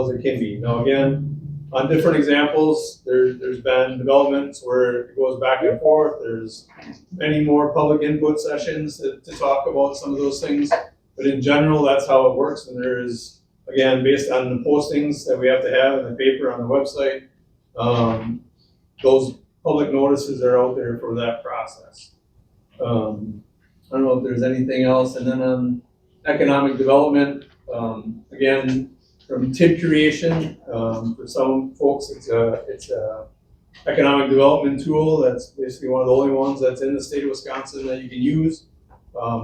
as it can be. Now again, on different examples, there's been developments where it goes back and forth. There's many more public input sessions to talk about some of those things. But in general, that's how it works. And there is, again, based on the postings that we have to have in the paper on the website, those public notices are out there for that process. I don't know if there's anything else. And then on economic development, again, from TID creation, for some folks, it's a economic development tool that's basically one of the only ones that's in the state of Wisconsin that you can use.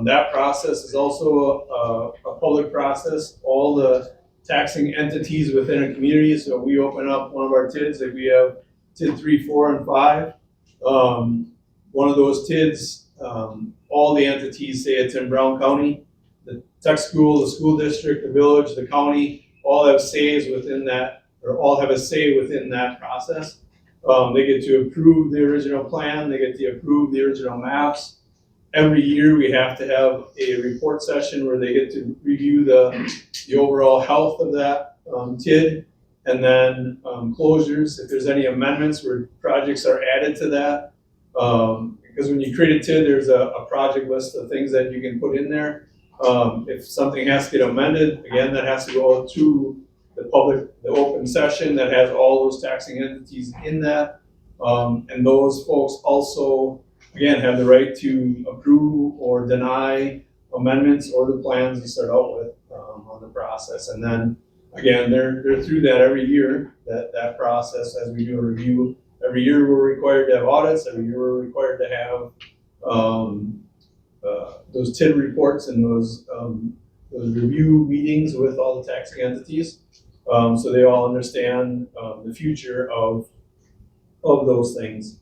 That process is also a public process. All the taxing entities within a community, so we open up one of our TIDs, like we have TID 3, 4, and 5. One of those TIDs, all the entities say it's in Brown County. The tech school, the school district, the village, the county, all have says within that, or all have a say within that process. They get to approve the original plan, they get to approve the original maps. Every year we have to have a report session where they get to review the overall health of that TID, and then closures, if there's any amendments where projects are added to that. Because when you create a TID, there's a project list of things that you can put in there. If something has to get amended, again, that has to go to the open session that has all those taxing entities in that. And those folks also, again, have the right to approve or deny amendments or the plans to start out with on the process. And then, again, they're through that every year, that process as we do a review. Every year we're required to have audits. Every year we're required to have those TID reports and those review meetings with all the taxing entities, so they all understand the future of those things.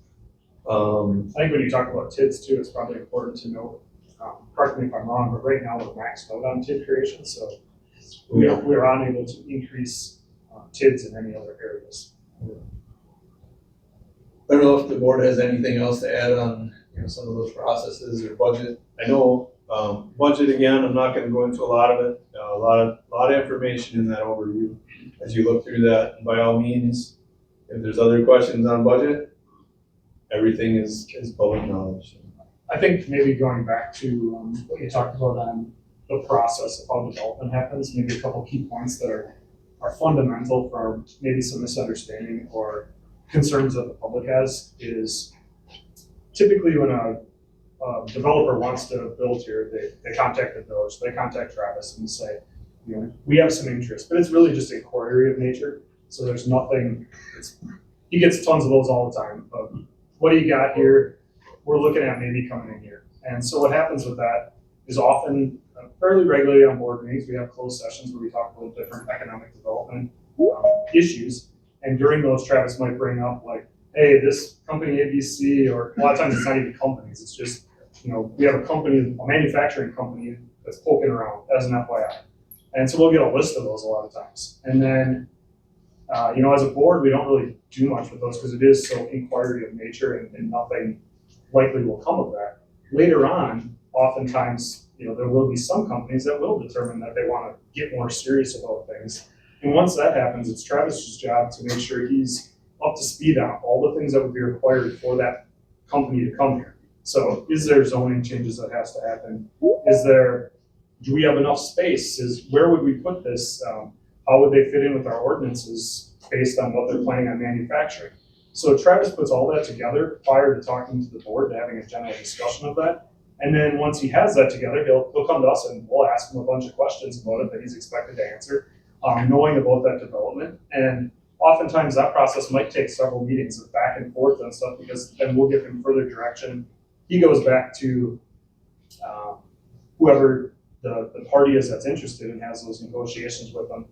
I think when you talk about TIDs too, it's probably important to note, correct me if I'm wrong, but right now we're maxed out on TID creation, so we're unable to increase TIDs in any other areas. I don't know if the board has anything else to add on some of those processes or budget. I know budget, again, I'm not going to go into a lot of it. A lot of information in that overview as you look through that. And by all means, if there's other questions on budget, everything is public knowledge. I think maybe going back to what you talked about on the process of how development happens, maybe a couple key points that are fundamental for maybe some misunderstanding or concerns that the public has is typically when a developer wants to build here, they contact the village, they contact Travis and say, we have some interest, but it's really just inquiry of nature. So there's nothing, he gets tons of those all the time. What do you got here? We're looking at maybe coming in here. And so what happens with that is often fairly regularly on board meetings, we have closed sessions where we talk about different economic development issues. And during those, Travis might bring up like, hey, this company ABC, or a lot of times it's not even companies, it's just, we have a manufacturing company that's poking around as an FYI. And so we'll get a list of those a lot of times. And then, as a board, we don't really do much with those because it is so inquiry of nature and nothing likely will come of that. Later on, oftentimes, there will be some companies that will determine that they want to get more serious about things. And once that happens, it's Travis's job to make sure he's up to speed on all the things that would be required for that company to come here. So is there zoning changes that has to happen? Do we have enough space? Where would we put this? How would they fit in with our ordinances based on what they're planning on manufacturing? So Travis puts all that together prior to talking to the board, to having a general discussion of that. And then once he has that together, he'll come to us and we'll ask him a bunch of questions about it that he's expected to answer, knowing about that development. And oftentimes that process might take several meetings of back and forth and stuff, because then we'll give him further direction. He goes back to whoever the party is that's interested and has those negotiations with them.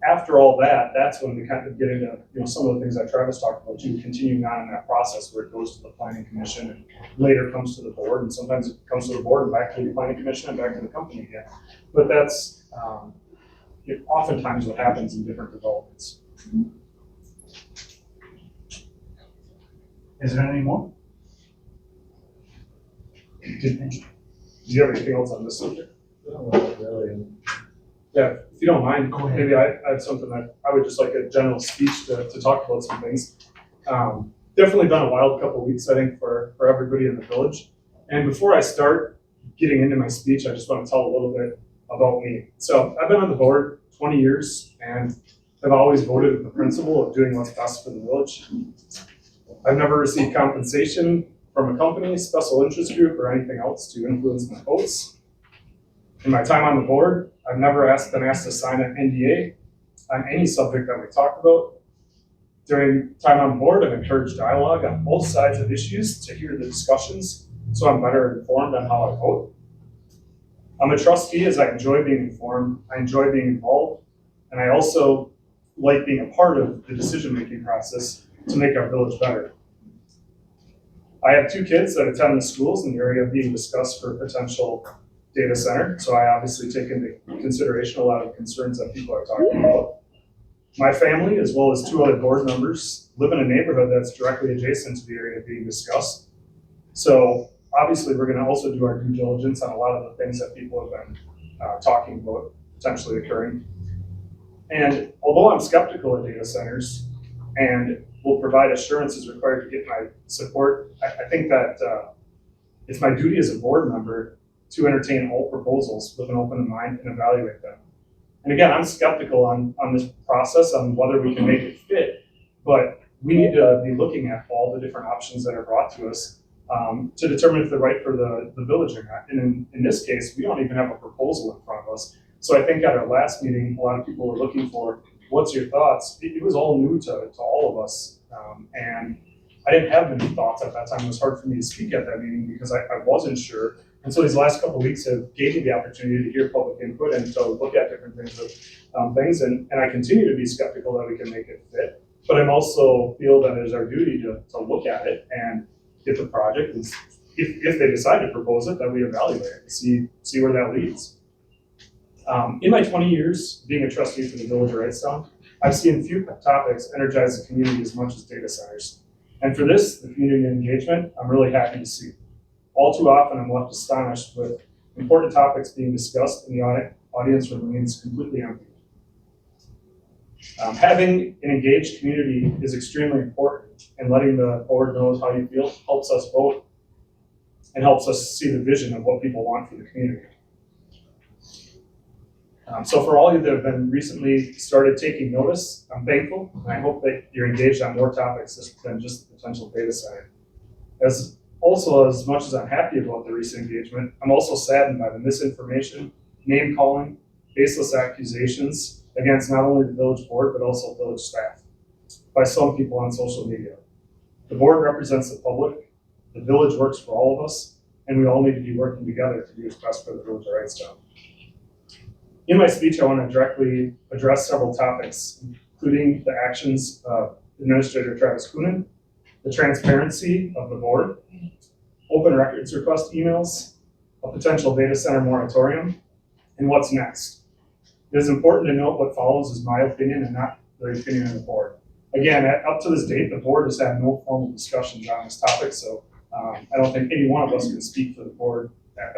After all that, that's when we kind of get into some of the things that Travis talked about too, continuing on in that process where it goes to the planning commission and later comes to the board, and sometimes it comes to the board and back to the planning commission and back to the company again. But that's oftentimes what happens in different developments. Is there any more? Do you have anything else on this subject? Really. Yeah, if you don't mind, Go ahead. maybe I have something that I would just like a general speech to talk about some things. Definitely been a wild couple of weeks, I think, for everybody in the village. And before I start getting into my speech, I just want to tell a little bit about me. So I've been on the board 20 years and I've always voted with the principle of doing what's best for the village. I've never received compensation from a company, special interest group, or anything else to influence my votes. In my time on the board, I've never been asked to sign an NDA on any subject that we talked about. During time on the board, I've encouraged dialogue on both sides of issues to hear the discussions so I'm better informed on how I vote. I'm a trustee as I enjoy being informed, I enjoy being involved, and I also like being a part of the decision-making process to make our village better. I have 2 kids that attend the schools in the area being discussed for a potential data center, so I obviously take into consideration a lot of concerns that people are talking about. My family, as well as 2 other board members, live in a neighborhood that's directly adjacent to the area being discussed. So obviously, we're going to also do our due diligence on a lot of the things that people have been talking about potentially occurring. And although I'm skeptical of data centers and will provide assurances required to get my support, I think that it's my duty as a board member to entertain all proposals with an open mind and evaluate them. And again, I'm skeptical on this process, on whether we can make it fit, but we need to be looking at all the different options that are brought to us to determine if they're right for the village or not. And in this case, we don't even have a proposal in front of us. So I think at our last meeting, a lot of people were looking for, what's your thoughts? It was all new to all of us. And I didn't have many thoughts at that time. It was hard for me to speak at that meeting because I wasn't sure. And so these last couple of weeks have gave me the opportunity to hear public input and to look at different things. And I continue to be skeptical that we can make it fit. But I'm also feel that it is our duty to look at it and if the project is, if they decide to propose it, that we evaluate it and see where that leads. In my 20 years being a trustee for the village of Wrightstown, I've seen few topics energize the community as much as data centers. And for this, the community engagement, I'm really happy to see. All too often, I'm left astonished with important topics being discussed and the audience remains completely empty. Having an engaged community is extremely important, and letting the board know how you feel helps us vote and helps us see the vision of what people want for the community. So for all of you that have been recently started taking notice, I'm thankful, and I hope that you're engaged on more topics than just the potential data center. As much as I'm happy about the recent engagement, I'm also saddened by the misinformation, name calling, baseless accusations against not only the village board, but also village staff by some people on social media. The board represents the public, the village works for all of us, and we all need to be working together to do what's best for the village of Wrightstown. In my speech, I want to directly address several topics, including the actions of Administrator Travis Coenen, the transparency of the board, open records request emails, a potential data center moratorium, and what's next. It is important to note what follows is my opinion and not the opinion of the board. Again, up to this date, the board has had no formal discussions on this topic, so I don't think any one of us can speak for the board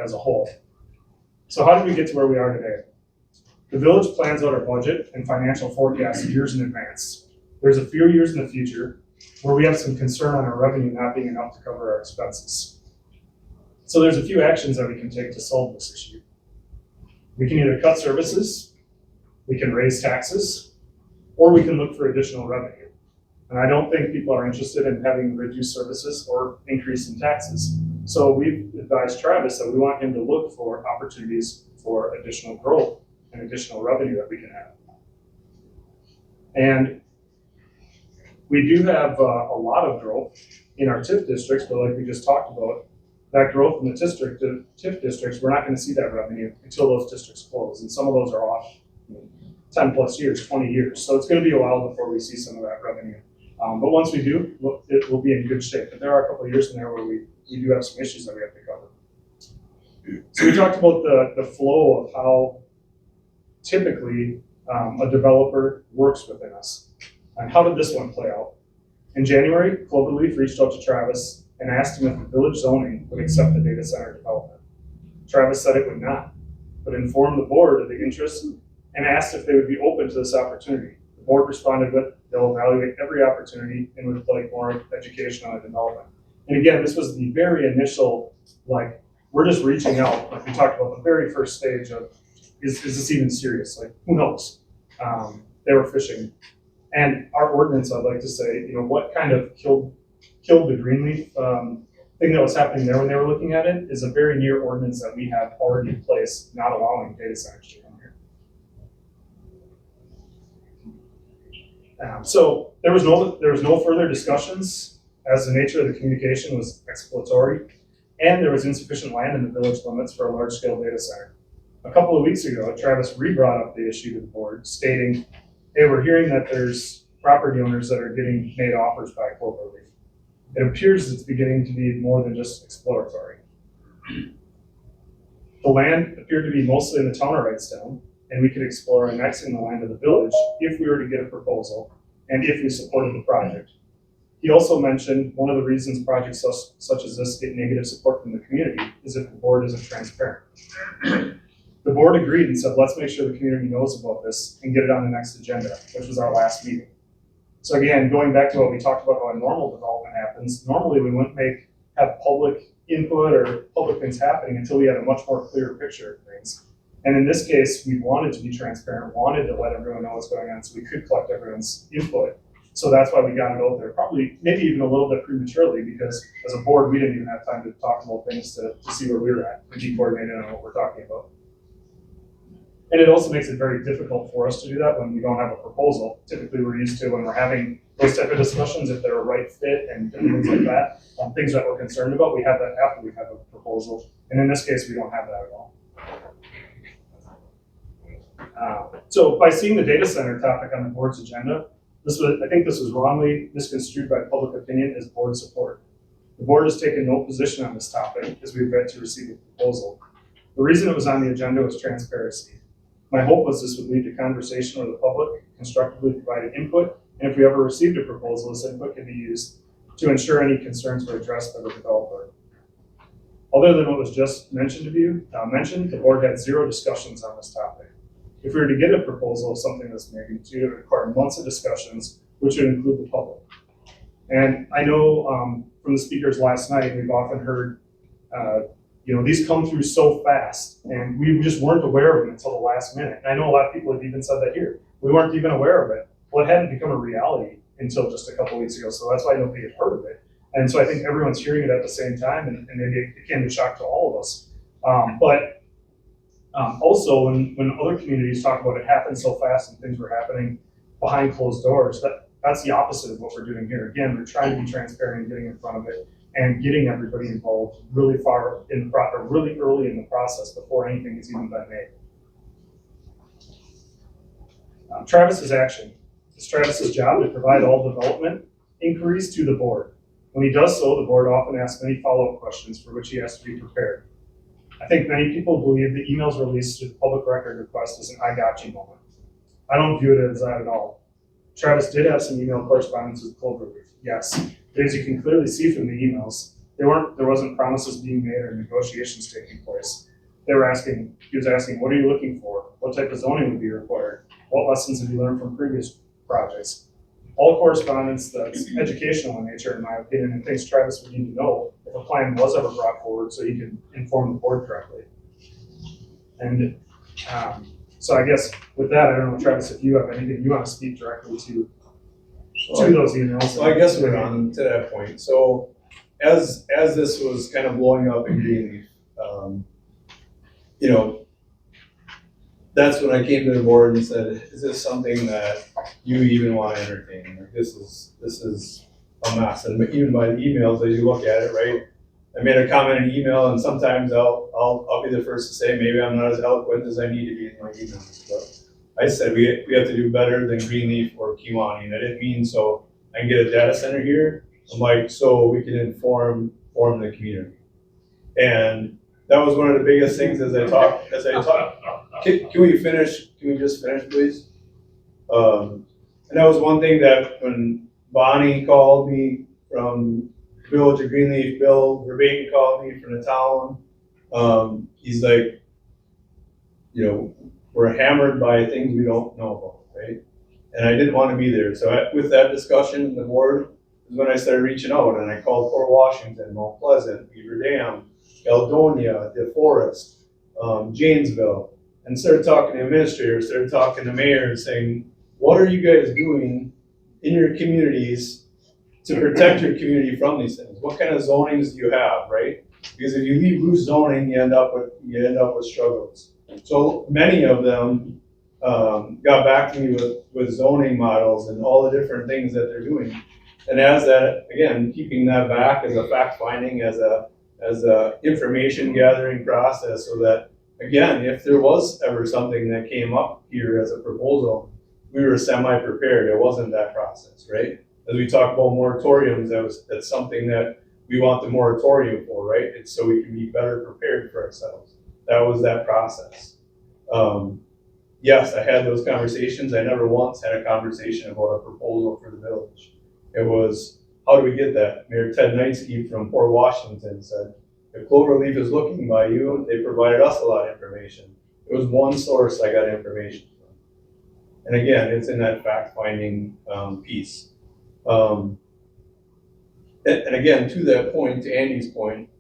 as a whole. So how did we get to where we are today? The village plans out our budget and financial forecast years in advance. There's a few years in the future where we have some concern on our revenue not being enough to cover our expenses. So there's a few actions that we can take to solve this issue. We can either cut services, we can raise taxes, or we can look for additional revenue. And I don't think people are interested in having reduced services or increase in taxes. So we've advised Travis that we want him to look for opportunities for additional growth and additional revenue that we can have. And we do have a lot of growth in our TIF districts, but like we just talked about, that growth in the TIF districts, we're not going to see that revenue until those districts close. And some of those are off 10 plus years, 20 years. So it's going to be a while before we see some of that revenue. But once we do, it will be in good shape. But there are a couple of years in there where we do have some issues that we have to cover. So we talked about the flow of how typically a developer works within us. And how did this one play out? In January, Cloverleaf reached out to Travis and asked him if the village zoning would accept the data center development. Travis said it would not, but informed the board of the interest and asked if they would be open to this opportunity. The board responded with, they'll evaluate every opportunity and would like more education on the development. And again, this was the very initial, like, we're just reaching out, like we talked about the very first stage of, is this even serious? Like, who knows? They were fishing. And our ordinance, I'd like to say, what kind of killed the Greenleaf thing that was happening there when they were looking at it is a very near ordinance that we have already in place, not allowing data centers to come here. So there was no further discussions, as the nature of the communication was exploratory, and there was insufficient land in the village limits for a large-scale data center. A couple of weeks ago, Travis re-brought up the issue to the board, stating, hey, we're hearing that there's property owners that are getting made offers by Cloverleaf. It appears it's beginning to be more than just exploratory. The land appeared to be mostly in the town of Wrightstown, and we could explore annexing the land of the village if we were to get a proposal and if we supported the project. He also mentioned one of the reasons projects such as this get negative support from the community is if the board isn't transparent. The board agreed and said, let's make sure the community knows about this and get it on the next agenda, which was our last meeting. So again, going back to what we talked about how a normal development happens, normally we wouldn't have public input or public things happening until we had a much more clear picture of things. And in this case, we wanted to be transparent, wanted to let everyone know what's going on so we could collect everyone's input. So that's why we got it out there, probably maybe even a little bit prematurely, because as a board, we didn't even have time to talk about things to see where we were at and be coordinated on what we're talking about. And it also makes it very difficult for us to do that when we don't have a proposal. Typically, we're used to when we're having those type of discussions, if they're a right fit and things like that, things that we're concerned about, we have that after we have a proposal. And in this case, we don't have that at all. So by seeing the data center topic on the board's agenda, I think this was wrongly misconstrued by public opinion as board support. The board has taken no position on this topic as we've yet to receive a proposal. The reason it was on the agenda was transparency. My hope was this would lead to conversation with the public, constructively providing input, and if we ever received a proposal, this input can be used to ensure any concerns were addressed by the developer. Other than what was just mentioned, the board had zero discussions on this topic. If we were to get a proposal of something of this magnitude, it would require months of discussions, which would include the public. And I know from the speakers last night, we've often heard, these come through so fast, and we just weren't aware of them until the last minute. And I know a lot of people have even said that here. We weren't even aware of it. Well, it hadn't become a reality until just a couple of weeks ago, so that's why nobody had heard of it. And so I think everyone's hearing it at the same time, and maybe it came as a shock to all of us. Also, when other communities talk about it happened so fast and things were happening behind closed doors, that's the opposite of what we're doing here. Again, we're trying to be transparent and getting in front of it and getting everybody involved really early in the process before anything has even been made. Travis's action. It's Travis's job to provide all development inquiries to the board. When he does so, the board often asks many follow-up questions for which he has to be prepared. I think many people believe the emails released to the public record request is an I got you moment. I don't view it as that at all. Travis did have some email correspondence with Cloverleaf, yes. But as you can clearly see from the emails, there wasn't promises being made or negotiations taking place. He was asking, what are you looking for? What type of zoning would be required? What lessons have you learned from previous projects? All correspondence that's educational in nature, in my opinion, and things Travis would need to know if a plan was ever brought forward so he could inform the board correctly. And so I guess with that, I don't know, Travis, if you have anything you want to speak directly to those emails. So I guess we're on to that point. So as this was kind of blowing up in Greenleaf, that's when I came to the board and said, is this something that you even want to entertain? Like, this is a mess. And even by the emails, as you look at it, right? I made a comment in email, and sometimes I'll be the first to say maybe I'm not as eloquent as I need to be in my emails. But I said we have to do better than Greenleaf or Kewanee, and I didn't mean so I can get a data center here. I'm like, so we can inform the community. And that was one of the biggest things as I talk. Can we finish? Can we just finish, please? And that was one thing that when Bonnie called me from Village of Greenleaf, Bill Roebke called me from the town. He's like, we're hammered by things we don't know about, right? And I didn't want to be there. So with that discussion, the board is when I started reaching out, and I called Port Washington, Mount Pleasant, Beaver Dam, Caledonia, DeForest, Janesville, and started talking to administrators, started talking to mayors, saying, what are you guys doing in your communities to protect your community from these things? What kind of zonings do you have, right? Because if you leave loose zoning, you end up with struggles. So many of them got back to me with zoning models and all the different things that they're doing. And as that, again, keeping that back as a fact finding, as a information gathering process, so that, again, if there was ever something that came up here as a proposal, we were semi-prepared. It wasn't that process, right? As we talk about moratoriums, that's something that we want the moratorium for, right? It's so we can be better prepared for ourselves. That was that process. Yes, I had those conversations. I never once had a conversation about a proposal for the village. It was, how do we get that? Mayor Ted Knightsky from Port Washington said, if Cloverleaf is looking by you, they provided us a lot of information. It was one source I got information from. And again, it's in that fact-finding piece. And again, to that point, to Andy's point,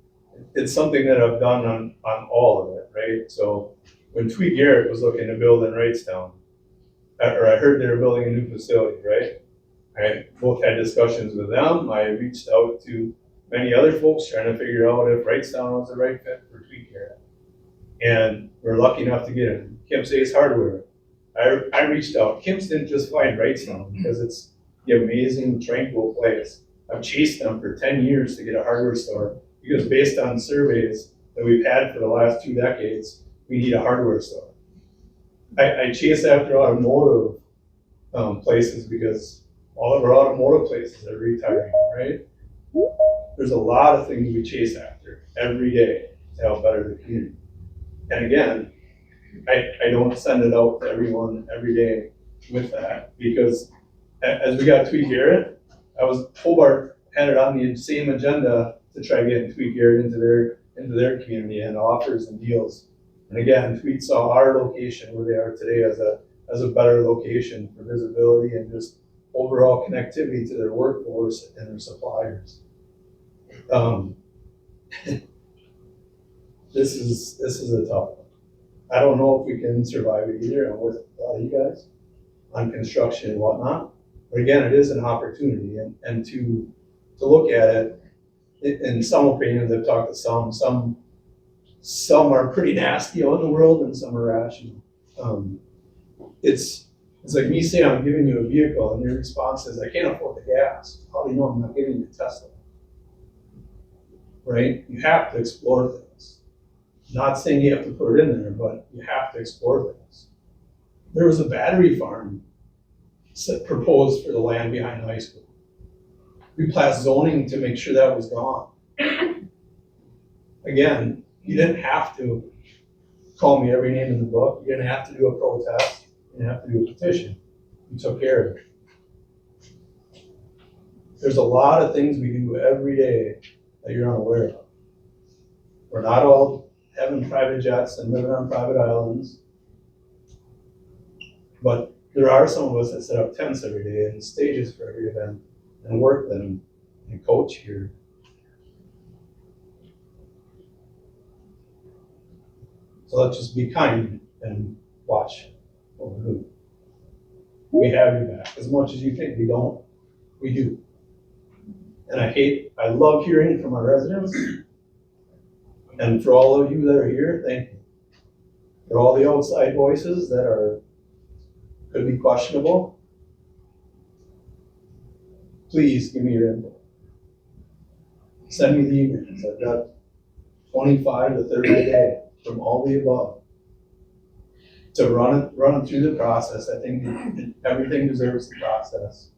it's something that I've done on all of it, right? So when Tweet Garrett was looking to build in Wrightstown, or I heard they were building a new facility, right? I both had discussions with them. I reached out to many other folks trying to figure out if Wrightstown was the right fit for Tweet Garrett. And we're lucky enough to get him. Kemp's Ace Hardware. I reached out. Kemp's didn't just find Wrightstown because it's the amazing, tranquil place. I've chased them for 10 years to get a hardware store because based on surveys that we've had for the last 2 decades, we need a hardware store. I chase after automotive places because all of our automotive places are retiring, right? There's a lot of things we chase after every day to help better the community. And again, I don't send it out to everyone every day with that because as we got Tweet Garrett, Hobart had it on the same agenda to try getting Tweet Garrett into their community and offers and deals. And again, Tweet saw our location where they are today as a better location for visibility and just overall connectivity to their workforce and their suppliers. This is a tough one. I don't know if we can survive it either. I'm with a lot of you guys on construction and whatnot. But again, it is an opportunity and to look at it, in some opinions, I've talked to some are pretty nasty out in the world and some are rational. It's like me saying I'm giving you a vehicle and your response is, I can't afford the gas. How do you know I'm not giving you a Tesla? Right? You have to explore things. Not saying you have to put it in there, but you have to explore things. There was a battery farm proposed for the land behind high school. We passed zoning to make sure that was gone. Again, you didn't have to call me every name in the book. You didn't have to do a protest. You didn't have to do a petition. You took care of it. There's a lot of things we do every day that you're unaware of. We're not all having private jets and living on private islands, but there are some of us that set up tents every day and stages for every event and work them and coach here. So let's just be kind and watch what we're doing. We have your back. As much as you think we don't, we do. And I love hearing from our residents. And for all of you that are here, thank you. For all the outside voices that could be questionable, please give me your input. Send me the emails. I've got 25 to 30 a day from all the above to run it through the process. I think everything deserves the process.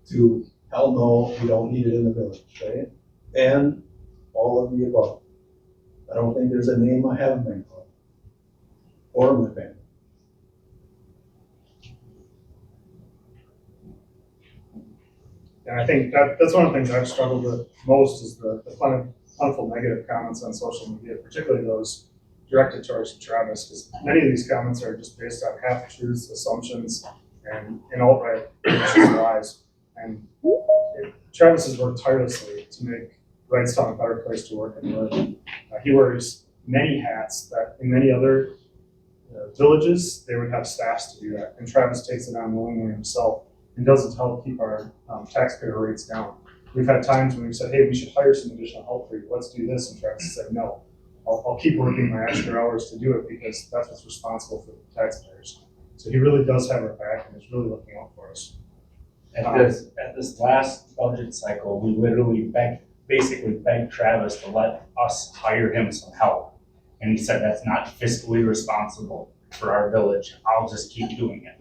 To hell no, we don't need it in the village, right? And all of the above. I don't think there's a name I haven't been called or my family. And I think that's one of the things I've struggled with most is the plentiful negative comments on social media, particularly those directed towards Travis, because many of these comments are just based on half-truths, assumptions, and outright malicious lies. And Travis has worked tirelessly to make Wrightstown a better place to work and live. He wears many hats that in many other villages, they would have staffs to do that. And Travis takes it on willingly himself and does it to help keep our taxpayer rates down. We've had times when we've said, hey, we should hire some additional help for you. Let's do this. And Travis has said, no, I'll keep working my extra hours to do it because that's what's responsible for the taxpayers. So he really does have our back and is really looking out for us. At this last budget cycle, we literally basically begged Travis to let us hire him some help. And he said, that's not fiscally responsible for our village. I'll just keep doing it.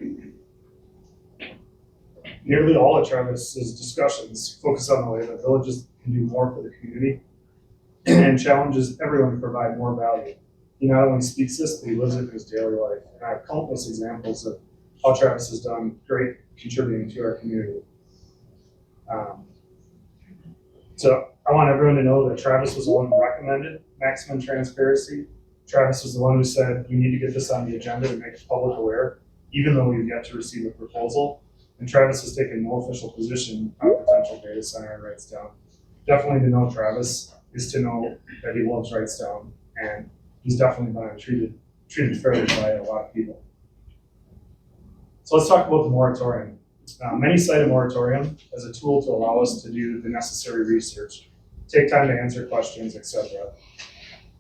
Nearly all of Travis's discussions focus on the way that villages can do more for the community and challenges everyone to provide more value. He not only speaks this, but he lives it in his daily life. And I have countless examples of how Travis has done great contributing to our community. So I want everyone to know that Travis was the one who recommended maximum transparency. Travis was the one who said, we need to get this on the agenda to make the public aware, even though we've yet to receive a proposal. And Travis has taken no official position on a potential data center in Wrightstown. Definitely to know Travis is to know that he loves Wrightstown, and he's definitely been treated fairly by a lot of people. So let's talk about the moratorium. Many cite a moratorium as a tool to allow us to do the necessary research, take time to answer questions, etc.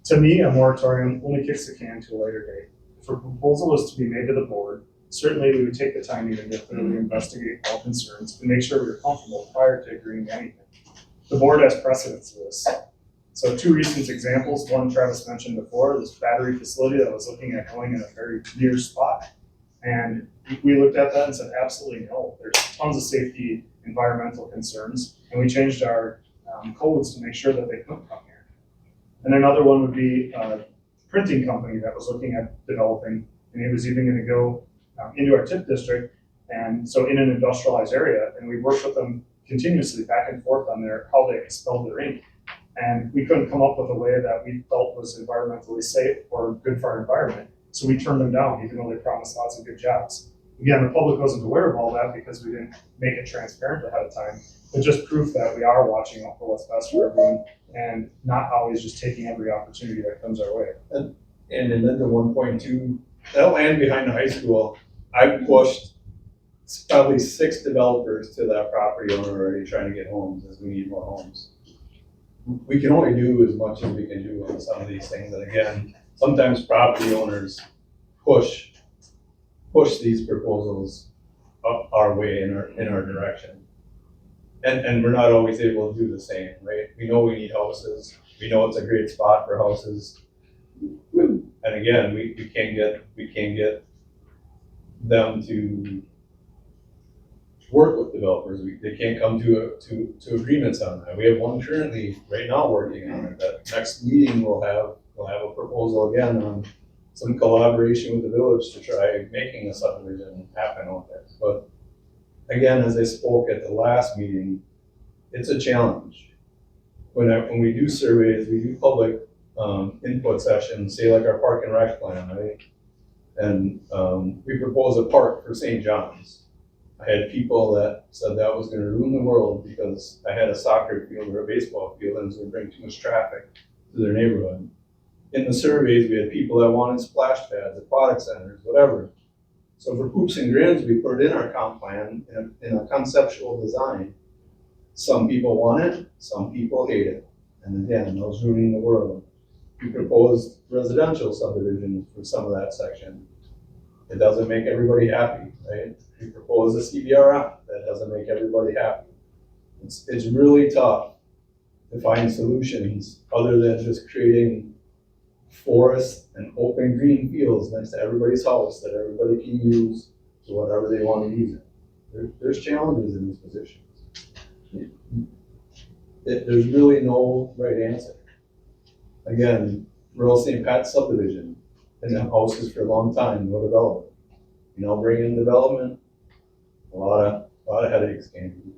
To me, a moratorium only kicks the can to a later date. If a proposal is to be made to the board, certainly we would take the time even to thoroughly investigate all concerns and make sure we are comfortable prior to agreeing to anything. The board has precedence to this. So two recent examples, one Travis mentioned before, this battery facility that was looking at going in a very near spot. And we looked at that and said, absolutely no. There's tons of safety, environmental concerns, and we changed our codes to make sure that they couldn't come here. And another one would be a printing company that was looking at developing, and it was even going to go into our TIP district, and so in an industrialized area, and we worked with them continuously back and forth on how they expelled their ink. And we couldn't come up with a way that we felt was environmentally safe or good for our environment. So we turned them down, even though they promised lots of good jobs. Again, the public wasn't aware of all that because we didn't make it transparent ahead of time, but just proof that we are watching out for what's best for everyone and not always just taking every opportunity that comes our way. And in the 1.2, that land behind the high school, I pushed probably 6 developers to that property owner already trying to get homes, as we need more homes. We can only do as much as we can do on some of these things, and again, sometimes property owners push these proposals up our way in our direction. And we're not always able to do the same, right? We know we need houses. We know it's a great spot for houses. And again, we can't get them to work with developers. They can't come to agreements on that. We have one currently right now working on it. That next meeting we'll have a proposal again on some collaboration with the village to try making a subdivision happen on this. But again, as I spoke at the last meeting, it's a challenge. When we do surveys, we do public input sessions, say like our park and rec plan, right? And we propose a park for St. John's. I had people that said that was going to ruin the world because I had a soccer field or a baseball field and it was going to bring too much traffic to their neighborhood. In the surveys, we had people that wanted splash pads, aquatic centers, whatever. So for poops and grins, we put it in our comp plan in a conceptual design. Some people want it, some people hate it. And again, those ruining the world. We proposed residential subdivisions for some of that section. It doesn't make everybody happy, right? We propose a CBRF, that doesn't make everybody happy. It's really tough to find solutions other than just creating forests and open green fields next to everybody's house that everybody can use to whatever they want to use it. There's challenges in these positions. There's really no right answer. Again, rural St. Pat subdivision, and have houses for a long time, no development. You know, bring in development, a lot of headaches came to you.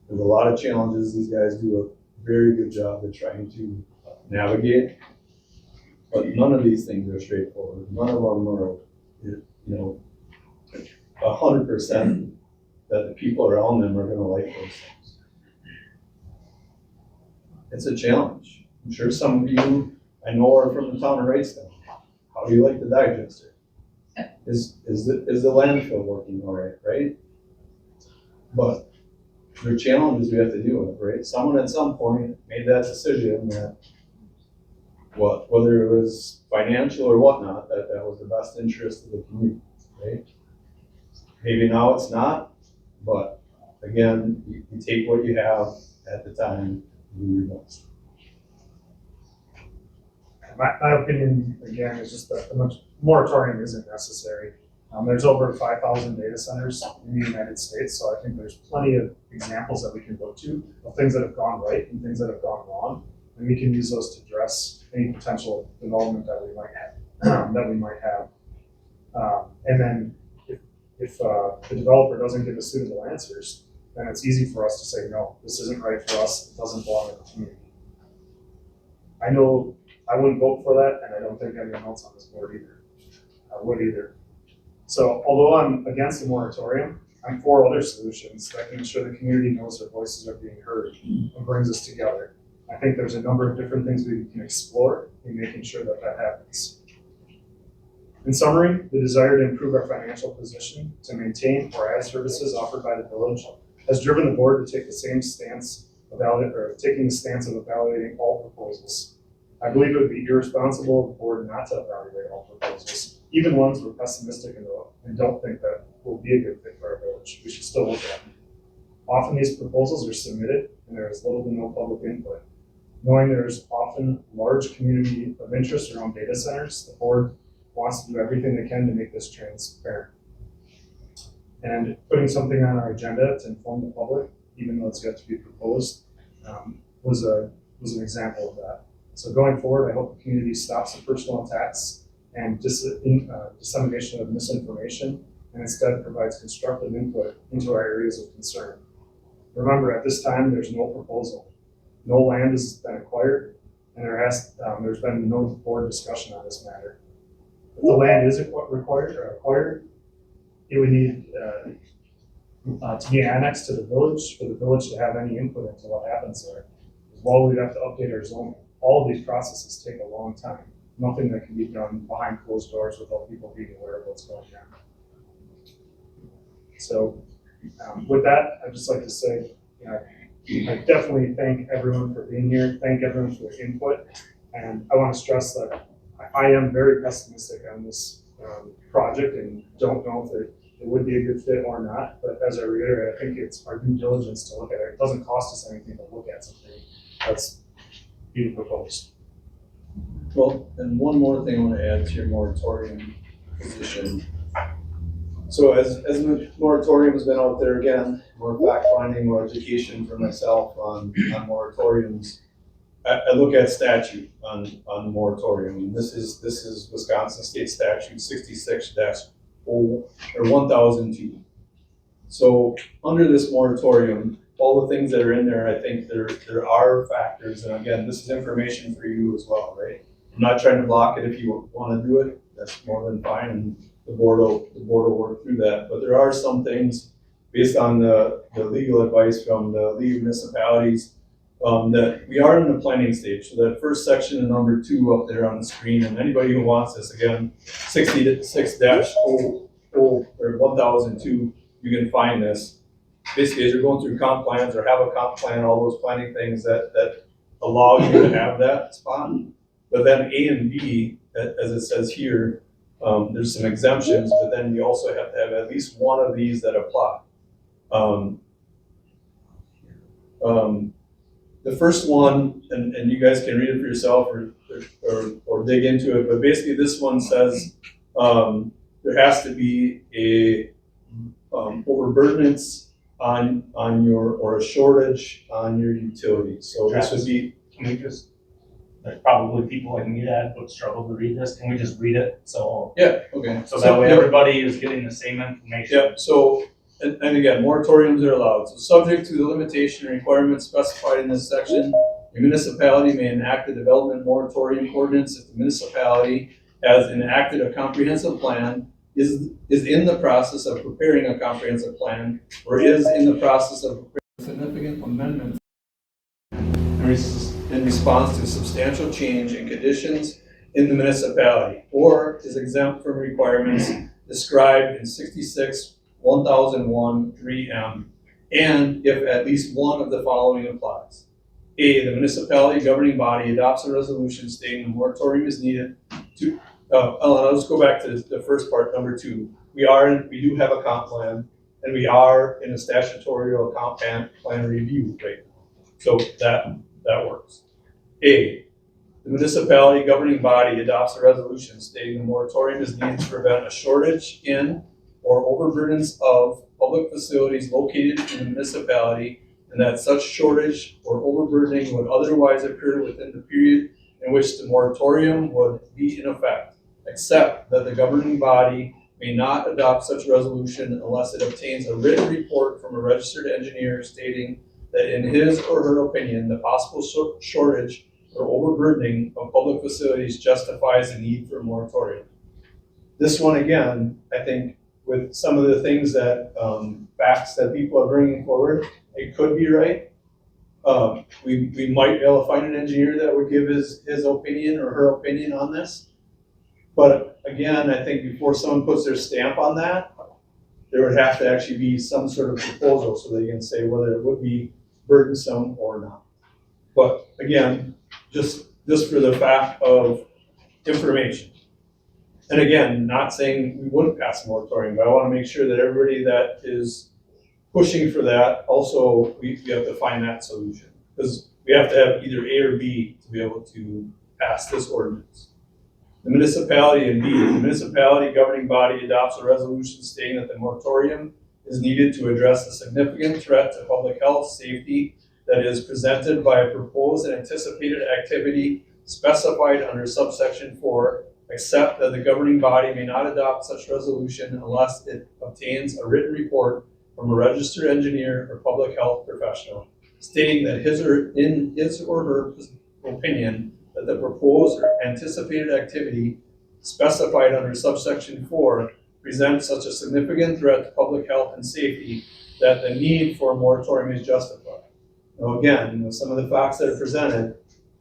There's a lot of challenges. These guys do a very good job of trying to navigate, But none of these things are straightforward. None of them are, 100% that the people around them are gonna like those things. It's a challenge. I'm sure some of you I know are from the town of Wrightstown. How do you like the digester? Is the landfill working all right, right? But there are challenges we have to deal with, right? Someone at some point made that decision that whether it was financial or whatnot, that was the best interest of the community, right? Maybe now it's not, but again, you take what you have at the time and do your best. My opinion, again, is just that the moratorium isn't necessary. There's over 5,000 data centers in the United States, so I think there's plenty of examples that we can look to of things that have gone right and things that have gone wrong, and we can use those to address any potential development that we might have. And then if the developer doesn't give us suitable answers, then it's easy for us to say, no, this isn't right for us, it doesn't belong in the community. I know I wouldn't vote for that, and I don't think anyone else on this board either would either. So although I'm against the moratorium, I'm for other solutions that can ensure the community knows their voices are being heard and brings us together. I think there's a number of different things we can explore in making sure that that happens. In summary, the desire to improve our financial position, to maintain or add services offered by the village, has driven the board to take the same stance of evaluating all proposals. I believe it would be irresponsible of the board not to evaluate all proposals, even ones we're pessimistic and don't think that will be a good fit for our village. We should still look at them. Often these proposals are submitted and there is little to no public input. Knowing there's often large community of interest around data centers, the board wants to do everything they can to make this transparent. And putting something on our agenda to inform the public, even though it's yet to be proposed, was an example of that. So going forward, I hope the community stops the personal attacks and dissemination of misinformation, and instead provides constructive input into our areas of concern. Remember, at this time, there's no proposal. No land has been acquired, and there's been no board discussion on this matter. If the land is acquired, it would need to be annexed to the village for the village to have any input into what happens there. As well, we'd have to update our zoning. All of these processes take a long time. Nothing that can be done behind closed doors without people being aware of what's going on. So with that, I'd just like to say, I definitely thank everyone for being here. Thank everyone for their input. And I want to stress that I am very pessimistic on this project and don't know if it would be a good fit or not. But as I reiterate, I think it's our due diligence to look at it. It doesn't cost us anything to look at something that's being proposed. Well, and one more thing I want to add to your moratorium position. So as the moratorium has been out there again, more fact finding, more education for myself on moratoriums. I look at statute on moratorium, and this is Wisconsin State Statute 66-1002. So under this moratorium, all the things that are in there, I think there are factors, and again, this is information for you as well, right? I'm not trying to block it. If you want to do it, that's more than fine, and the board will work through that. But there are some things based on the legal advice from the League of Municipalities that we are in the planning stage. So that first section in number 2 up there on the screen, and anybody who wants this, again, 66-1002, you can find this. Basically, as you're going through comp plans or have a comp plan, all those planning things that allow you to have that spot. But then A and B, as it says here, there's some exemptions, but then you also have to have at least one of these that apply. The first one, and you guys can read it for yourself or dig into it, but basically this one says there has to be a overburdenance on your, or a shortage on your utilities. So Travis, this would be. Can we just, there's probably people like me that would struggle to read this. Can we just read it? So Yeah, okay. So that way everybody is getting the same information. Yep, so, and again, moratoriums are allowed. So subject to the limitation and requirements specified in this section, A municipality may enact a development moratorium ordinance if the municipality has enacted a comprehensive plan, is in the process of preparing a comprehensive plan, or is in the process of preparing significant amendments in response to substantial change in conditions in the municipality, or is exempt from requirements described in 66-1001 3M, and if at least one of the following applies. A, the municipality governing body adopts a resolution stating the moratorium is needed to, I'll just go back to the first part, number 2. We do have a comp plan, and we are in a statutory comp plan review right now. So that works. A, the municipality governing body adopts a resolution stating the moratorium is needed to prevent a shortage in or overburdens of public facilities located in the municipality, and that such shortage or overburdening would otherwise occur within the period in which the moratorium would be in effect, except that the governing body may not adopt such resolution unless it obtains a written report from a registered engineer stating that in his or her opinion, the possible shortage or overburdening of public facilities justifies the need for a moratorium. This one, again, I think with some of the things that, facts that people are bringing forward, it could be right. We might be able to find an engineer that would give his opinion or her opinion on this. But again, I think before someone puts their stamp on that, there would have to actually be some sort of proposal so they can say whether it would be burdensome or not. But again, just for the fact of information. And again, not saying we wouldn't pass a moratorium, but I want to make sure that everybody that is pushing for that, also we have to find that solution. Because we have to have either A or B to be able to pass this ordinance. The municipality and B, the municipality governing body adopts a resolution stating that the moratorium is needed to address a significant threat to public health, safety that is presented by a proposed and anticipated activity specified under subsection 4, except that the governing body may not adopt such resolution unless it obtains a written report from a registered engineer or public health professional, stating that in his or her opinion that the proposed or anticipated activity specified under subsection 4 presents such a significant threat to public health and safety that the need for a moratorium is justified. Now again, with some of the facts that are presented,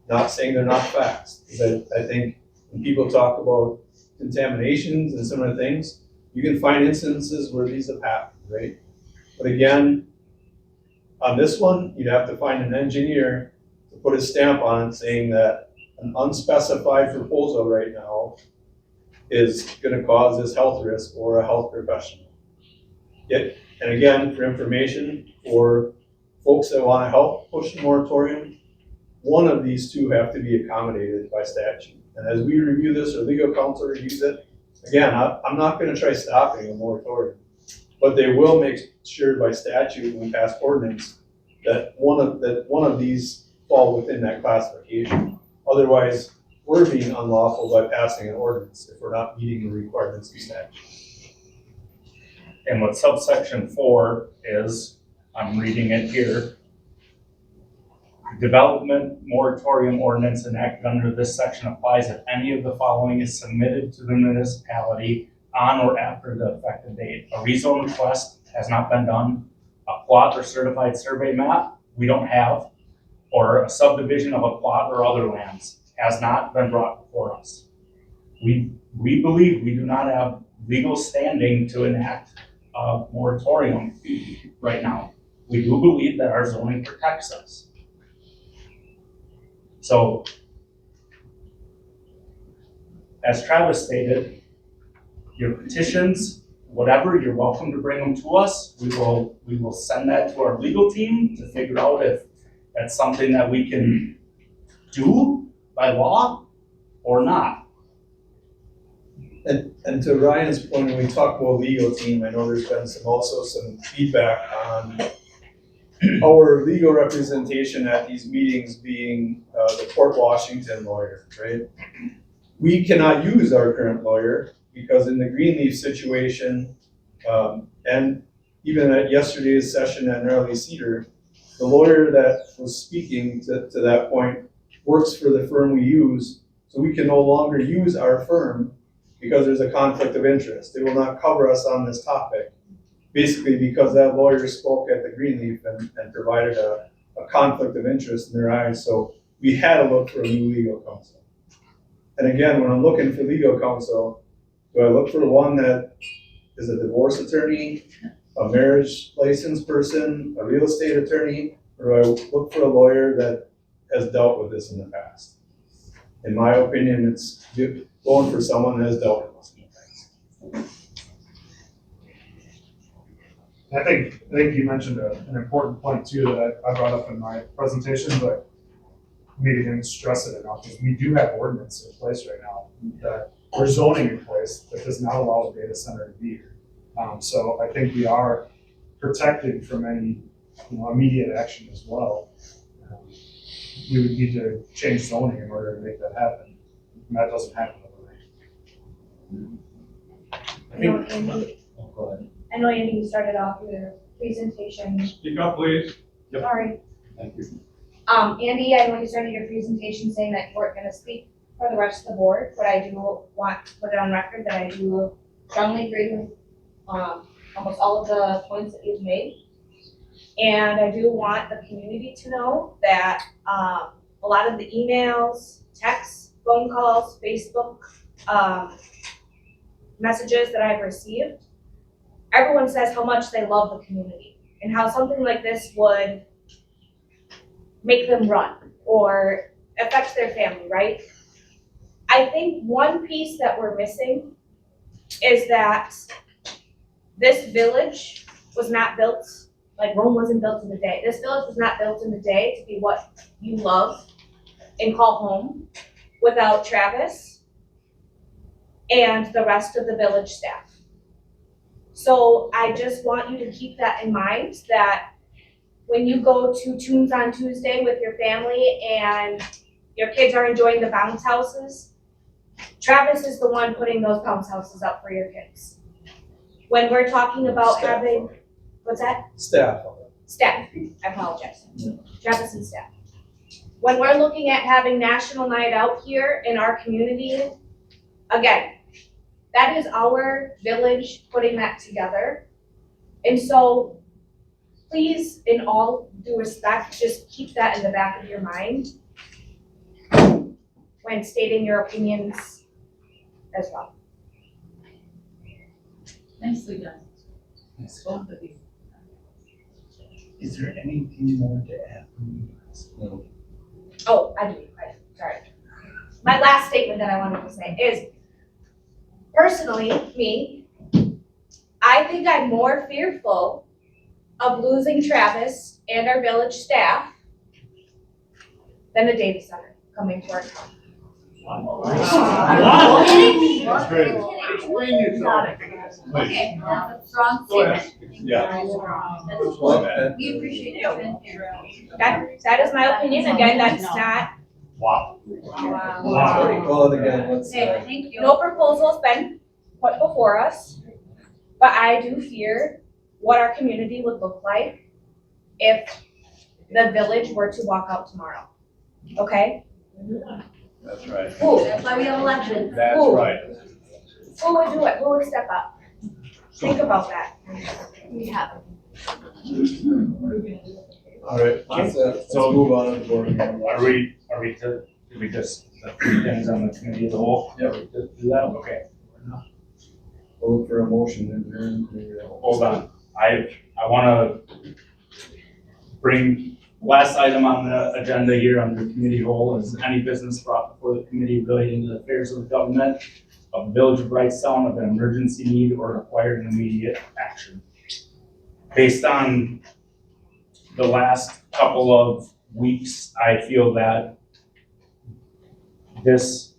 not saying they're not facts, because I think when people talk about contaminations and some of the things, you can find instances where these have happened, right? But again, on this one, you'd have to find an engineer to put a stamp on it saying that an unspecified proposal right now is going to cause this health risk or a health professional. And again, for information, for folks that want to help push the moratorium, one of these two have to be accommodated by statute. And as we review this, or legal counsel reviews it, again, I'm not going to try stopping a moratorium, but they will make sure by statute when we pass ordinance that one of these fall within that classification. Otherwise, we're being unlawful by passing an ordinance if we're not meeting the requirements of statute. And what subsection 4 is, I'm reading it here. Development moratorium ordinance enacted under this section applies if any of the following is submitted to the municipality on or after the effective date. A rezone request has not been done. A plot or certified survey map we don't have, or a subdivision of a plot or other lands has not been brought before us. We believe we do not have legal standing to enact a moratorium right now. We do believe that our zoning protects us. So, as Travis stated, your petitions, whatever, you're welcome to bring them to us. We will send that to our legal team to figure out if that's something that we can do by law or not. And to Ryan's point, when we talk about legal team, I know there's been some feedback on our legal representation at these meetings being the Port Washington lawyer, right? We cannot use our current lawyer because in the Greenleaf situation, and even at yesterday's session at Gnarly Cedar, the lawyer that was speaking to that point works for the firm we use, so we can no longer use our firm because there's a conflict of interest. They will not cover us on this topic, basically because that lawyer spoke at the Greenleaf and provided a conflict of interest in their eyes. So we had to look for a new legal counsel. And again, when I'm looking for legal counsel, do I look for one that is a divorce attorney, a marriage license person, a real estate attorney, or do I look for a lawyer that has dealt with this in the past? In my opinion, it's going for someone that has dealt with this in the past. I think you mentioned an important point too that I brought up in my presentation, but maybe didn't stress it enough, is we do have ordinance in place right now, that or zoning in place that does not allow a data center to be here. So I think we are protected from any immediate action as well. We would need to change zoning in order to make that happen, and that doesn't happen overnight. I know, Andy, Go ahead. I know, Andy, you started off your presentation. Speak up, please. Yep. Sorry. Thank you. Andy, I know you started your presentation saying that you weren't gonna speak for the rest of the board, but I do want to put it on record that I do strongly agree with, almost all of the points that you've made. And I do want the community to know that, a lot of the emails, texts, phone calls, Facebook, messages that I've received, everyone says how much they love the community and how something like this would make them run or affect their family, right? I think one piece that we're missing is that this village was not built, like Rome wasn't built in a day. This village was not built in a day to be what you love and call home without Travis and the rest of the village staff. So I just want you to keep that in mind, that when you go to Tunes on Tuesday with your family and your kids are enjoying the bounce houses, Travis is the one putting those bounce houses up for your kids. When we're talking about Staff. having, what's that? Staff. Staff, I apologize. Travis and staff. When we're looking at having National Night Out here in our community, again, that is our village putting that together. And so please, in all due respect, just keep that in the back of your mind when stating your opinions as well. Nicely done. Nice. Both of you. Is there anything more to add? No. Oh, I do, sorry. My last statement that I wanted to say is, personally, me, I think I'm more fearful of losing Travis and our village staff than a data center coming to our town. Wow. That's great. Explain yourself. Okay, that's a strong statement. Yeah. We appreciate your transparency. That is my opinion, again, that's not, Wow. Wow. Call it again, let's, Okay, thank you. no proposal's been put before us, but I do fear what our community would look like if the village were to walk out tomorrow, okay? That's right. Who, That's why we have elections. That's Ooh. right. who would do it, who would step up? Think about that. We have. all right, let's move on to the board meeting. Are we did we just, the three things on the committee as a whole? Yeah. We just do that? Okay. We'll look for a motion and then. Hold on. I wanna bring, last item on the agenda here under committee whole is any business brought before the committee relating to the affairs of the government of the village of Wrightstown of an emergency need or required immediate action. Based on the last couple of weeks, I feel that this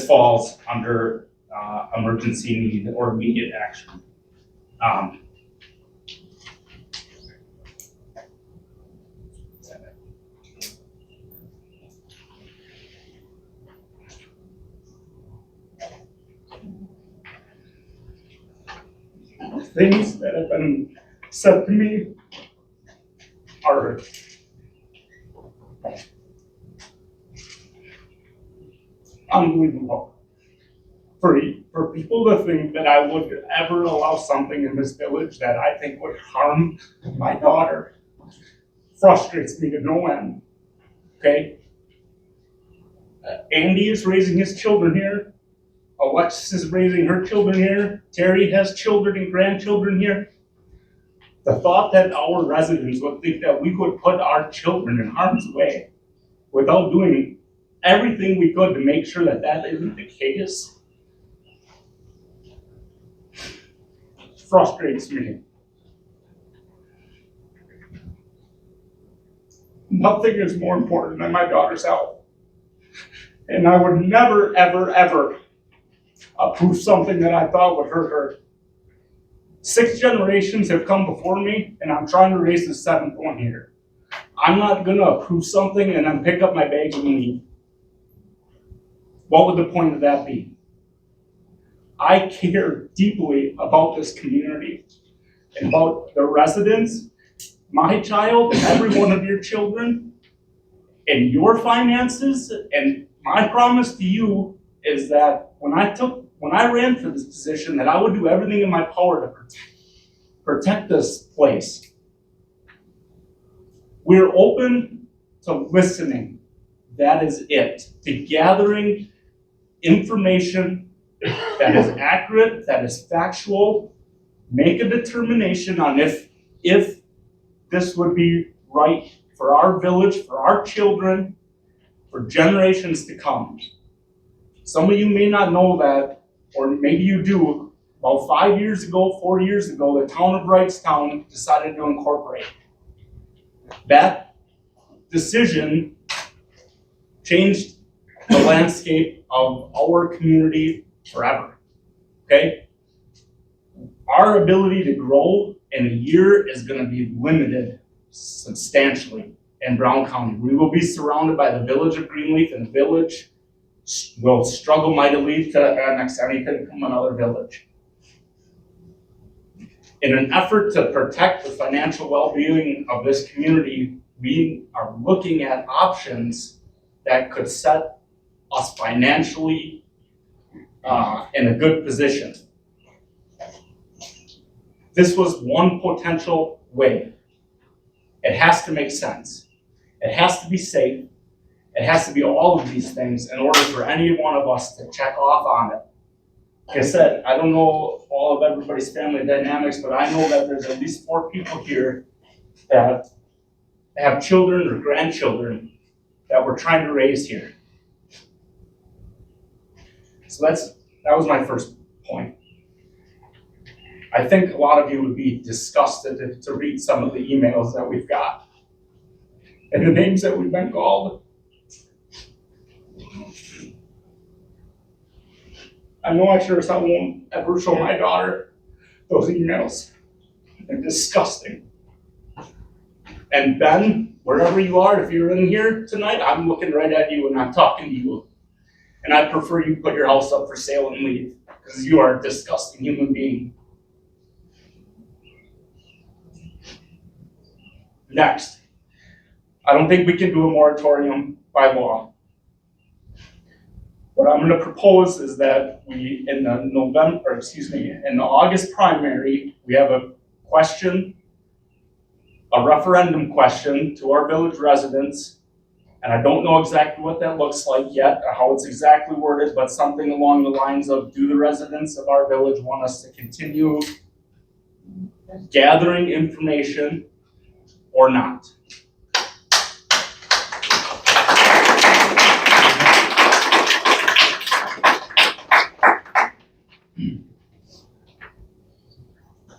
falls under emergency need or immediate action. Things that have been said to me are unbelievable. For people to think that I would ever allow something in this village that I think would harm my daughter frustrates me to no end, okay? Andy is raising his children here. Alexxis is raising her children here. Terry has children and grandchildren here. The thought that our residents would think that we could put our children in harm's way without doing everything we could to make sure that that isn't the case frustrates me. Nothing is more important than my daughter's health. And I would never, ever, ever approve something that I thought would hurt her. 6 generations have come before me, and I'm trying to raise the 7th one here. I'm not gonna approve something and then pick up my bags and leave. What would the point of that be? I care deeply about this community and about the residents, my child, and every one of your children, and your finances. And my promise to you is that when I ran for this position, that I would do everything in my power to protect this place. We're open to listening. That is it. To gathering information that is accurate, that is factual, make a determination on if this would be right for our village, for our children, for generations to come. Some of you may not know that, or maybe you do. About 5 years ago, 4 years ago, the town of Wrightstown decided to incorporate. That decision changed the landscape of our community forever, okay? Our ability to grow in a year is gonna be limited substantially in Brown County. We will be surrounded by the village of Greenleaf, and the village will struggle mightily to annex anything from another village. In an effort to protect the financial well-being of this community, we are looking at options that could set us financially in a good position. This was one potential way. It has to make sense. It has to be safe. It has to be all of these things in order for any one of us to check off on it. Like I said, I don't know all of everybody's family dynamics, but I know that there's at least 4 people here that have children or grandchildren that we're trying to raise here. So that was my first point. I think a lot of you would be disgusted to read some of the emails that we've got and the names that we've been called. I know I sure as hell won't ever show my daughter those emails. They're disgusting. And Ben, wherever you are, if you're in here tonight, I'm looking right at you and I'm talking to you. And I prefer you put your house up for sale and leave, because you are a disgusting human being. Next, I don't think we can do a moratorium by law. What I'm going to propose is that we, in the in the August primary, we have a question, a referendum question to our village residents. And I don't know exactly what that looks like yet, or how it's exactly worded, but something along the lines of, do the residents of our village want us to continue gathering information or not?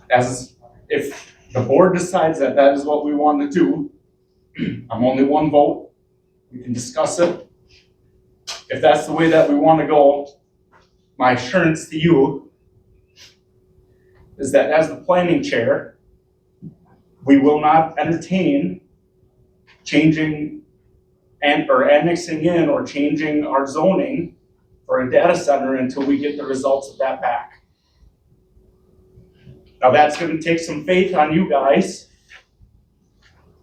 As if the board decides that that is what we want to do, I'm only one vote. We can discuss it. If that's the way that we want to go, my assurance to you is that as the planning chair, we will not entertain changing or annexing in or changing our zoning for a data center until we get the results of that back. Now that's gonna take some faith on you guys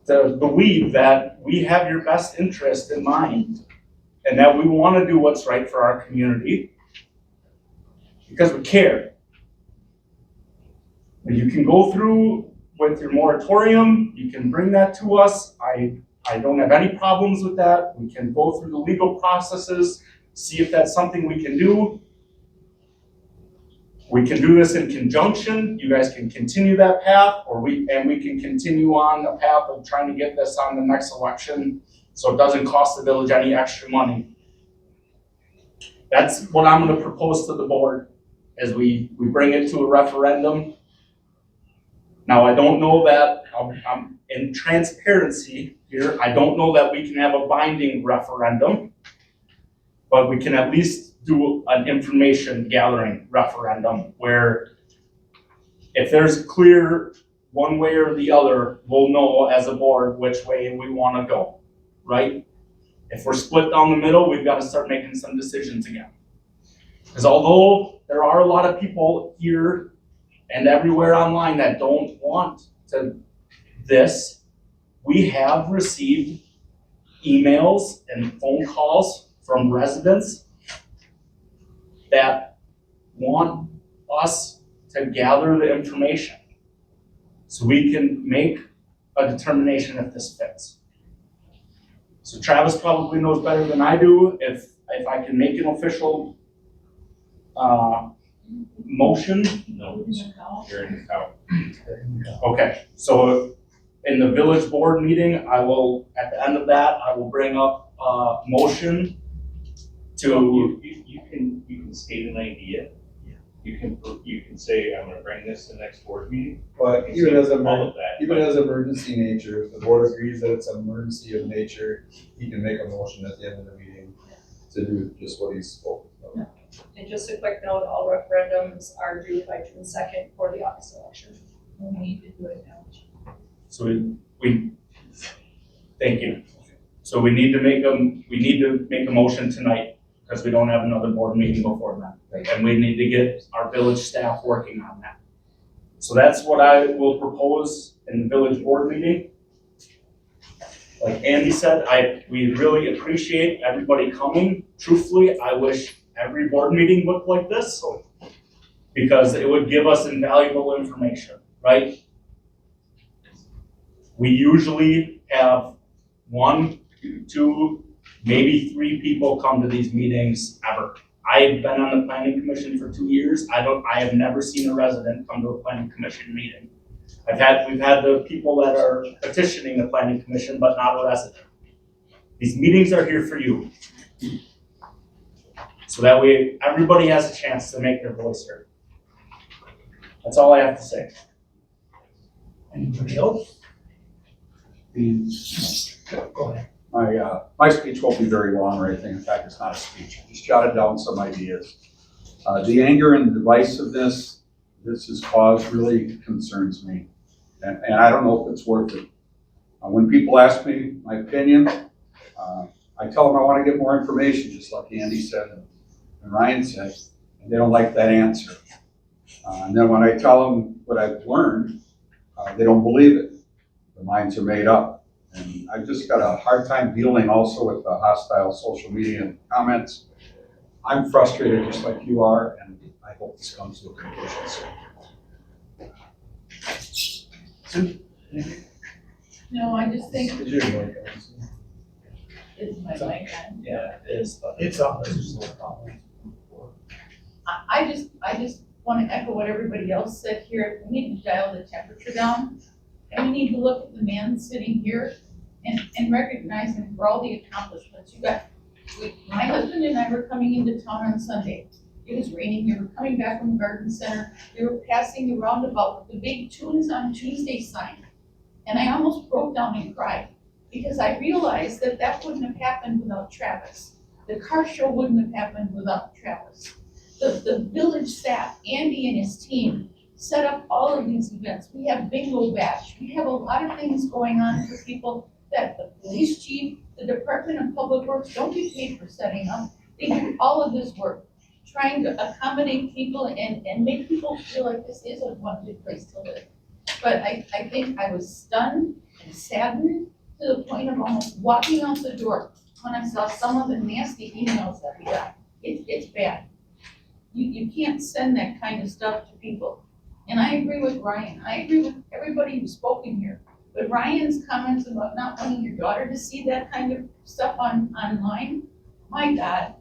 to believe that we have your best interest in mind and that we wanna do what's right for our community because we care. You can go through with your moratorium, you can bring that to us. I don't have any problems with that. We can go through the legal processes, see if that's something we can do. We can do this in conjunction. You guys can continue that path, or we can continue on a path of trying to get this on the next election so it doesn't cost the village any extra money. That's what I'm gonna propose to the board, is we bring it to a referendum. Now, I don't know that, I'm in transparency here, I don't know that we can have a binding referendum, but we can at least do an information gathering referendum where if there's clear one way or the other, we'll know as a board which way we wanna go, right? If we're split down the middle, we've gotta start making some decisions again. Because although there are a lot of people here and everywhere online that don't want this, we have received emails and phone calls from residents that want us to gather the information so we can make a determination if this fits. So Travis probably knows better than I do if I can make an official motion. No, you're in the count. Okay, so in the village board meeting, I will, at the end of that, I will bring up a motion to, You can state an idea. You can say, I'm gonna bring this to the next board meeting. But You even can as say a, all of that, even but- as emergency nature, if the board agrees that it's an emergency of nature, he can make a motion at the end of the meeting to do just what he's spoken about. And just a quick note, all referendums are due by June 2nd for the August election. We need to do it now. so we, thank you. So we need to make a motion tonight because we don't have another board meeting before that. And we need to get our village staff working on that. So that's what I will propose in the village board meeting. Like Andy said, we really appreciate everybody coming. Truthfully, I wish every board meeting looked like this because it would give us invaluable information, right? We usually have 1, 2, maybe 3 people come to these meetings ever. I've been on the planning commission for 2 years. I have never seen a resident come to a planning commission meeting. We've had the people that are petitioning the planning commission, but not a resident. These meetings are here for you. So that way, everybody has a chance to make their voice heard. That's all I have to say. Anybody else? Go ahead. My speech won't be very long or anything. In fact, it's not a speech. I just jotted down some ideas. The anger and divisiveness this has caused really concerns me. And I don't know if it's worth it. When people ask me my opinion, I tell them I want to get more information, just like Andy said and Ryan said, and they don't like that answer. And then when I tell them what I've learned, they don't believe it. Their minds are made up. And I've just got a hard time dealing also with the hostile social media comments. I'm frustrated just like you are, and I hope this comes to a conclusion soon. No, I just think Is your mic on? it's my mic on. Yeah, it is, but. It's up. I just want to echo what everybody else said here. We need to dial the temperature down. And we need to look at the man sitting here and recognize him for all the accomplishments. My husband and I were coming into town on Sunday. It was raining. We were coming back from the garden center. We were passing the roundabout with the big Tunes on Tuesday sign. And I almost broke down and cried because I realized that that wouldn't have happened without Travis. The car show wouldn't have happened without Travis. The village staff, Andy and his team, set up all of these events. We have bingo bash. We have a lot of things going on for people that the police chief, the Department of Public Works don't get paid for setting up. They do all of this work. trying to accommodate people and make people feel like this is a wanted place to live. But I think I was stunned and saddened to the point of almost walking out the door when I saw some of the nasty emails that we got. It's bad. You can't send that kind of stuff to people. And I agree with Ryan. I agree with everybody who's spoken here. But Ryan's comments about not wanting your daughter to see that kind of stuff online, my God,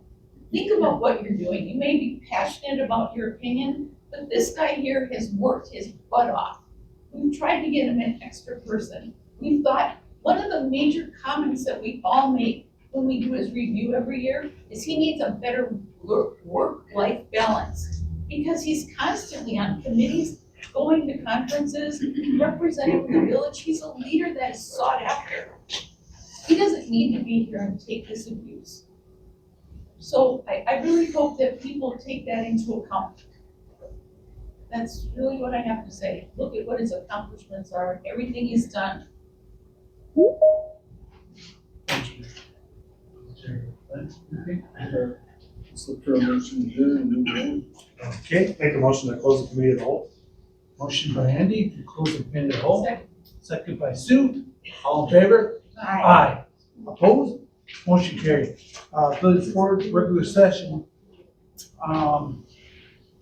think about what you're doing. You may be passionate about your opinion, but this guy here has worked his butt off. We've tried to get him an extra person. We've thought, one of the major comments that we all make when we do his review every year is he needs a better work-life balance, because he's constantly on committees, going to conferences, representing the village. He's a leader that is sought after. He doesn't need to be here and take this abuse. So I really hope that people take that into account. That's really what I have to say. Look at what his accomplishments are, everything he's done. Okay, make a motion to close the committee of the whole. Motion by Andy to close the committee of the whole. Second. Second by Sue. All in favor? Aye. Opposed? Motion carried. Village board regular session.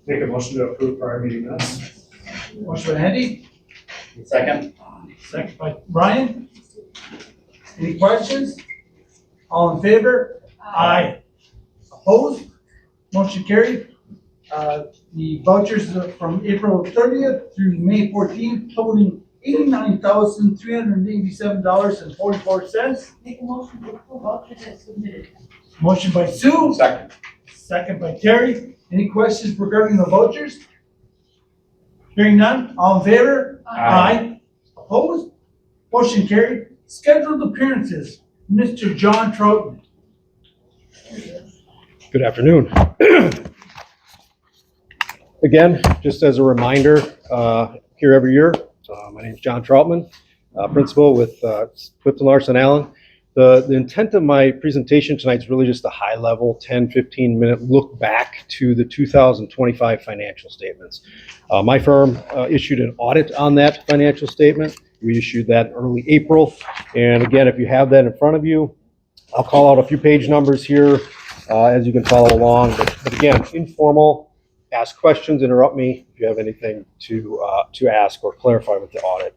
Make a motion to approve prior meeting minutes. Motion by Andy, Second? second by Brian. Any questions? All in favor? Aye. Opposed? Motion carried. The vouchers are from April 30th through May 14th totaling $89,387.44. Make a motion to approve vouchers as submitted. Motion by Sue, Second. second by Terry. Any questions regarding the vouchers? Hearing none, all in favor? Aye. Opposed? Motion carried. Scheduled appearances, Mr. John Troutman. Good afternoon. Again, just as a reminder, here every year, my name is John Troutman, principal with Clifton Larson Allen. The intent of my presentation tonight is really just a high-level 10-15 minute look back to the 2025 financial statements. My firm issued an audit on that financial statement. We issued that in early April. And again, if you have that in front of you, I'll call out a few page numbers here as you can follow along. But again, informal. Ask questions, interrupt me if you have anything to ask or clarify with the audit.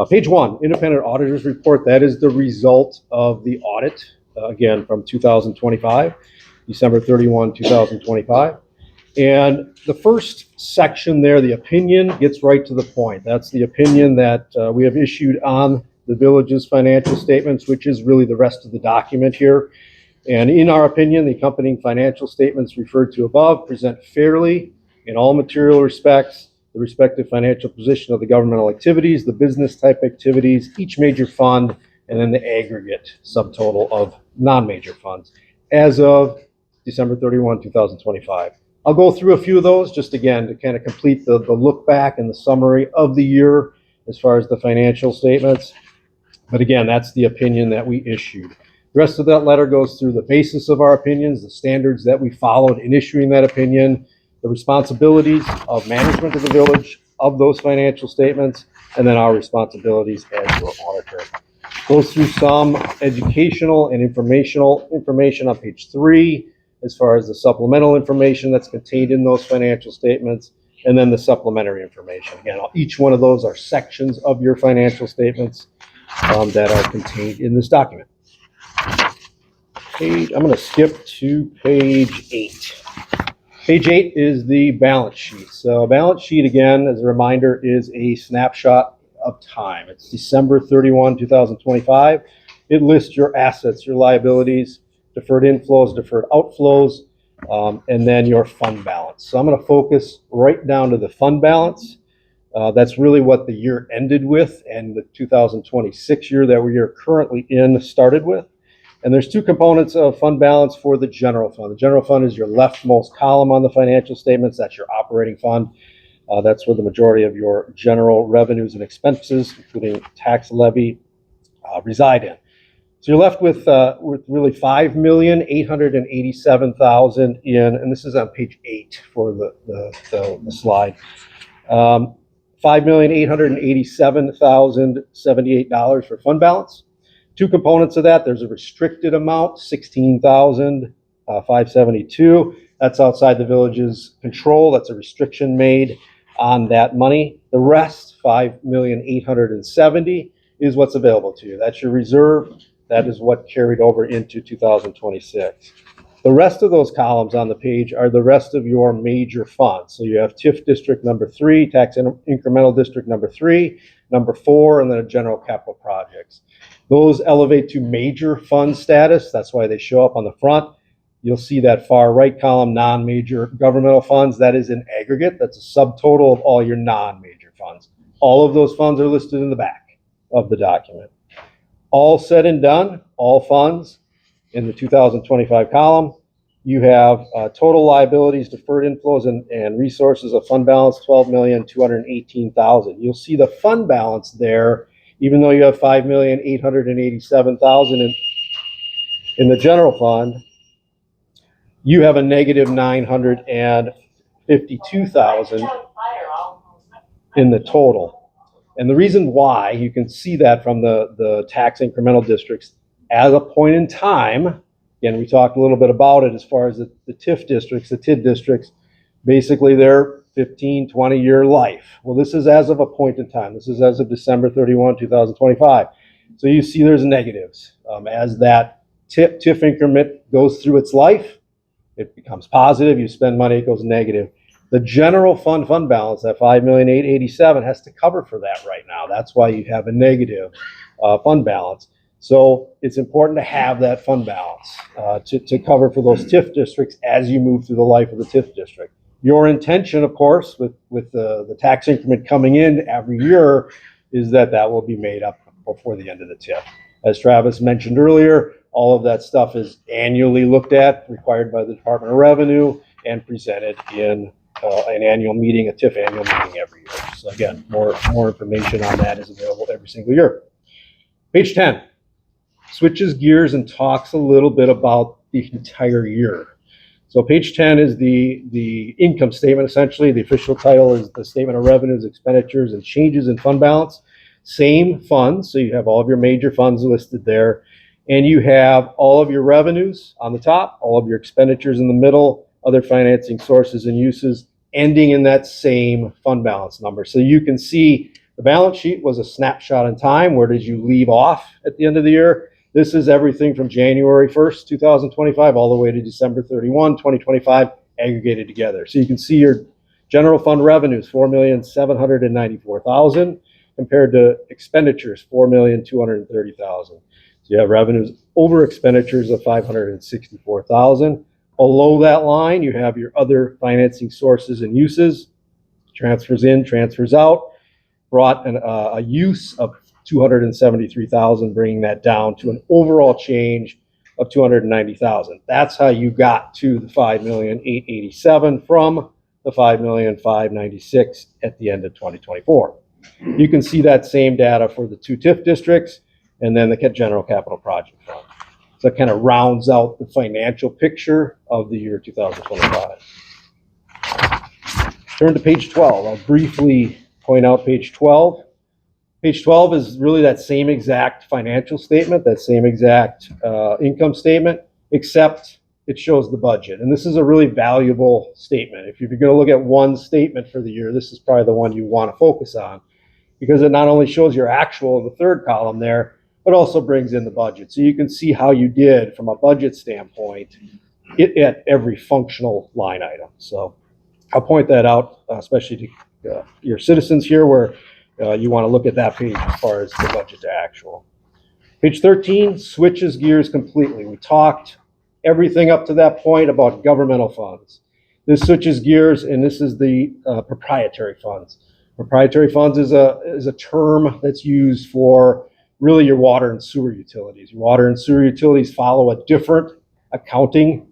Page 1, independent auditor's report. That is the result of the audit, again, from 2025, December 31, 2025. And the first section there, the opinion, gets right to the point. That's the opinion that we have issued on the village's financial statements, which is really the rest of the document here. And in our opinion, the accompanying financial statements referred to above present fairly, in all material respects, the respective financial position of the governmental activities, the business type activities, each major fund, and then the aggregate subtotal of non-major funds as of December 31, 2025. I'll go through a few of those just again to kind of complete the look back and the summary of the year as far as the financial statements. But again, that's the opinion that we issued. The rest of that letter goes through the basis of our opinions, the standards that we followed in issuing that opinion, the responsibilities of management of the village of those financial statements, and then our responsibilities as your auditor. Goes through some educational and informational information on page 3 as far as the supplemental information that's contained in those financial statements, and then the supplementary information. Again, each one of those are sections of your financial statements that are contained in this document. I'm going to skip to page 8. Page 8 is the balance sheet. So balance sheet, again, as a reminder, is a snapshot of time. It's December 31, 2025. It lists your assets, your liabilities, deferred inflows, deferred outflows, and then your fund balance. So I'm going to focus right down to the fund balance. That's really what the year ended with, and the 2026 year that we are currently in started with. And there's two components of fund balance for the general fund. The general fund is your leftmost column on the financial statements. That's your operating fund. That's where the majority of your general revenues and expenses, including tax levy, reside in. So you're left with really 5,887,000 in, and this is on page 8 for the slide. $5,887,078 for fund balance. Two components of that. There's a restricted amount, $16,572. That's outside the village's control. That's a restriction made on that money. The rest, $5,870,000, is what's available to you. That's your reserve. That is what carried over into 2026. The rest of those columns on the page are the rest of your major funds. So you have TIF District number 3, Tax Incremental District number 3, number 4, and then general capital projects. Those elevate to major fund status. That's why they show up on the front. You'll see that far right column, non-major governmental funds. That is an aggregate. That's a subtotal of all your non-major funds. All of those funds are listed in the back of the document. All said and done, all funds in the 2025 column, you have total liabilities, deferred inflows, and resources of fund balance, $12,218,000. You'll see the fund balance there, even though you have $5,887,000 in the general fund, you have a negative $952,000 in the total. And the reason why, you can see that from the tax incremental districts as a point in time. Again, we talked a little bit about it as far as the TIF districts, the TID districts, basically they're 15, 20-year life. Well, this is as of a point in time. This is as of December 31, 2025. So you see there's negatives. As that TIF increment goes through its life, it becomes positive. You spend money, it goes negative. The general fund balance, that $5,887,000, has to cover for that right now. That's why you have a negative fund balance. So it's important to have that fund balance to cover for those TIF districts as you move through the life of the TIF district. Your intention, of course, with the tax increment coming in every year, is that will be made up before the end of the TIF. As Travis mentioned earlier, all of that stuff is annually looked at, required by the Department of Revenue, and presented in an annual meeting, a TIF annual meeting every year. So again, more information on that is available every single year. Page 10 switches gears and talks a little bit about the entire year. So page 10 is the income statement, essentially. The official title is the Statement of Revenues, Expenditures, and Changes in Fund Balance. Same funds, so you have all of your major funds listed there. And you have all of your revenues on the top, all of your expenditures in the middle, other financing sources and uses, ending in that same fund balance number. So you can see the balance sheet was a snapshot in time. Where did you leave off at the end of the year? This is everything from January 1st, 2025, all the way to December 31, 2025, aggregated together. So you can see your general fund revenues, $4,794,000, compared to expenditures, $4,230,000. So you have revenues over expenditures of $564,000. Below that line, you have your other financing sources and uses, transfers in, transfers out, brought a use of $273,000, bringing that down to an overall change of $290,000. That's how you got to the $5,887,000 from the $5,596,000 at the end of 2024. You can see that same data for the two TIF districts and then the general capital project fund. So that kind of rounds out the financial picture of the year 2025. Turn to page 12. I'll briefly point out page 12. Page 12 is really that same exact financial statement, that same exact income statement, except it shows the budget. And this is a really valuable statement. If you're going to look at one statement for the year, this is probably the one you want to focus on, because it not only shows your actual in the third column there, but also brings in the budget. So you can see how you did from a budget standpoint at every functional line item. So I'll point that out, especially to your citizens here, where you want to look at that page as far as the budget to actual. Page 13 switches gears completely. We talked everything up to that point about governmental funds. This switches gears, and this is the proprietary funds. Proprietary funds is a term that's used for really your water and sewer utilities. Your water and sewer utilities follow a different accounting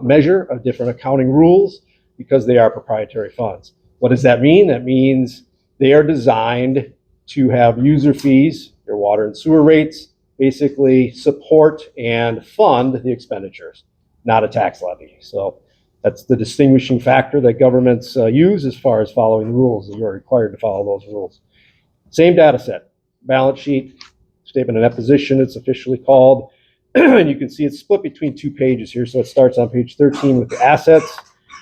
measure, a different accounting rules, because they are proprietary funds. What does that mean? That means they are designed to have user fees, your water and sewer rates, basically support and fund the expenditures, not a tax levy. So that's the distinguishing factor that governments use as far as following the rules. You are required to follow those rules. Same data set, balance sheet, statement of net position, it's officially called. And you can see it's split between 2 pages here. So it starts on page 13 with the assets.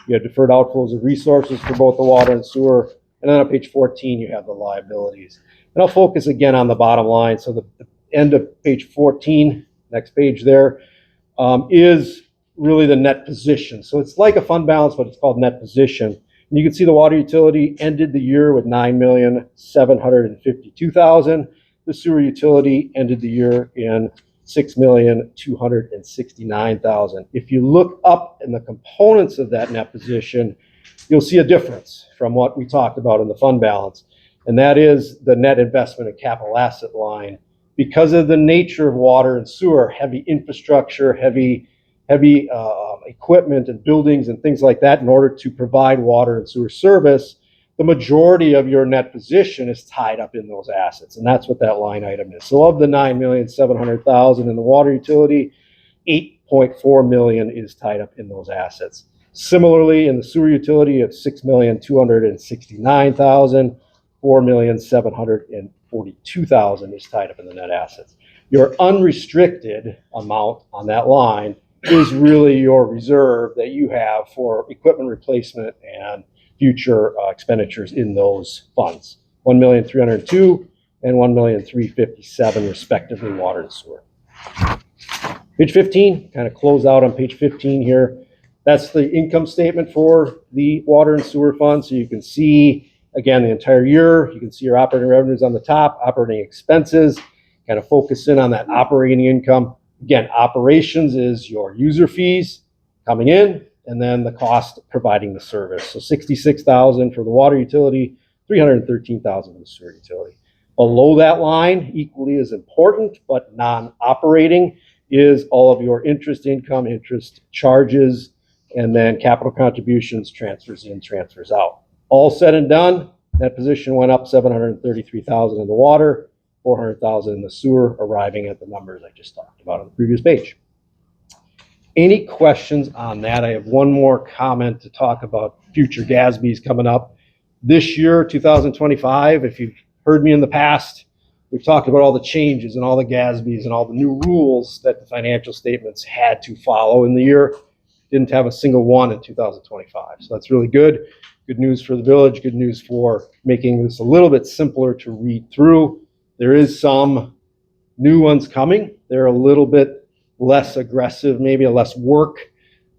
You have deferred outflows of resources for both the water and sewer. And then on page 14, you have the liabilities. And I'll focus again on the bottom line. So the end of page 14, next page there, is really the net position. So it's like a fund balance, but it's called net position. And you can see the water utility ended the year with $9,752,000. The sewer utility ended the year in $6,269,000. If you look up in the components of that net position, you'll see a difference from what we talked about in the fund balance, and that is the net investment and capital asset line. Because of the nature of water and sewer, heavy infrastructure, heavy equipment and buildings and things like that in order to provide water and sewer service, the majority of your net position is tied up in those assets, and that's what that line item is. So of the $9,700,000 in the water utility, $8.4 million is tied up in those assets. Similarly, in the sewer utility of $6,269,000, $4,742,000 is tied up in the net assets. Your unrestricted amount on that line is really your reserve that you have for equipment replacement and future expenditures in those funds. $1,302,000 and $1,357,000 respectively, water and sewer. Page 15, kind of close out on page 15 here. That's the income statement for the water and sewer fund. So you can see, again, the entire year. You can see your operating revenues on the top, operating expenses, kind of focus in on that operating income. Again, operations is your user fees coming in, and then the cost of providing the service. So $66,000 for the water utility, $313,000 for the sewer utility. Below that line, equally as important, but non-operating, is all of your interest income, interest charges, and then capital contributions, transfers in, transfers out. All said and done, that position went up $733,000 in the water, $400,000 in the sewer, arriving at the numbers I just talked about on the previous page. Any questions on that? I have one more comment to talk about future GASBs coming up. This year, 2025, if you've heard me in the past, we've talked about all the changes and all the GASBs and all the new rules that the financial statements had to follow in the year. Didn't have a single one in 2025. So that's really good. Good news for the village, good news for making this a little bit simpler to read through. There is some new ones coming. They're a little bit less aggressive, maybe a less work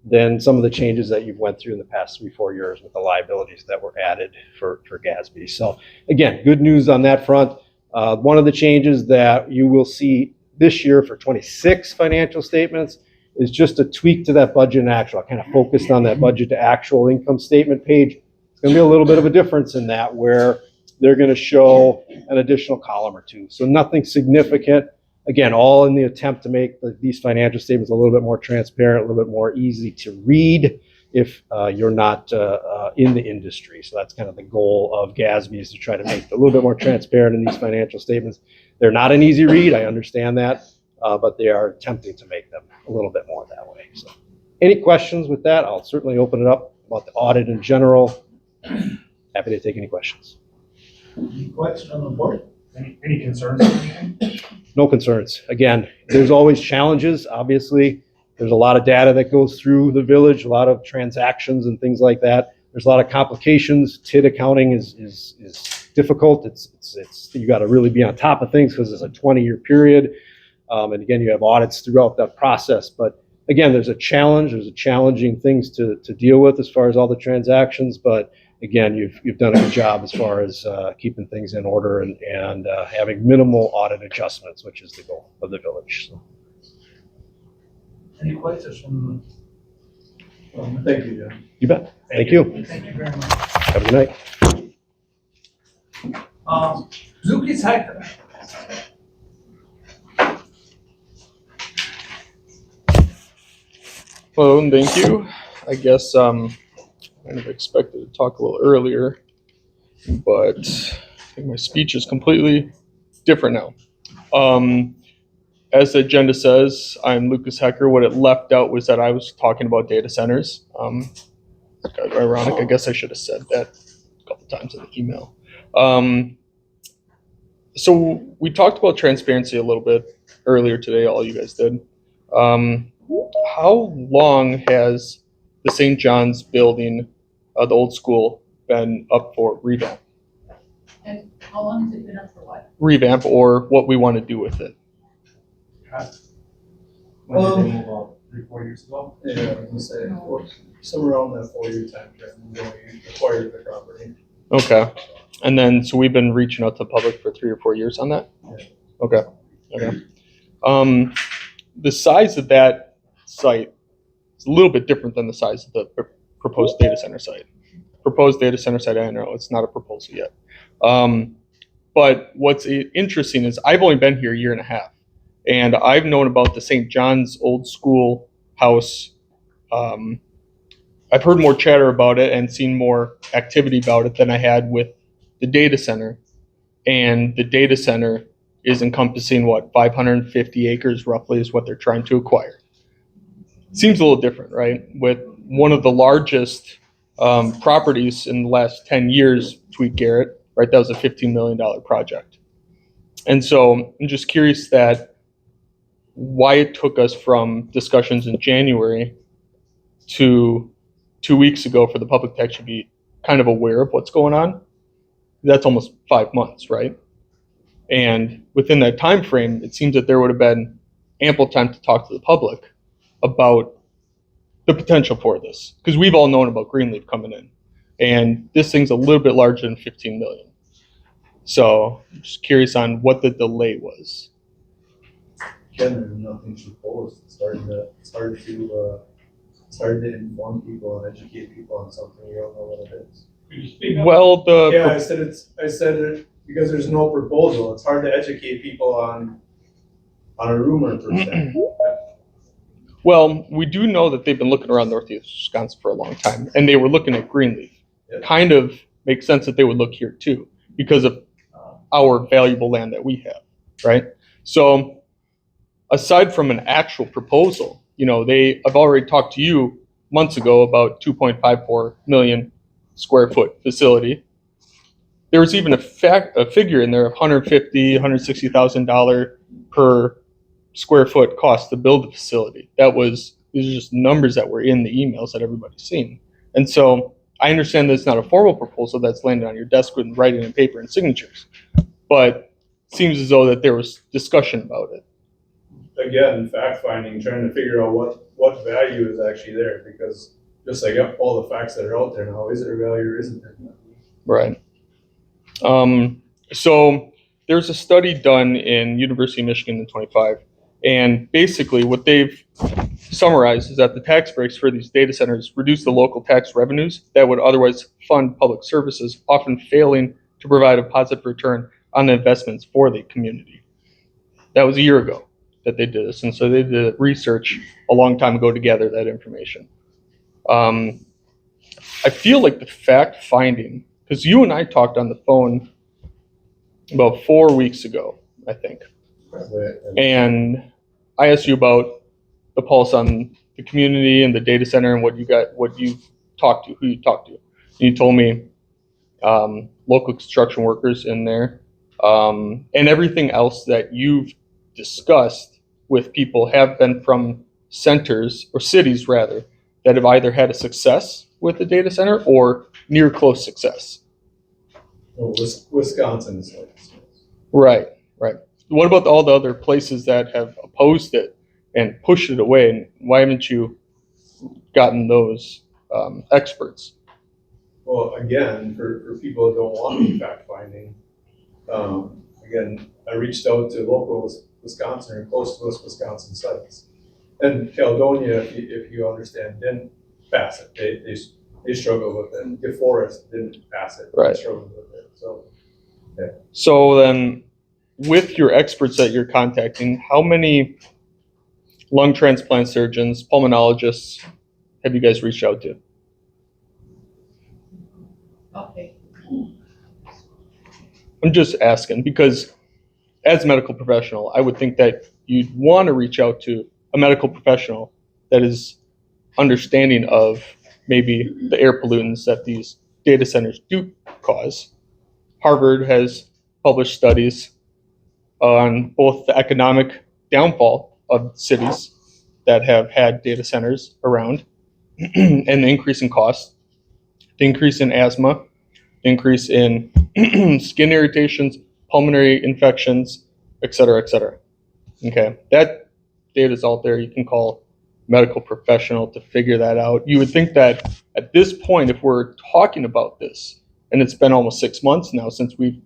than some of the changes that you've went through in the past 3-4 years with the liabilities that were added for GASB. So again, good news on that front. One of the changes that you will see this year for 26 financial statements is just a tweak to that budget and actual. I kind of focused on that budget to actual income statement page. It's going to be a little bit of a difference in that, where they're going to show an additional column or two. So nothing significant. Again, all in the attempt to make these financial statements a little bit more transparent, a little bit more easy to read if you're not in the industry. So that's kind of the goal of GASB, is to try to make it a little bit more transparent in these financial statements. They're not an easy read, I understand that, but they are attempting to make them a little bit more that way. So any questions with that? I'll certainly open it up about the audit in general. Happy to take any questions. Any questions on the board? Any concerns or anything? No concerns. Again, there's always challenges, obviously. There's a lot of data that goes through the village, a lot of transactions and things like that. There's a lot of complications. TID accounting is difficult. It's you got to really be on top of things because it's a 20-year period. And again, you have audits throughout that process. But again, there's a challenge. There's challenging things to deal with as far as all the transactions. But again, you've done a good job as far as keeping things in order and having minimal audit adjustments, which is the goal of the village. So. Any questions from? Thank you, John. You bet. Thank you. Thank you very much. Have a good night. Zuki's Hiker. Hello and thank you. I guess kind of expected to talk a little earlier, but I think my speech is completely different now. as the agenda says, I'm Lucas Hecker. What it left out was that I was talking about data centers. Kind of ironic. I guess I should have said that a couple times in the email. So we talked about transparency a little bit earlier today. All you guys did. How long has the St. John's building, the old school, been up for revamp? And how long has it been up for what? Revamp, or what we want to do with it. When did they move out? 3-4 years ago? Yeah, I was gonna say, somewhere around that 4-year time frame, when we acquired the property. Okay. And then, so we've been reaching out to the public for 3 or 4 years on that? Yeah. Okay. Okay. The size of that site is a little bit different than the size of the proposed data center site. Proposed data center site, I know, it's not a proposal yet. But what's interesting is I've only been here a year and a half, and I've known about the St. John's old school house. I've heard more chatter about it and seen more activity about it than I had with the data center. And the data center is encompassing, what, 550 acres roughly is what they're trying to acquire. Seems a little different, right? With one of the largest properties in the last 10 years, Tweet Garrett, right? That was a $15 million project. And so I'm just curious that why it took us from discussions in January to 2 weeks ago for the public to actually be kind of aware of what's going on. That's almost 5 months, right? And within that time frame, it seems that there would have been ample time to talk to the public about the potential for this, because we've all known about Greenleaf coming in, and this thing's a little bit larger than 15 million. So I'm just curious on what the delay was. Again, there's nothing proposed. It's hard to inform people and educate people on something you don't know what it is. Well, Yeah, I said it because there's no proposal. It's hard to educate people on a rumor per se. well, we do know that they've been looking around Northeast Wisconsin for a long time, and they were looking at Greenleaf. Yep. Kind of makes sense that they would look here too, because of our valuable land that we have, right? So aside from an actual proposal, I've already talked to you months ago about 2.54 million square foot facility. There was even a figure in there of $150,000, $160,000 per square foot cost to build the facility. These are just numbers that were in the emails that everybody's seen. And so I understand that it's not a formal proposal that's landed on your desk with writing and paper and signatures, but it seems as though that there was discussion about it. Again, fact finding, trying to figure out what value is actually there, because just like all the facts that are out there now, is there value or isn't there value? Right. So there's a study done in University of Michigan in 25, and basically what they've summarized is that the tax breaks for these data centers reduce the local tax revenues that would otherwise fund public services, often failing to provide a positive return on the investments for the community. That was a year ago that they did this, and so they did research a long time ago to gather that information. I feel like the fact finding, because you and I talked on the phone about 4 weeks ago, I think, and I asked you about the pulse on the community and the data center and who you talked to. And you told me local construction workers in there, and everything else that you've discussed with people have been from centers, or cities rather, that have either had a success with the data center or near close success. Well, Wisconsin is like this. Right. What about all the other places that have opposed it and pushed it away? And why haven't you gotten those experts? Well, again, for people that don't want me fact finding, again, I reached out to local Wisconsin or close to those Wisconsin sites. And Caledonia, if you understand, didn't pass it. They struggled with it. DeForest didn't pass it. Right. They struggled with it. So, yeah. So then, with your experts that you're contacting, how many lung transplant surgeons, pulmonologists have you guys reached out to? Okay. I'm just asking because as a medical professional, I would think that you'd want to reach out to a medical professional that is understanding of maybe the air pollutants that these data centers do cause. Harvard has published studies on both the economic downfall of cities that have had data centers around and the increase in costs, the increase in asthma, the increase in skin irritations, pulmonary infections, et cetera, et cetera. Okay, that data is out there. You can call a medical professional to figure that out. You would think that at this point, if we're talking about this, and it's been almost 6 months now since we've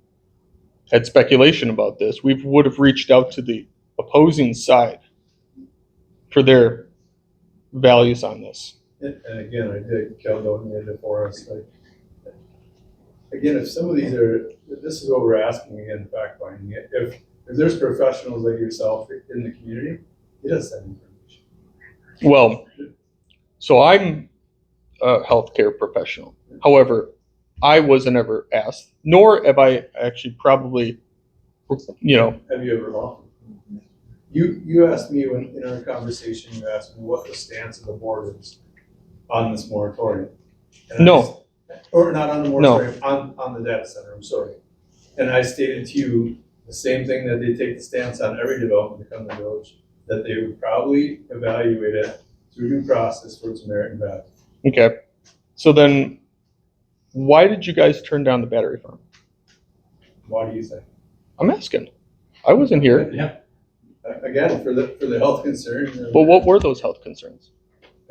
had speculation about this, we would have reached out to the opposing side for their values on this. And again, I did, Caledonia did it for us, like, again, if some of these are, this is what we're asking again, fact finding. If there's professionals like yourself in the community, get us that information. Well, so I'm a healthcare professional. However, I wasn't ever asked, nor have I actually probably, you know. Have you ever offered? You asked me when, in our conversation, you asked me what the stance of the board is on this moratorium. And No. Or not on the moratorium, on the data center, I'm sorry. And I stated to you the same thing that they take the stance on every development that comes to the village, that they would probably evaluate it through due process for its merit and value. Okay. So then, why did you guys turn down the battery farm? Why do you think? I'm asking. I wasn't here. Yeah. Again, for the health concerns. But what were those health concerns?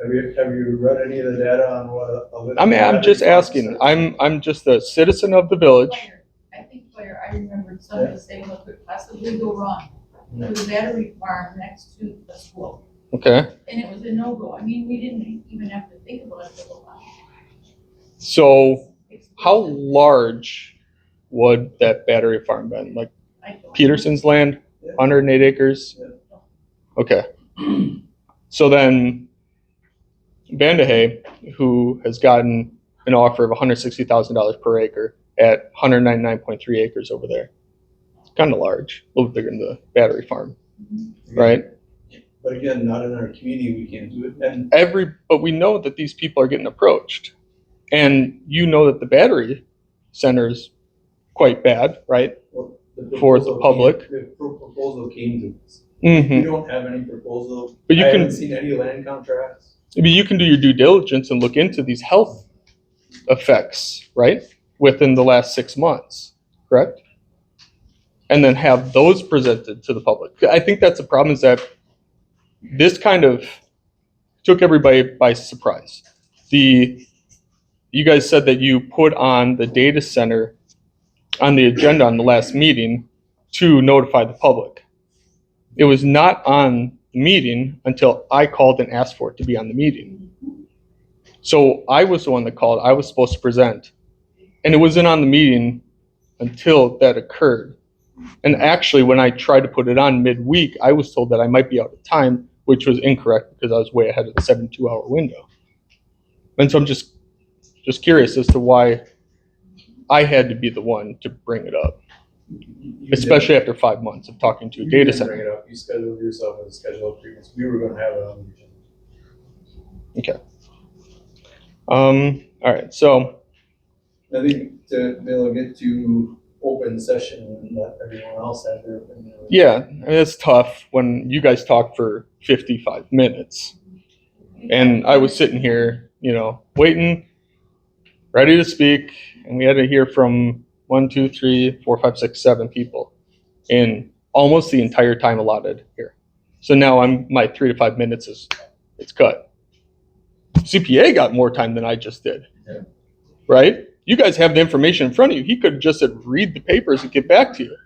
Have you read any of the data on what I mean, I'm just asking. I'm just a citizen of the village. I think, Claire, I remembered somebody saying what could possibly go wrong with a battery farm next to the school. Okay. And it was a no-go. I mean, we didn't even have to think about it for a while. So, how large would that battery farm been? Like Peterson's land, 108 acres? Okay. So then, Bandahay, who has gotten an offer of $160,000 per acre at 199.3 acres over there, it's kind of large, a little bigger than the battery farm, right? But again, not in our community, we can't do it. And But we know that these people are getting approached, and you know that the battery center is quite bad, right? well, For the public. The proposal came to us. Mm-hmm. We don't have any proposal. But you I can- haven't seen any land contracts. I mean, you can do your due diligence and look into these health effects, right? Within the last 6 months, correct? And then have those presented to the public. I think that's the problem, is that this kind of took everybody by surprise. You guys said that you put on the data center on the agenda on the last meeting to notify the public. It was not on the meeting until I called and asked for it to be on the meeting. So I was the one that called. I was supposed to present. And it wasn't on the meeting until that occurred. And actually, when I tried to put it on midweek, I was told that I might be out of time, which was incorrect because I was way ahead of the 72-hour window. And so I'm just curious as to why I had to be the one to bring it up, especially after 5 months of talking to a You data didn't center. bring it up. You scheduled yourself as a schedule of previous. We were going to have it on the agenda. Okay. All right. So, I think to be able to get to open session and let everyone else have their opinion. yeah, I mean, it's tough when you guys talk for 55 minutes. And I was sitting here, waiting, ready to speak. And we had to hear from 1, 2, 3, 4, 5, 6, 7 people in almost the entire time allotted here. So now my 3 to 5 minutes it's cut. CPA got more time than I just did, right? You guys have the information in front of you. He could have just said, read the papers and get back to you.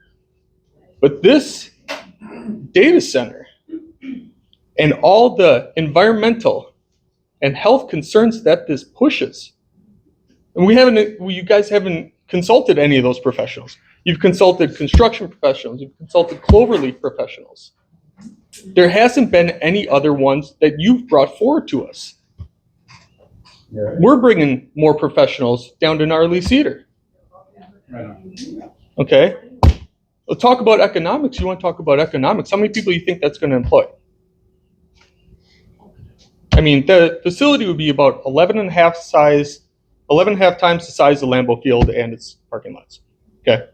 But this data center and all the environmental and health concerns that this pushes, and you guys haven't consulted any of those professionals. You've consulted construction professionals. You've consulted cloverleaf professionals. There hasn't been any other ones that you've brought forward to us. Yeah. We're bringing more professionals down to Gnarly Cedar. Okay? Let's talk about economics. You want to talk about economics? How many people do you think that's going to employ? I mean, the facility would be about 11 and a half times the size of Lambeau Field and its parking lots. Okay.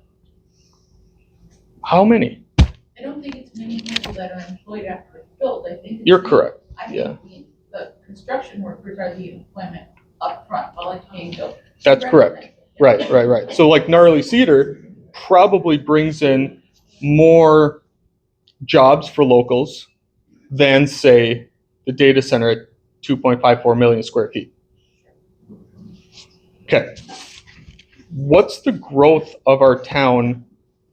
How many? I don't think it's many people that are employed after it's built. I think. You're correct. I Yeah. think the construction workers are the employment up front while it's being built. That's correct. Right. So like Gnarly Cedar probably brings in more jobs for locals than, say, the data center at 2.54 million square feet. Okay. What's the growth of our town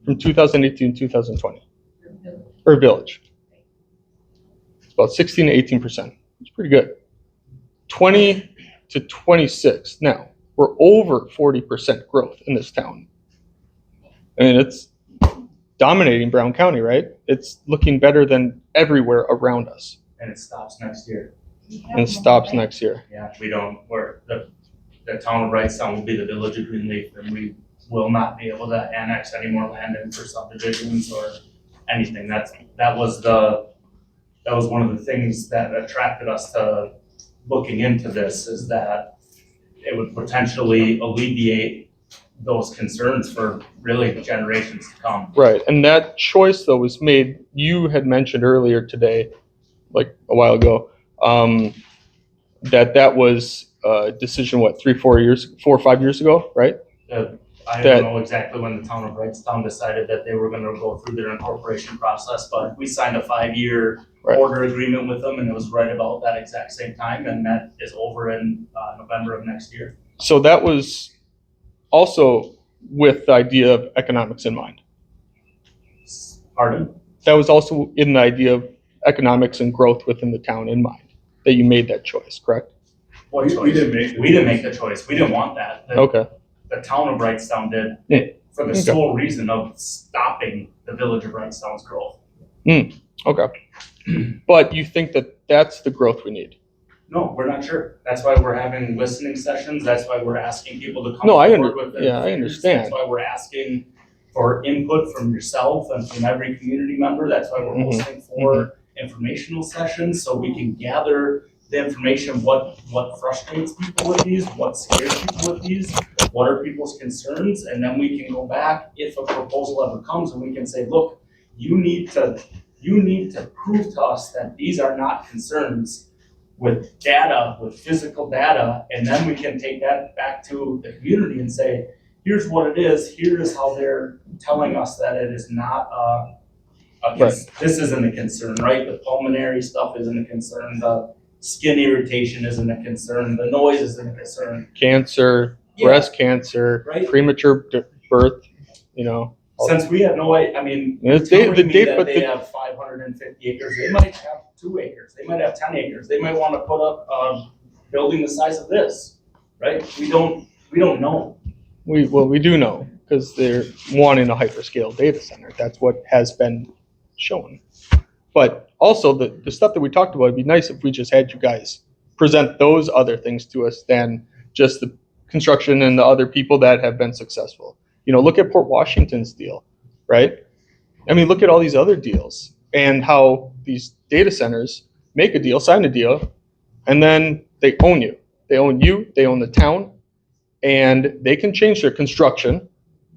from 2018 to 2020? Or village? It's about 16 to 18%. It's pretty good. 20 to 26. Now, we're over 40% growth in this town. I mean, it's dominating Brown County, right? It's looking better than everywhere around us. And it stops next year. And it stops next year. Yeah, the town of Wrightstown will be the village of Greenleaf, and we will not be able to annex any more land in for subdivisions or anything. That was one of the things that attracted us to looking into this, is that it would potentially alleviate those concerns for really generations to come. Right, and that choice though was made, you had mentioned earlier today, like a while ago, that was a decision, 4 or 5 years ago, right? I don't know exactly when the town of Wrightstown decided that they were gonna go through their incorporation process, but we signed a 5-year order agreement with them, and it was right about that exact same time, and that is over in November of next year. So that was also with the idea of economics in mind. Pardon? That was also in the idea of economics and growth within the town in mind, that you made that choice, correct? What choice? We didn't make the choice. We didn't want that. Okay. The town of Wrightstown did, Yeah. for the sole reason of stopping the village of Wrightstown's growth. Okay. But you think that that's the growth we need? No, we're not sure. That's why we're having listening sessions. That's why we're asking people to come No, I forward with their yeah, I fears. understand. That's why we're asking for input from yourself and from every community member. That's why we're hosting 4 informational sessions, so we can gather the information, what frustrates people with these, what scares people with these, what are people's concerns, and then we can go back if a proposal ever comes and we can say, look, you need to prove to us that these are not concerns with data, with physical data, and then we can take that back to the community and say, here's what it is, here's how they're telling us that it is not this isn't a concern, right? The pulmonary stuff isn't a concern, the skin irritation isn't a concern, the noise isn't a concern. Cancer, breast cancer, Right. premature birth, Since we have no, I mean, It's telling the me date, that but they the- have 550 acres, they might have 2 acres, they might have 10 acres, they might want to put up a building the size of this, right? We don't know. we do know, because they're wanting a hyperscale data center. That's what has been shown. But also the stuff that we talked about, it'd be nice if we just had you guys present those other things to us than just the construction and the other people that have been successful. Look at Port Washington's deal, right? I mean, look at all these other deals and how these data centers make a deal, sign a deal, and then they own you. They own you, they own the town, and they can change their construction,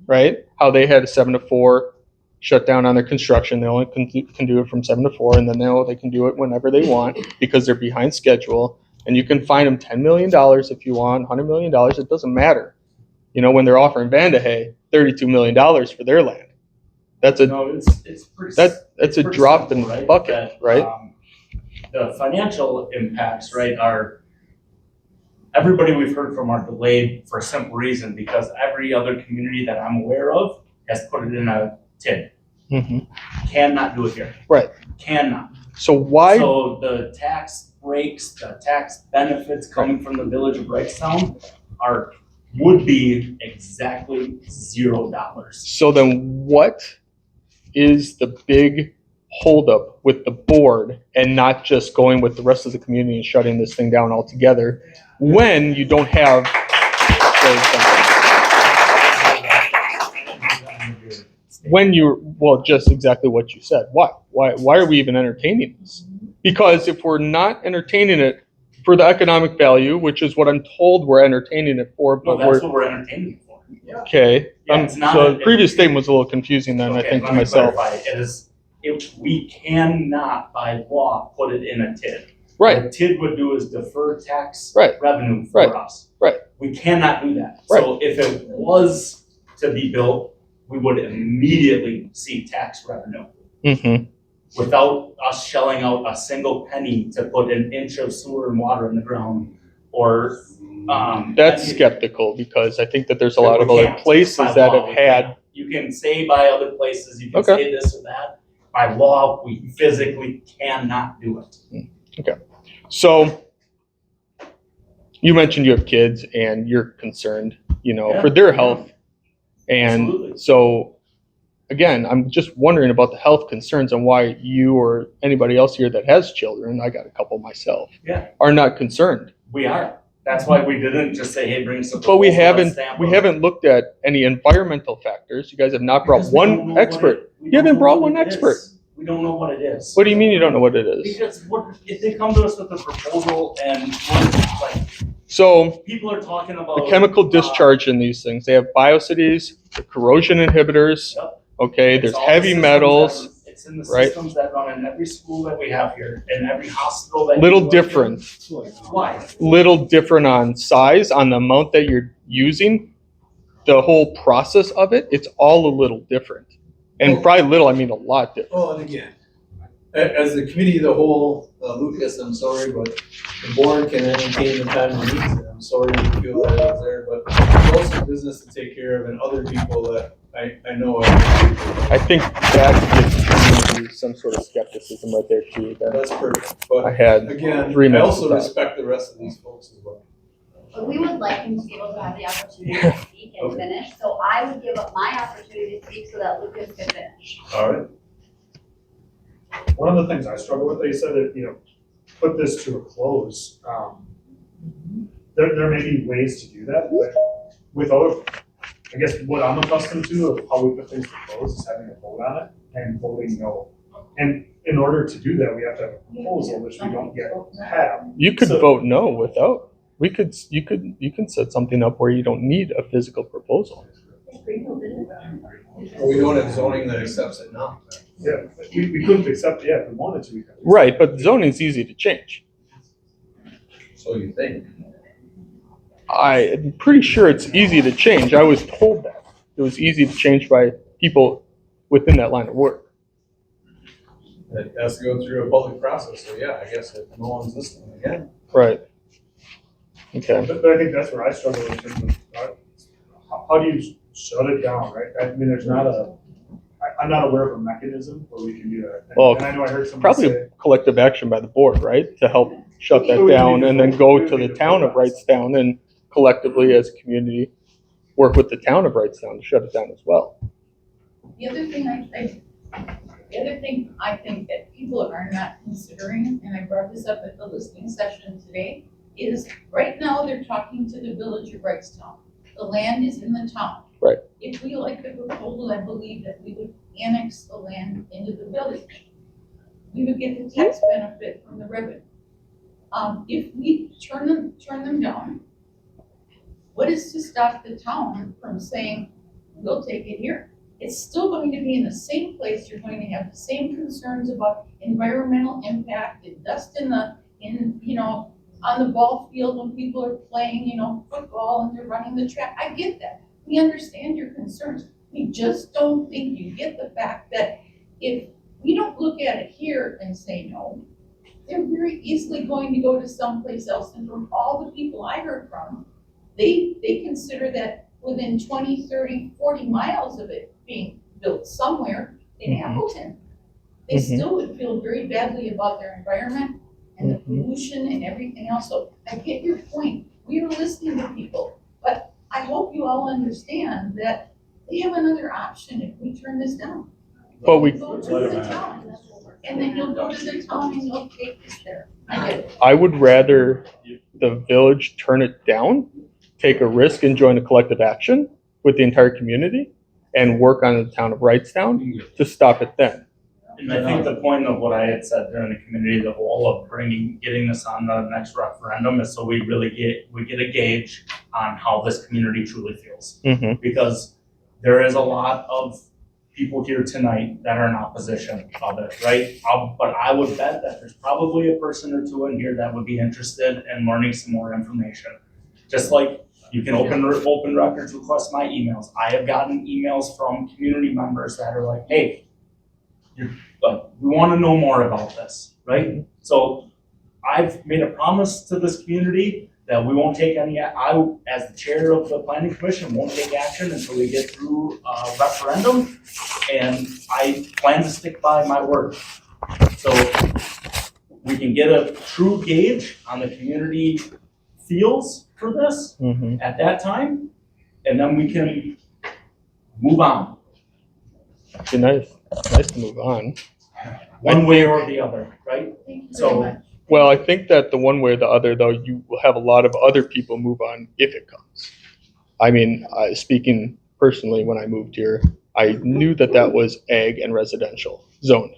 right? How they had a 7 to 4 shut down on their construction. They only can do it from 7 to 4, and then they can do it whenever they want because they're behind schedule. And you can fine them $10 million if you want, $100 million. It doesn't matter. When they're offering Vandahay $32 million for their land, it's a drop simple, in the right? bucket, right? The financial impacts, right, are everybody we've heard from are delayed for a simple reason, because every other community that I'm aware of has put it in a tin. Cannot do it here. Right. Cannot. So why? So the tax breaks, the tax benefits coming from the village of Wrightstown would be exactly $0. So then what is the big holdup with the board and not just going with the rest of the community and shutting this thing down altogether when you don't have those things? well, just exactly what you said. Why are we even entertaining this? Because if we're not entertaining it for the economic value, which is what I'm told we're entertaining it for, No, but that's we're, what we're entertaining it for. okay. Yeah, it's not So a- the previous statement was a little confusing then, I Okay, think, let to me myself. clarify. It is, if we cannot by law put it in a TID. Right, What TID would do is defer tax Right. revenue Right. for us. Right. We cannot do that. So if it was to be built, we would immediately see tax revenue mm-hmm, without us shelling out a single penny to put an inch of sewer and water in the ground or, that's any- skeptical, because I think that there's a lot We of other can't. places By that law, have we had, can't. You can say by other places, you can Okay. say this or that. By law, we physically cannot do it. so you mentioned you have kids and you're concerned, Yeah. for their health. And Absolutely. so, again, I'm just wondering about the health concerns and why you or anybody else here that has children, I got a couple myself, Yeah. are not concerned. We are. That's why we didn't just say, hey, bring some. But we proposal, let's haven't, stamp we them. haven't looked at any environmental factors. You guys have not brought Because we don't know one what expert. we You don't haven't know brought what one it expert. is. We don't know what it is. What do you mean you don't know what it is? Because if they come to us with a proposal and we're like, So people are talking about. the chemical discharge in these things, they have biocides, the corrosion inhibitors, Yep. okay, It's there's all the heavy systems metals, that- It's in the right? systems that run in every school that we have here, in every hospital that. you little go to. different, Why? little different on size, on the amount that you're using, the whole process of it, it's all a little different. And by little, I mean a lot different. Well, and again, as the committee of the whole, Lucas, I'm sorry, but the board can entertain the time it needs. And I'm sorry you feel that I was there, but there's also business to take care of and other people that I know. I think that gives me some sort of skepticism right there too. That That's perfect, I but had again, 3 I minutes also to talk. respect the rest of these folks as well. But we would like him to be able to have the opportunity to speak and finish, so I would give up my opportunity to speak so that Lucas can finish. All right. One of the things I struggle with, they said that, put this to a close. There may be ways to do that, but without, I guess what I'm accustomed to of how we put things to close is having a vote on it and voting no. And in order to do that, we have to have a proposal, which we don't yet have. You could So- vote no without. You can set something up where you don't need a physical proposal. Well, we don't have zoning that accepts it now. Yeah, we couldn't accept, if we wanted to, we could. Right, but zoning's easy to change. So you think. I'm pretty sure it's easy to change. I was told that. It was easy to change by people within that line of work. It has to go through a public process, so yeah, I guess if no one's listening again. Right. Okay. But I think that's where I struggle in terms of, how do you shut it down, right? I mean, there's not I'm not aware of a mechanism where we can do that. Well, And I know I heard somebody Probably say, collective action by the board, right? To help shut that down and then go to the town of Wrightstown and collectively as a community, work with the town of Wrightstown to shut it down as well. The other thing I think that people are not considering, and I brought this up at the listening session today, is right now they're talking to the village of Wrightstown. The land is in the town. Right. If we like the proposal, I believe that we would annex the land into the village. We would get the tax benefit from the revenue. If we turn them down, what is to stop the town from saying, we'll take it here? It's still going to be in the same place. You're going to have the same concerns about environmental impact and dust on the ball field when people are playing, football and they're running the track. I get that. We understand your concerns. We just don't think you get the fact that if we don't look at it here and say no, they're very easily going to go to someplace else. And from all the people I heard from, they consider that within 20, 30, 40 miles of it being built somewhere in Appleton, they still would feel very badly about their environment and the pollution and everything else. So I get your point. We are listening to people, but I hope you all understand that they have another option if we turn this down. But we, Go to the town, and then you'll go to the town and you'll take this there. I get it. I would rather the village turn it down, take a risk and join a collective action with the entire community and work on the town of Wrightstown to stop it then. And I think the point of what I had said during the community, the whole of getting this on the next referendum is so we really get a gauge on how this community truly feels. Mm-hmm. Because there is a lot of people here tonight that are in opposition of it, right? But I would bet that there's probably a person or two in here that would be interested in learning some more information. Just like you can open records, request my emails. I have gotten emails from community members that are like, hey, we want to know more about this, right? So I've made a promise to this community that we won't take any, I, as the chair of the planning commission, won't take action until we get through a referendum, and I plan to stick by my word. So we can get a true gauge on the community feels for this at that time, and then we can move on. It'd be nice to move on. One way or the other, right? Thank you very So, much. Well, I think that the one way or the other, though, you will have a lot of other people move on if it comes. I mean, speaking personally, when I moved here, I knew that that was ag and residential zoned.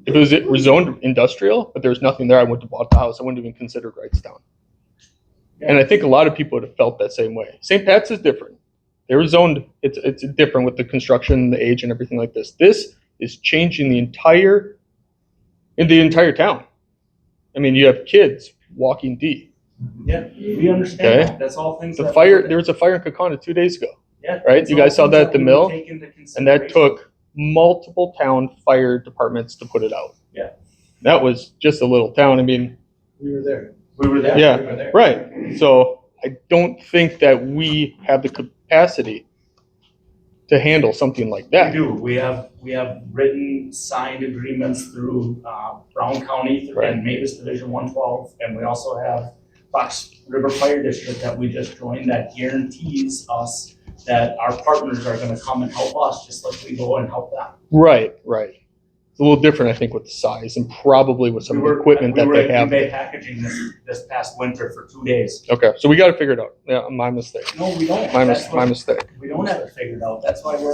If it was zoned industrial, but there was nothing there, I wouldn't have bought the house. I wouldn't have even considered Wrightstown. And I think a lot of people would have felt that same way. St. Pat's is different. They were zoned, it's different with the construction, the age, and everything like this. This is changing the entire town. I mean, you have kids walking deep. yeah, we understand Okay. that. That's all things There that. was a fire in Kaukauna 2 days ago, Yeah, right? that's You all guys saw things that at the we mill? would take into and that consideration. took multiple town fire departments to put it out. Yeah. That was just a little town. I mean, We were there. We were there. Yeah. We were there. right. So I don't think that we have the capacity to handle something like We that. do. We have written, signed agreements through Brown County Right. and Mavis Division 112, and we also have Fox River Fire District that we just joined that guarantees us that our partners are going to come and help us just like we go and help them. Right. It's a little different, I think, with the size and probably with some of the equipment that they have. We made packaging this past winter for 2 days. Okay, so we got to figure it out. Yeah, my mistake. No, we don't. My That's what- mistake. We don't have it figured out. That's why we're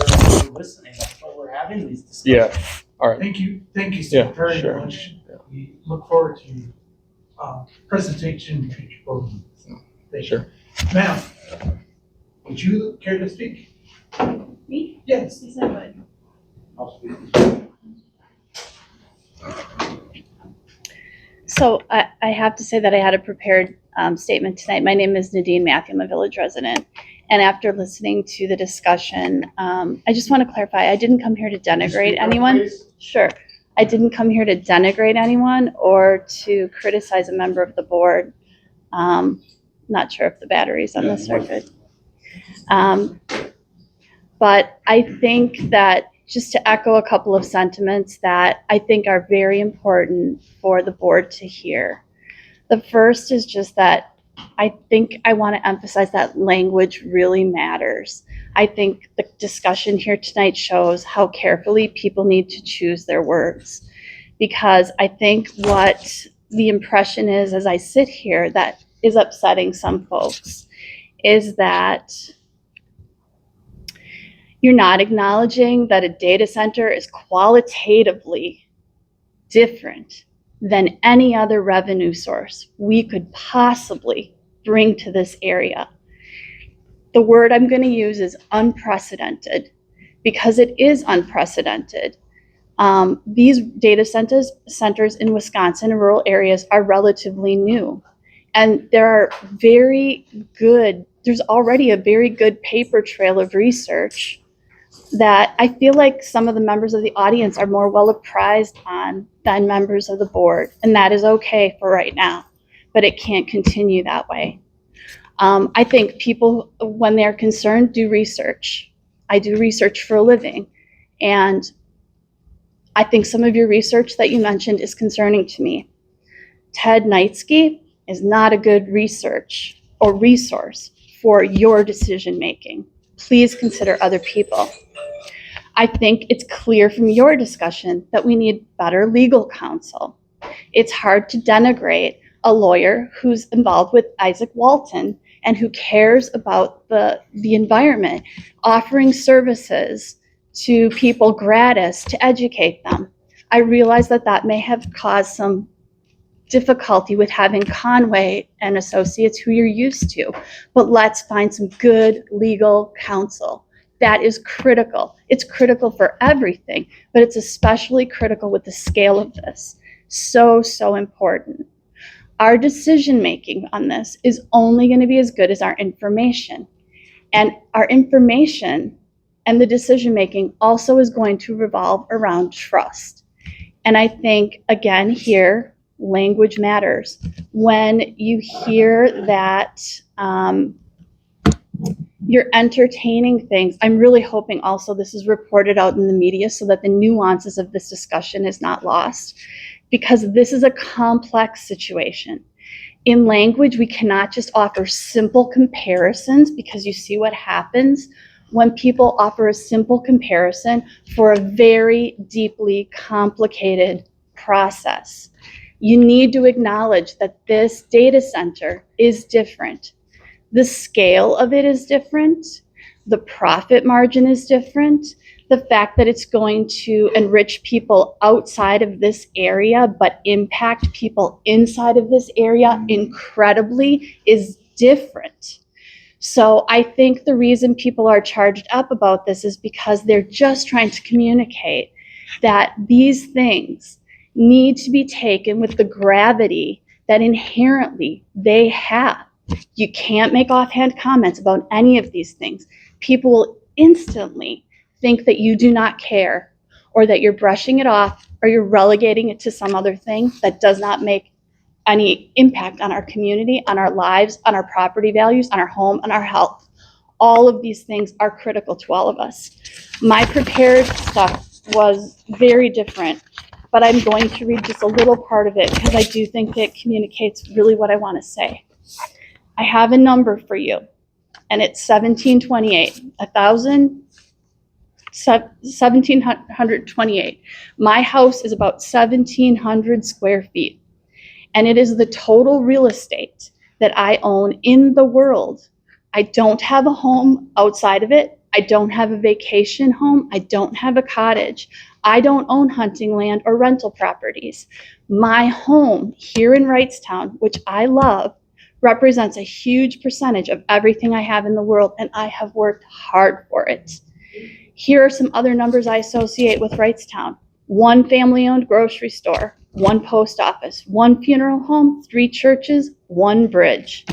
listening. That's why we're having these discussions. Yeah. All right. Thank you, Yeah, Steve, very sure. much. We look forward to presentation in future programs. Thank you. Sure. Ma'am, would you care to speak? Me? Yes. Yes, I would. I'll speak. So I have to say that I had a prepared statement tonight. My name is Nadine Matthew. I'm a village resident. And after listening to the discussion, I just want to clarify, I didn't come here to denigrate anyone. Sure. I didn't come here to denigrate anyone or to criticize a member of the board. Not sure if the batteries on this are good. But I think that just to echo a couple of sentiments that I think are very important for the board to hear. The first is just that I think I want to emphasize that language really matters. I think the discussion here tonight shows how carefully people need to choose their words, because I think what the impression is as I sit here that is upsetting some folks is that you're not acknowledging that a data center is qualitatively different than any other revenue source we could possibly bring to this area. The word I'm going to use is unprecedented, because it is unprecedented. These data centers in Wisconsin and rural areas are relatively new. And there's already a very good paper trail of research that I feel like some of the members of the audience are more well apprised on than members of the board. And that is okay for right now, but it can't continue that way. I think people, when they're concerned, do research. I do research for a living. And I think some of your research that you mentioned is concerning to me. Ted Knightsky is not a good research or resource for your decision making. Please consider other people. I think it's clear from your discussion that we need better legal counsel. It's hard to denigrate a lawyer who's involved with Isaac Walton and who cares about the environment, offering services to people gratis to educate them. I realize that that may have caused some difficulty with having Conway and Associates who you're used to, but let's find some good legal counsel. That is critical. It's critical for everything, but it's especially critical with the scale of this. So, so important. Our decision-making on this is only going to be as good as our information. And our information and the decision-making also is going to revolve around trust. And I think, again, here, language matters. When you hear that you're entertaining things, I'm really hoping also this is reported out in the media so that the nuances of this discussion is not lost, because this is a complex situation. In language, we cannot just offer simple comparisons, because you see what happens when people offer a simple comparison for a very deeply complicated process. You need to acknowledge that this data center is different. The scale of it is different. The profit margin is different. The fact that it's going to enrich people outside of this area but impact people inside of this area incredibly is different. So I think the reason people are charged up about this is because they're just trying to communicate that these things need to be taken with the gravity that inherently they have. You can't make offhand comments about any of these things. People will instantly think that you do not care, or that you're brushing it off, or you're relegating it to some other thing that does not make any impact on our community, on our lives, on our property values, on our home, on our health. All of these things are critical to all of us. My prepared stuff was very different, but I'm going to read just a little part of it because I do think it communicates really what I want to say. I have a number for you, and it's 1728, 1728. My house is about 1,700 square feet, and it is the total real estate that I own in the world. I don't have a home outside of it. I don't have a vacation home. I don't have a cottage. I don't own hunting land or rental properties. My home here in Wrightstown, which I love, represents a huge percentage of everything I have in the world, and I have worked hard for it. Here are some other numbers I associate with Wrightstown. 1 family-owned grocery store, 1 post office, 1 funeral home, 3 churches, 1 bridge.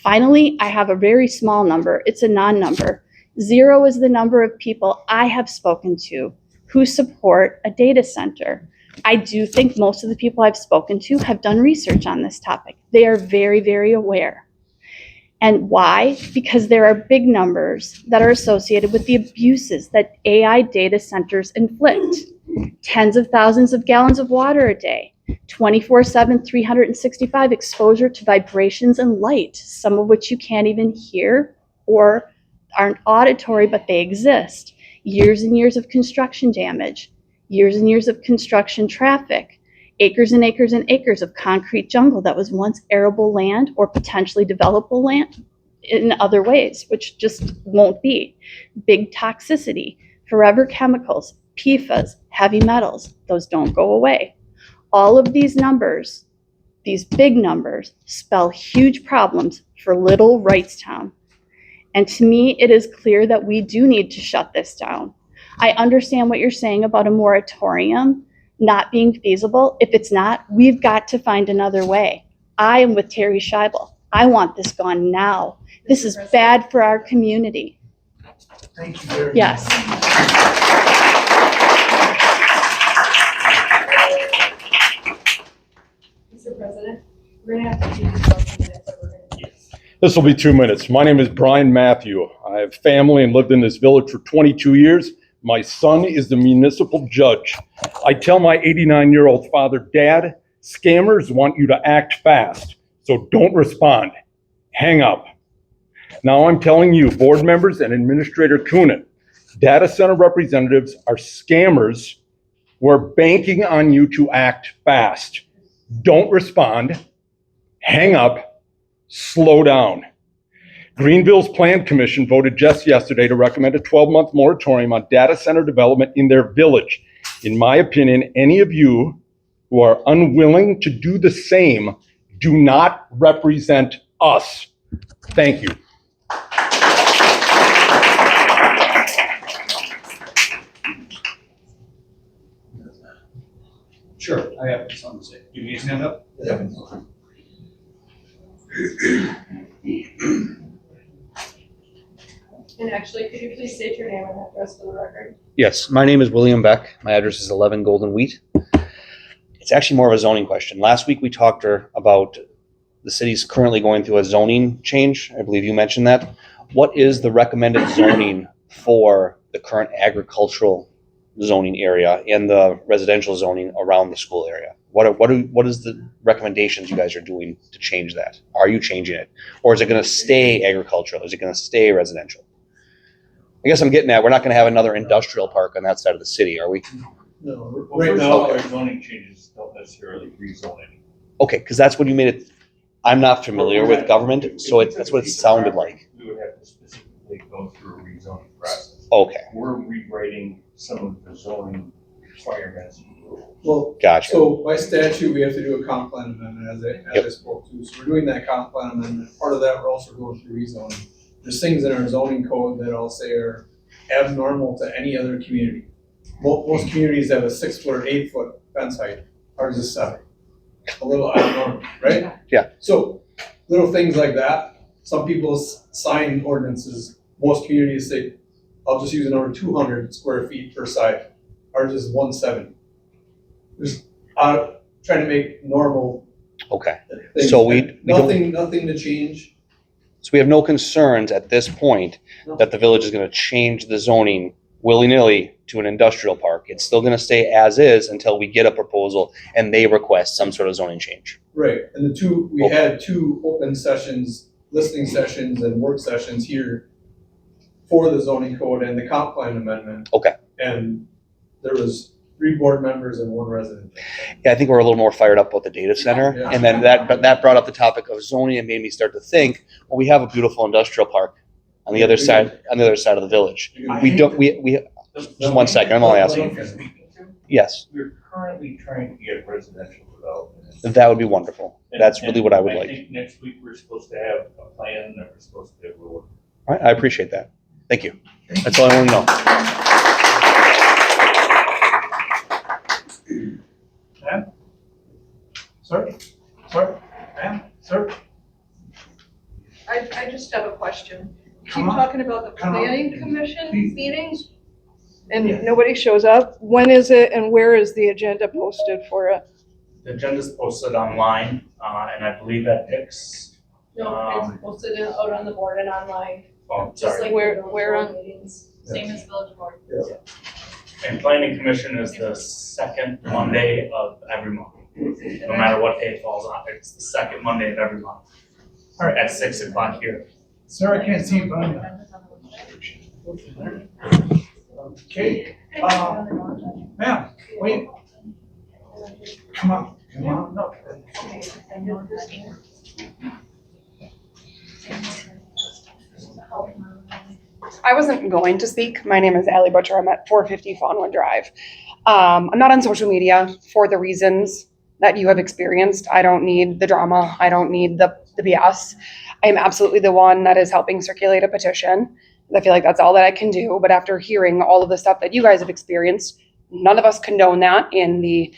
Finally, I have a very small number. It's a non-number. 0 is the number of people I have spoken to who support a data center. I do think most of the people I've spoken to have done research on this topic. They are very, very aware. And why? Because there are big numbers that are associated with the abuses that AI data centers inflict. Tens of thousands of gallons of water a day, 24/7, 365 exposure to vibrations and light, some of which you can't even hear or aren't auditory, but they exist. Years and years of construction damage, years and years of construction traffic, acres and acres and acres of concrete jungle that was once arable land or potentially developable land in other ways, which just won't be. Big toxicity, forever chemicals, PFAS, heavy metals, those don't go away. All of these numbers, these big numbers, spell huge problems for little Wrightstown. And to me, it is clear that we do need to shut this down. I understand what you're saying about a moratorium not being feasible. If it's not, we've got to find another way. I am with Terry Schaeuble. I want this gone now. This is bad for our community. Thank you very much. Yes. Mr. President, we're gonna have to do this for minutes, so we're gonna. This will be 2 minutes. My name is Brian Matthew. I have family and lived in this village for 22 years. My son is the municipal judge. I tell my 89-year-old father, Dad, scammers want you to act fast, so don't respond. Hang up. Now I'm telling you, board members and Administrator Coenen, data center representatives are scammers. We're banking on you to act fast. Don't respond. Hang up. Slow down. Greenville's Plan Commission voted just yesterday to recommend a 12-month moratorium on data center development in their village. In my opinion, any of you who are unwilling to do the same do not represent us. Thank you. Sure, I have something to say. You need to stand up? Yeah. And actually, could you please state your name and address for the record? Yes, my name is William Beck. My address is 11 Golden Wheat. It's actually more of a zoning question. Last week we talked about the city's currently going through a zoning change. I believe you mentioned that. What is the recommended zoning for the current agricultural zoning area and the residential zoning around the school area? What is the recommendations you guys are doing to change that? Are you changing it? Or is it going to stay agricultural? Is it going to stay residential? I guess I'm getting at, we're not going to have another industrial park on that side of the city, are we? No, Well, right first now, of all, our zoning changes don't necessarily rezone anything. Okay, because that's what you made it. I'm not familiar with government, so that's what it sounded like. We would have to specifically go through a rezoning process. Okay, We're rewriting some of the zoning requirements. well, gotcha. so by statute, we have to do a comp plan amendment as I spoke to. So we're doing that comp plan amendment. Part of that, we're also going through rezoning. There's things in our zoning code that I'll say are abnormal to any other community. Most communities have a 6 foot or 8 foot fence height. Ours is 7. A little abnormal, right? Yeah. So little things like that. Some people's sign ordinances, most communities say, I'll just use a number 200 square feet per side. Ours is 170. Just trying to make normal Okay, things. so we don't, Nothing to change. so we have no concerns at this point No. that the village is going to change the zoning willy-nilly to an industrial park. It's still going to stay as is until we get a proposal and they request some sort of zoning change. Right, and we Okay. had 2 open sessions, listening sessions and work sessions here for the zoning code and the comp plan amendment. Okay. And there was 3 board members and 1 resident. Yeah, I think we're a little more fired up about the data center. Yeah. And then that brought up the topic of zoning and made me start to think, well, we have a beautiful industrial park on the other side of the village. We just 1 second, I'm only asking. Yes, We're currently trying to get residential development. that would be wonderful. That's really what I would like. think next week we're supposed to have a plan that we're supposed to have. All right, I appreciate that. Thank you. That's all I want to know. Ma'am? Sir? Ma'am? Sir? I just have a question. Keep Come on. talking about the Come on. planning commission Please. meetings, and nobody shows up. When is it and where is the agenda posted for it? The agenda's posted online, and I believe at Dick's. No, it's posted out on the board and online, Oh, just sorry. like Where- the where board on- meetings. Same as village board. And planning commission is the second Monday of every month. No matter what day it falls on, it's the second Monday of every month. All right. At 6 o'clock here. Sir, I can't see you behind you. Okay, ma'am, wait. Come on, no. I wasn't going to speak. My name is Allie Butcher. I'm at 450 Fawnwood Drive. I'm not on social media for the reasons that you have experienced. I don't need the drama. I don't need the BS. I am absolutely the one that is helping circulate a petition. I feel like that's all that I can do. But after hearing all of the stuff that you guys have experienced, none of us condone that in the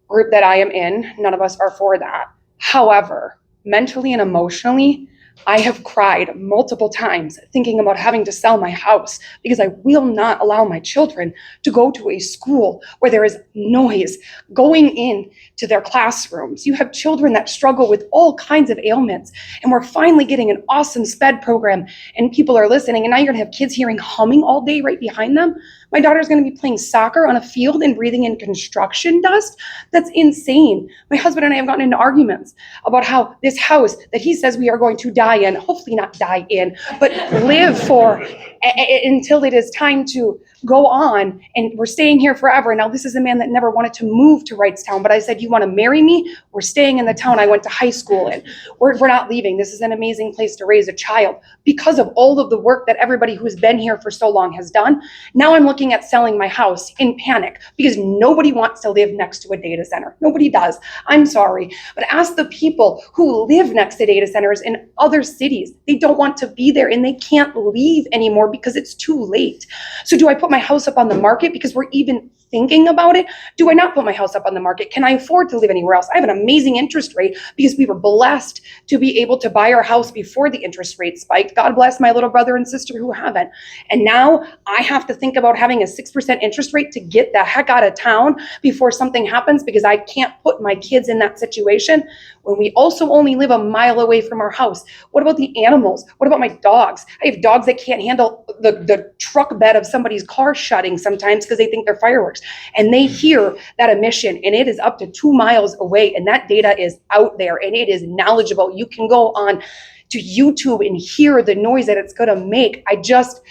group that I am in. None of us are for that. However, mentally and emotionally, I have cried multiple times thinking about having to sell my house because I will not allow my children to go to a school where there is noise going in to their classrooms. You have children that struggle with all kinds of ailments, and we're finally getting an awesome SPED program and people are listening, and now you're gonna have kids hearing humming all day right behind them. My daughter's gonna be playing soccer on a field and breathing in construction dust. That's insane. My husband and I have gotten into arguments about how this house that he says we are going to die in, hopefully not die in, but live for until it is time to go on and we're staying here forever. Now, this is a man that never wanted to move to Wrightstown, but I said, you want to marry me? We're staying in the town I went to high school in. We're not leaving. This is an amazing place to raise a child because of all of the work that everybody who's been here for so long has done. Now I'm looking at selling my house in panic because nobody wants to live next to a data center. Nobody does. I'm sorry. But ask the people who live next to data centers in other cities. They don't want to be there and they can't leave anymore because it's too late. So do I put my house up on the market because we're even thinking about it? Do I not put my house up on the market? Can I afford to live anywhere else? I have an amazing interest rate because we were blessed to be able to buy our house before the interest rate spiked. God bless my little brother and sister who haven't. And now I have to think about having a 6% interest rate to get the heck out of town before something happens because I can't put my kids in that situation when we also only live a mile away from our house. What about the animals? What about my dogs? I have dogs that can't handle the truck bed of somebody's car shutting sometimes because they think they're fireworks. And they hear that emission and it is up to 2 miles away and that data is out there and it is knowledgeable. You can go on to YouTube and hear the noise that it's gonna make. I just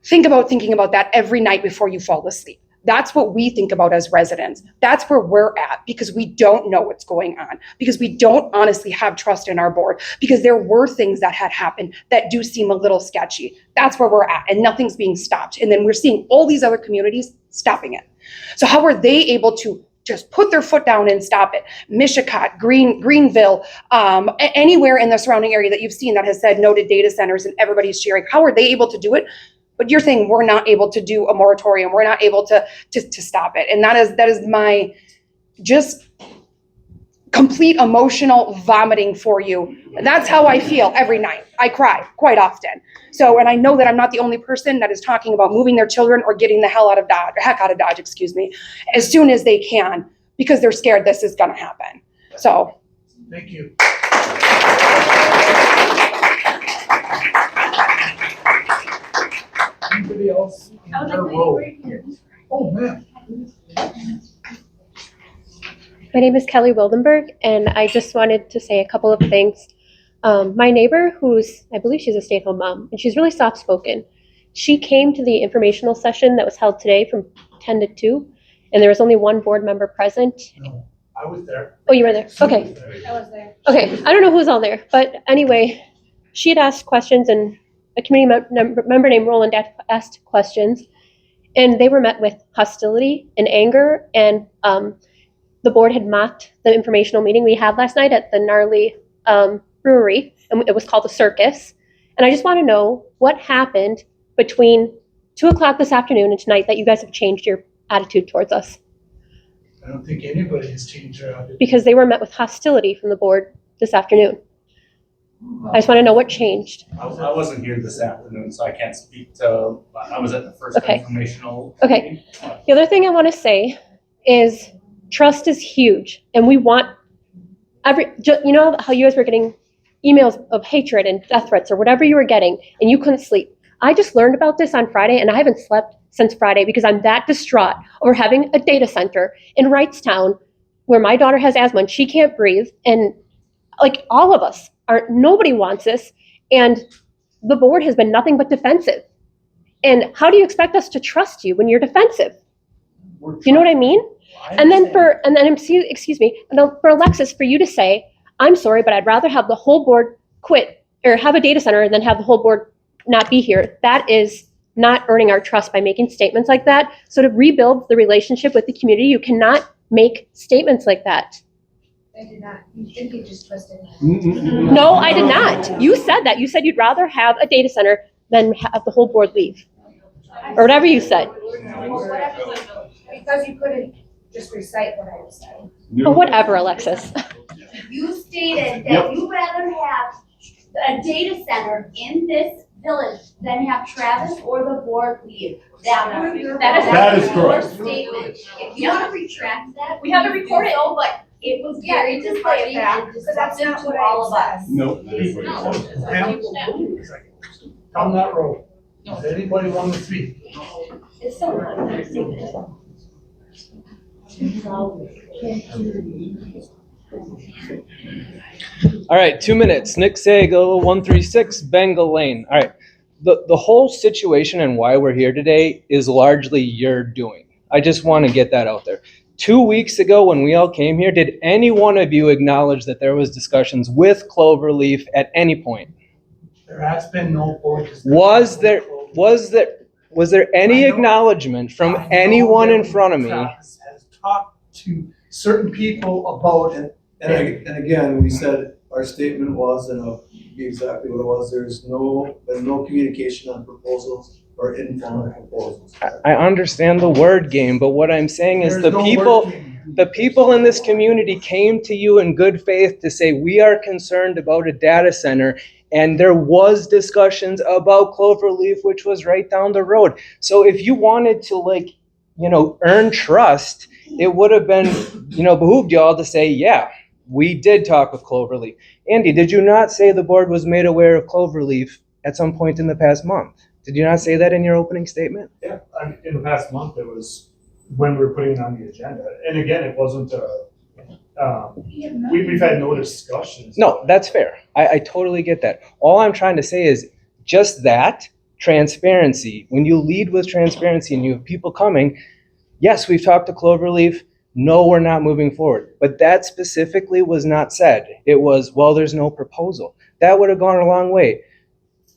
thinking about that every night before you fall asleep. That's what we think about as residents. That's where we're at because we don't know what's going on, because we don't honestly have trust in our board, because there were things that had happened that do seem a little sketchy. That's where we're at and nothing's being stopped. And then we're seeing all these other communities stopping it. So how are they able to just put their foot down and stop it? Mishicot, Greenville, anywhere in the surrounding area that you've seen that has said no to data centers and everybody's sharing. How are they able to do it? But you're saying we're not able to do a moratorium. We're not able to stop it. And that is my just complete emotional vomiting for you. That's how I feel every night. I cry quite often. So, and I know that I'm not the only person that is talking about moving their children or getting the heck out of Dodge, as soon as they can, because they're scared this is gonna happen. So. Thank you. Anybody else in their row? Oh, man. My name is Kelly Wildenberg, and I just wanted to say a couple of things. My neighbor, I believe she's a stay-at-home mom, and she's really soft-spoken. She came to the informational session that was held today from 10 to 2, and there was only one board member present. No, I was there. Oh, you were there? Okay. I was there. Okay, I don't know who's all there, but anyway, she had asked questions, and a community member named Roland asked questions, and they were met with hostility and anger, and the board had mocked the informational meeting we had last night at the Gnarly Brewery, and it was called the Circus. And I just want to know what happened between 2 o'clock this afternoon and tonight that you guys have changed your attitude towards us. I don't think anybody has changed their attitude. Because they were met with hostility from the board this afternoon. I just want to know what changed. I wasn't here this afternoon, so I can't speak to, I was at the first informational. Okay. meeting. The other thing I want to say is trust is huge, and we want you know how you guys were getting emails of hatred and death threats or whatever you were getting, and you couldn't sleep. I just learned about this on Friday, and I haven't slept since Friday because I'm that distraught over having a data center in Wrightstown where my daughter has asthma and she can't breathe, and like all of us nobody wants this, and the board has been nothing but defensive. And how do you expect us to trust you when you're defensive? You know what I mean? And then excuse me, and then for Alexxis, for you to say, I'm sorry, but I'd rather have the whole board quit or have a data center than have the whole board not be here. That is not earning our trust by making statements like that. So to rebuild the relationship with the community, you cannot make statements like that. I did not. You think you just twisted me. No, I did not. You said that. You said you'd rather have a data center than have the whole board leave. Or whatever you said. Because you couldn't just recite what I was saying. Or whatever, Alexxis. You stated that you'd rather have a data center in this village than have Travis or the board leave. That is your statement. If you want to retract that, We have to record it. so, but it was very disheartening and disruptive to all of us. Nope. Down that road. Does anybody want to speak? It's so All right, 2 minutes. Nick Sagal, 136 Bengal Lane. All right. the whole situation and why we're here today is largely your doing. I just want to get that out there. 2 weeks ago when we all came here, did any one of you acknowledge that there was discussions with Cloverleaf at any point? There has been no board discussion. Was there any acknowledgement from anyone in front of me? Travis has talked to certain people about it. And again, we said, our statement was, and I'll be exactly what it was, there's been no communication on proposals or informal proposals. I understand the word game, but what I'm saying is the people in this community came to you in good faith to say, we are concerned about a data center. And there was discussions about Cloverleaf, which was right down the road. So if you wanted to earn trust, it would have been, behooved y'all to say, yeah, we did talk with Cloverleaf. Andy, did you not say the board was made aware of Cloverleaf at some point in the past month? Did you not say that in your opening statement? Yeah, in the past month, it was when we were putting it on the agenda. And again, it wasn't, we've had no discussions. No, that's fair. I totally get that. All I'm trying to say is just that, transparency. When you lead with transparency and you have people coming, yes, we've talked to Cloverleaf. No, we're not moving forward. But that specifically was not said. It was, well, there's no proposal. That would have gone a long way.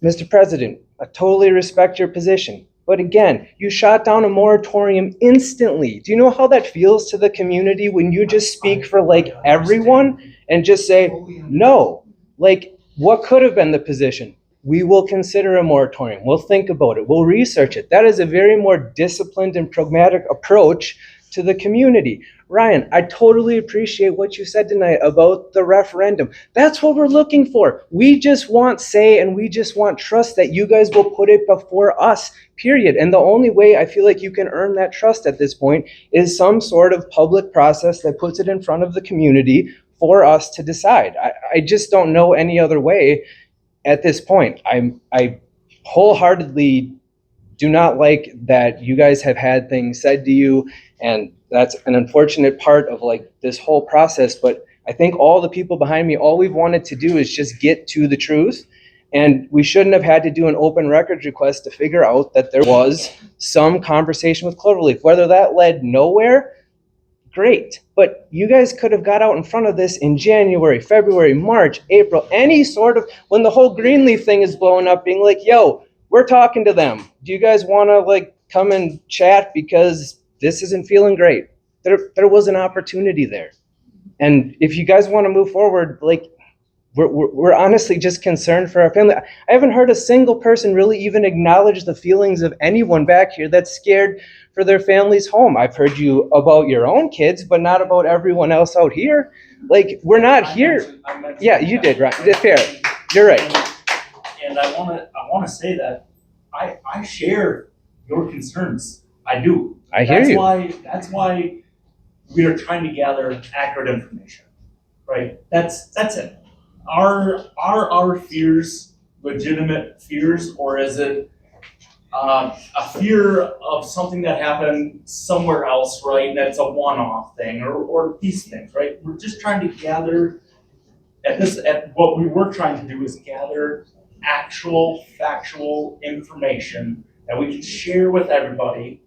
Mr. President, I totally respect your position. But again, you shot down a moratorium instantly. Do you know how that feels to the community when you just speak for everyone and just say, no? What could have been the position? We will consider a moratorium. We'll think about it. We'll research it. That is a very more disciplined and pragmatic approach to the community. Ryan, I totally appreciate what you said tonight about the referendum. That's what we're looking for. We just want say and we just want trust that you guys will put it before us, period. And the only way I feel like you can earn that trust at this point is some sort of public process that puts it in front of the community for us to decide. I just don't know any other way at this point. I wholeheartedly do not like that you guys have had things said to you, and that's an unfortunate part of this whole process. But I think all the people behind me, all we've wanted to do is just get to the truth. And we shouldn't have had to do an open records request to figure out that there was some conversation with Cloverleaf. Whether that led nowhere, great. But you guys could have got out in front of this in January, February, March, April, any sort of, when the whole Greenleaf thing is blowing up, being like, yo, we're talking to them. Do you guys want to come and chat because this isn't feeling great? There was an opportunity there. And if you guys want to move forward, we're honestly just concerned for our family. I haven't heard a single person really even acknowledge the feelings of anyone back here that's scared for their family's home. I've heard you about your own kids, but not about everyone else out here. We're not here. Yeah, you did, right? Fair. You're right. And I wanna say that I share your concerns. I do. I hear you. That's why we are trying to gather accurate information, right? That's it. Are our fears legitimate fears, or is it a fear of something that happened somewhere else, right? That's a one-off thing, or these things, right? We're just trying to gather what we were trying to do is gather actual factual information that we can share with everybody,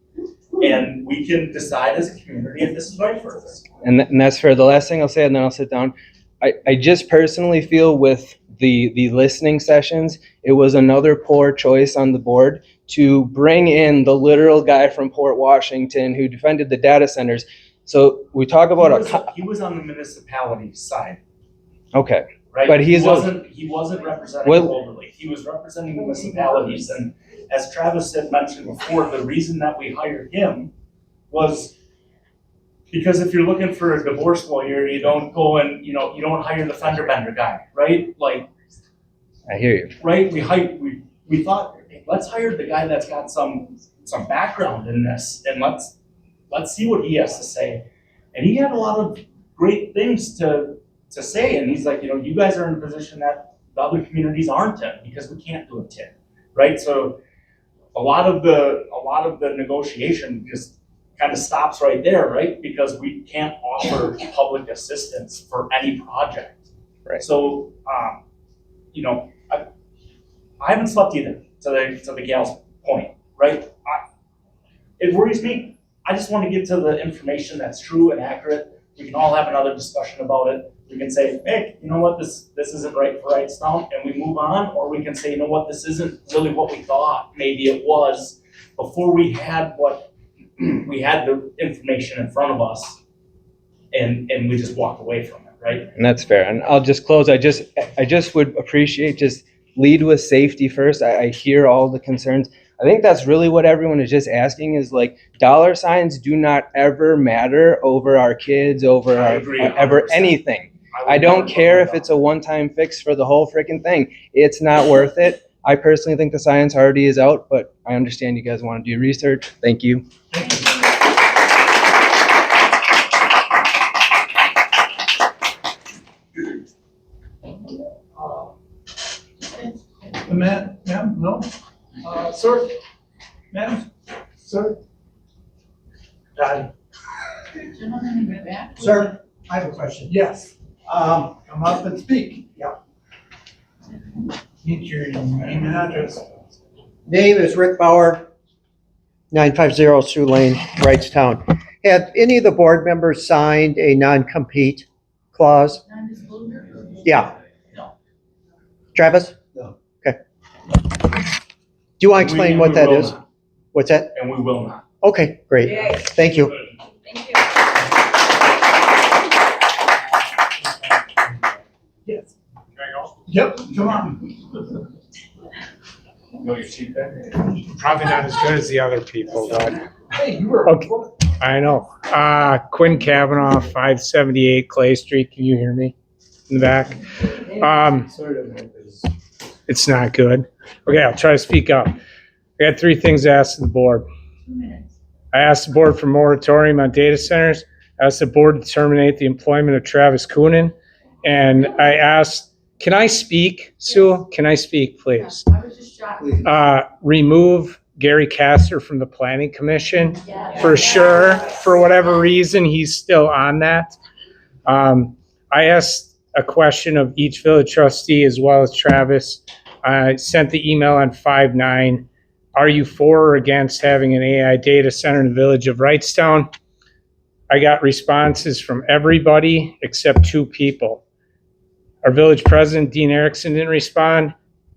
and we can decide as a community if this is right for us. And that's fair. The last thing I'll say, and then I'll sit down. I just personally feel with the listening sessions, it was another poor choice on the board to bring in the literal guy from Port Washington who defended the data centers. So we talk about he was on the municipality side. Okay. Right? But he wasn't representing Cloverleaf. He was representing municipalities, and as Travis had mentioned before, the reason that we hired him was because if you're looking for a divorce lawyer, you don't go and you don't hire the fender bender guy, right? I hear you. Right? We thought, hey, let's hire the guy that's got some background in this, and let's see what he has to say. And he had a lot of great things to say, and he's like, you guys are in a position that the other communities aren't in because we can't do a TID, right? So a lot of the negotiation just kind of stops right there, right? Because we can't offer public assistance for any project. Right. So, I haven't slept either. to the gal's point, right? It worries me. I just want to get to the information that's true and accurate. We can all have another discussion about it. We can say, hey, you know what, this isn't right for Wrightstown, and we move on, or we can say, you know what, this isn't really what we thought maybe it was before we had the information in front of us, and we just walked away from it, right? And that's fair. And I'll just close. I just would appreciate just lead with safety first. I hear all the concerns. I think that's really what everyone is just asking is like dollar signs do not ever matter over our kids, over ever anything. I don't care if it's a one-time fix for the whole freaking thing. It's not worth it. I personally think the science already is out, but I understand you guys want to do research. Thank you. Ma'am, no? Sir? Ma'am? Sir? Gentleman in the back. Sir, I have a question. Yes. Come up and speak. Yeah. Need your name and address. Name is Rick Bauer, 950 Sioux Lane, Wrightstown. Have any of the board members signed a non-compete clause? Non-disclosure? Yeah. No. Travis? No. Okay. Do you want to explain what that is? What's that? And we will not. Okay, great. Thank you. Thank you. Yes. Yep, come on. Know your seat back? Probably not as good as the other people, but. Hey, you were. Okay, I know. Quinn Kavanaugh, 578 Clay Street. Can you hear me in the back? Sort of. It's not good. Okay, I'll try to speak up. I got 3 things to ask the board. 2 minutes. I asked the board for moratorium on data centers. I asked the board to terminate the employment of Travis Coenen. And I asked, can I speak, Sue? Can I speak, please? I was just shocked. Remove Gary Castor from the Planning Commission. For sure, for whatever reason, he's still on that. I asked a question of each village trustee as well as Travis. I sent the email on 5/9. Are you for or against having an AI data center in the village of Wrightstown? I got responses from everybody except 2 people. Our village president, Dean Erickson, didn't respond,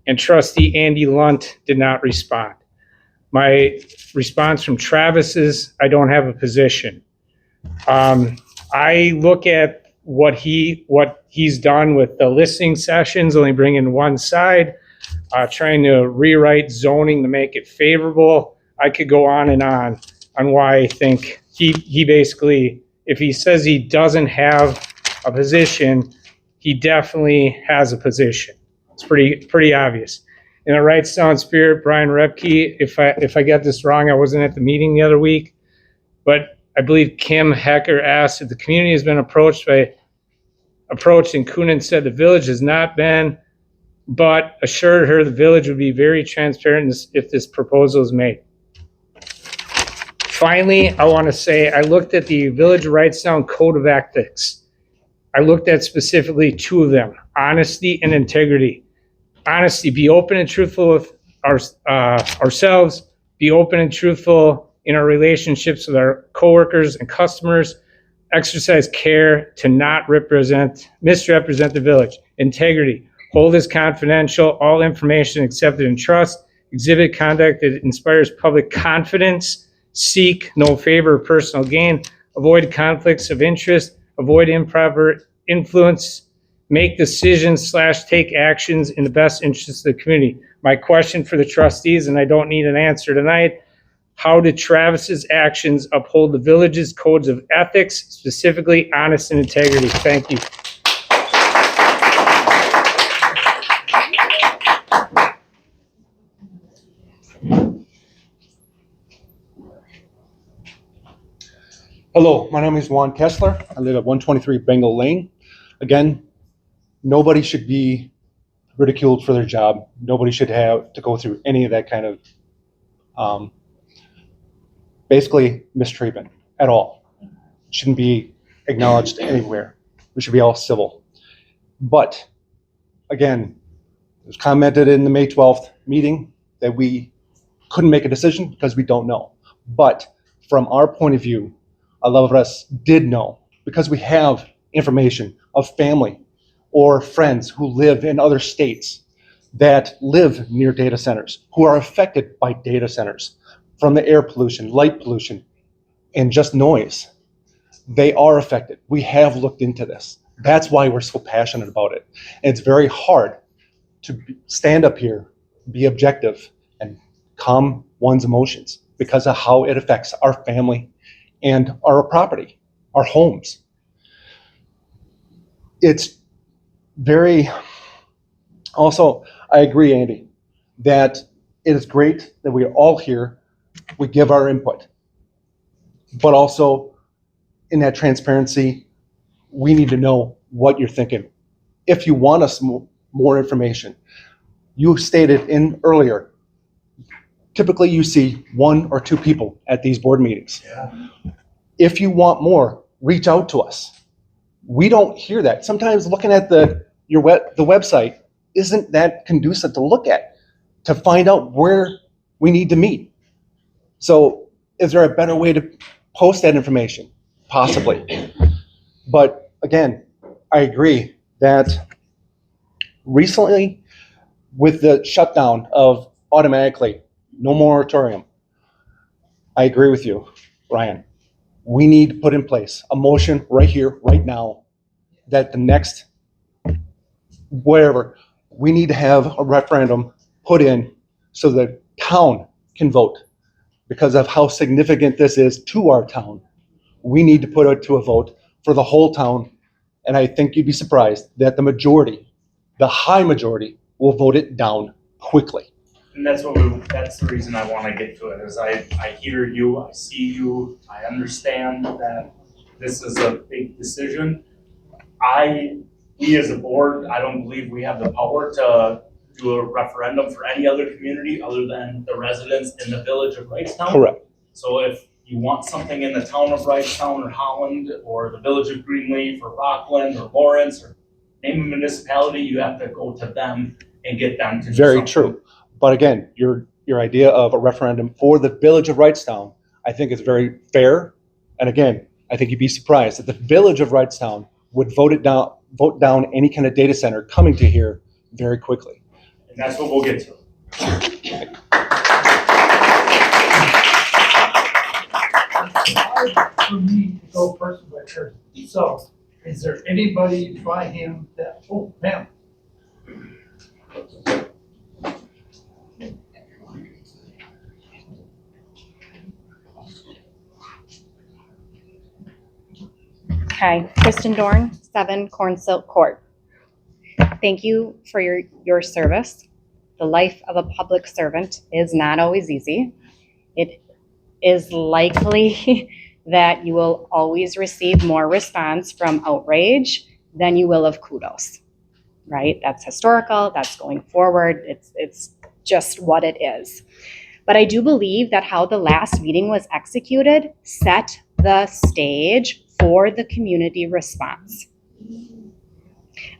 and trustee Andy Lundt did not respond. My response from Travis is, I don't have a position. I look at what he's done with the listening sessions, only bringing one side, trying to rewrite zoning to make it favorable. I could go on why I think he basically, if he says he doesn't have a position, he definitely has a position. It's pretty obvious. In a Wrightstown spirit, Brian Roebke, if I got this wrong, I wasn't at the meeting the other week, but I believe Kim Hecker asked if the community has been approached, and Coenen said the village has not been, but assured her the village would be very transparent if this proposal is made. Finally, I want to say I looked at the Village of Wrightstown Code of Ethics. I looked at specifically 2 of them, honesty and integrity. Honesty, be open and truthful with ourselves, be open and truthful in our relationships with our coworkers and customers, exercise care to not misrepresent the village. Integrity, hold as confidential all information accepted in trust, exhibit conduct that inspires public confidence, seek no favor or personal gain, avoid conflicts of interest, avoid improper influence, make decisions / take actions in the best interest of the community. My question for the trustees, and I don't need an answer tonight, how did Travis's actions uphold the village's codes of ethics, specifically honesty and integrity? Thank you. Hello, my name is Juan Kessler. I live at 123 Bengal Lane. Again, nobody should be ridiculed for their job. Nobody should have to go through any of that kind of basically mistreatment at all. Shouldn't be acknowledged anywhere. We should be all civil. But again, it was commented in the May 12th meeting that we couldn't make a decision because we don't know. But from our point of view, a lot of us did know because we have information of family or friends who live in other states that live near data centers, who are affected by data centers from the air pollution, light pollution, and just noise. They are affected. We have looked into this. That's why we're so passionate about it. And it's very hard to stand up here, be objective, and calm one's emotions because of how it affects our family and our property, our homes. It's very, also, I agree, Andy, that it is great that we are all here, we give our input, but also in that transparency, we need to know what you're thinking. If you want us more information, you stated in earlier, typically you see 1 or 2 people at these board meetings. If you want more, reach out to us. We don't hear that. Sometimes looking at the website isn't that conducive to look at, to find out where we need to meet. So is there a better way to post that information? Possibly. But again, I agree that recently with the shutdown of automatically, no moratorium, I agree with you, Ryan. We need to put in place a motion right here, right now, that the next, wherever, we need to have a referendum put in so the town can vote. Because of how significant this is to our town, we need to put it to a vote for the whole town. And I think you'd be surprised that the majority, the high majority, will vote it down quickly. And that's the reason I want to get to it, is I hear you, I see you, I understand that this is a big decision. We as a board, I don't believe we have the power to do a referendum for any other community other than the residents in the village of Wrightstown. Correct. So if you want something in the town of Wrightstown or Holland or the village of Greenleaf or Rockland or Lawrence or name a municipality, you have to go to them and get them to do Very something. true. But again, your idea of a referendum for the village of Wrightstown, I think is very fair. And again, I think you'd be surprised that the village of Wrightstown would vote down any kind of data center coming to here very quickly. And that's what we'll get to. Hard for me to go person by person. So, is there anybody by him that, oh, ma'am? Hi, Kristen Dorn, 7 Cornsilk Court. Thank you for your service. The life of a public servant is not always easy. It is likely that you will always receive more response from outrage than you will of kudos, right? That's historical, that's going forward, it's just what it is. But I do believe that how the last meeting was executed set the stage for the community response.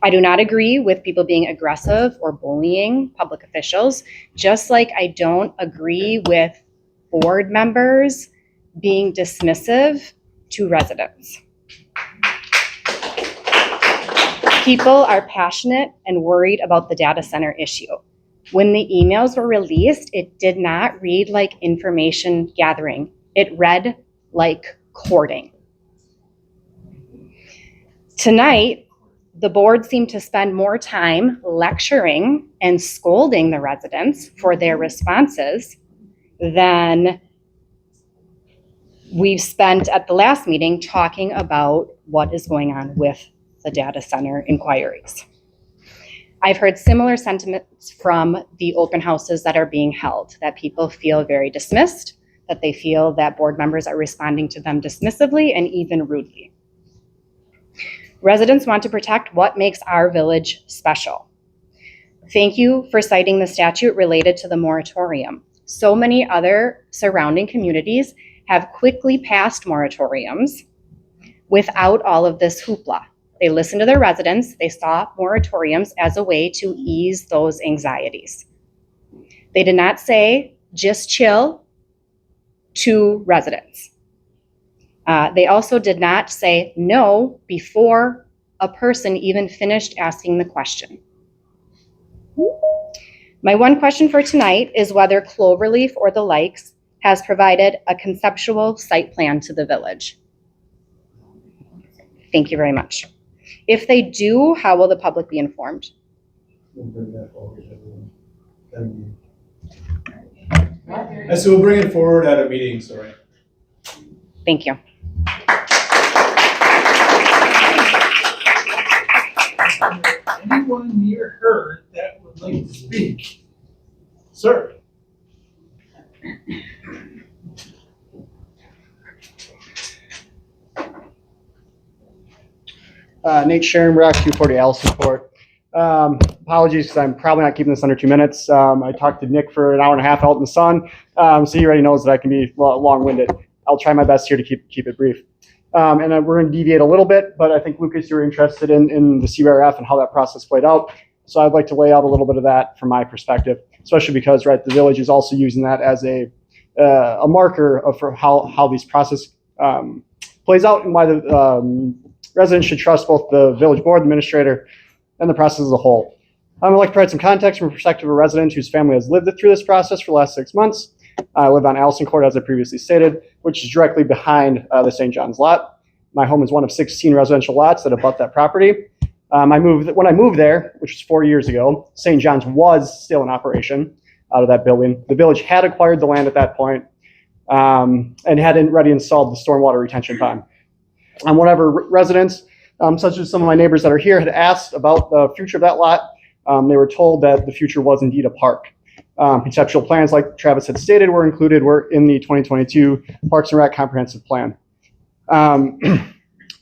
I do not agree with people being aggressive or bullying public officials, just like I don't agree with board members being dismissive to residents. People are passionate and worried about the data center issue. When the emails were released, it did not read like information gathering. It read like courting. Tonight, the board seemed to spend more time lecturing and scolding the residents for their responses than we've spent at the last meeting talking about what is going on with the data center inquiries. I've heard similar sentiments from the open houses that are being held, that people feel very dismissed, that they feel that board members are responding to them dismissively and even rudely. Residents want to protect what makes our village special. Thank you for citing the statute related to the moratorium. So many other surrounding communities have quickly passed moratoriums without all of this hoopla. They listened to their residents. They saw moratoriums as a way to ease those anxieties. They did not say just chill to residents. They also did not say no before a person even finished asking the question. My one question for tonight is whether Cloverleaf or the likes has provided a conceptual site plan to the village. Thank you very much. If they do, how will the public be informed? So we'll bring it forward at a meeting, sorry. Thank you. Anyone near her that would like to speak? Sir? Nate Sharonbrock, 240 Allison Court. Apologies because I'm probably not keeping this under 2 minutes. I talked to Nick for an hour and a half out in the sun, so he already knows that I can be long-winded. I'll try my best here to keep it brief. And then we're going to deviate a little bit, but I think, Lucas, you're interested in the CRF and how that process played out. So I'd like to lay out a little bit of that from my perspective, especially because, right, the village is also using that as a marker of for how this process plays out and why the residents should trust both the village board administrator and the process as a whole. I'd like to provide some context from the perspective of a resident whose family has lived through this process for the last 6 months. I live on Allison Court, as I previously stated, which is directly behind the St. John's lot. My home is one of 16 residential lots that abut that property. When I moved there, which was 4 years ago, St. John's was still in operation out of that building. The village had acquired the land at that point and hadn't already installed the stormwater retention pond. Whenever residents, such as some of my neighbors that are here, had asked about the future of that lot, they were told that the future was indeed a park. Conceptual plans, like Travis had stated, were in the 2022 Parks and Rec Comprehensive Plan. That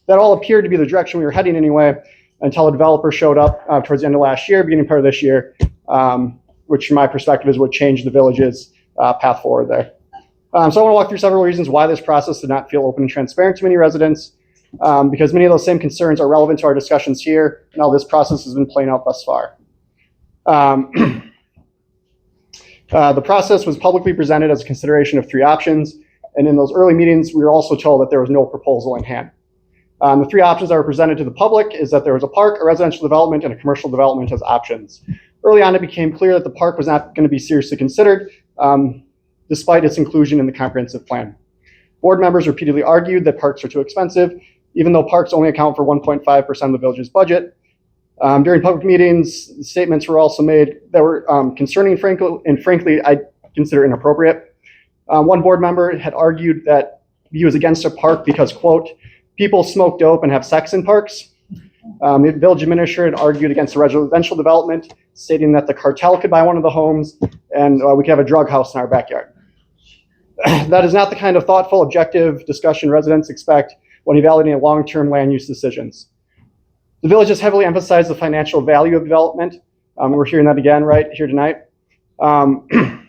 all appeared to be the direction we were heading anyway, until a developer showed up towards the end of last year, beginning part of this year, which from my perspective is what changed the village's path forward there. So I want to walk through several reasons why this process did not feel open and transparent to many residents, because many of those same concerns are relevant to our discussions here and how this process has been playing out thus far. The process was publicly presented as a consideration of 3 options, and in those early meetings, we were also told that there was no proposal in hand. The 3 options that were presented to the public is that there was a park, a residential development, and a commercial development as options. Early on, it became clear that the park was not going to be seriously considered, despite its inclusion in the comprehensive plan. Board members repeatedly argued that parks are too expensive, even though parks only account for 1.5% of the village's budget. During public meetings, statements were also made that were concerning, frankly, I consider inappropriate. One board member had argued that he was against a park because, quote, people smoke dope and have sex in parks. The village administrator had argued against the residential development, stating that the cartel could buy one of the homes and we could have a drug house in our backyard. That is not the kind of thoughtful, objective discussion residents expect when evaluating long-term land use decisions. The village has heavily emphasized the financial value of development. We're hearing that again right here tonight. One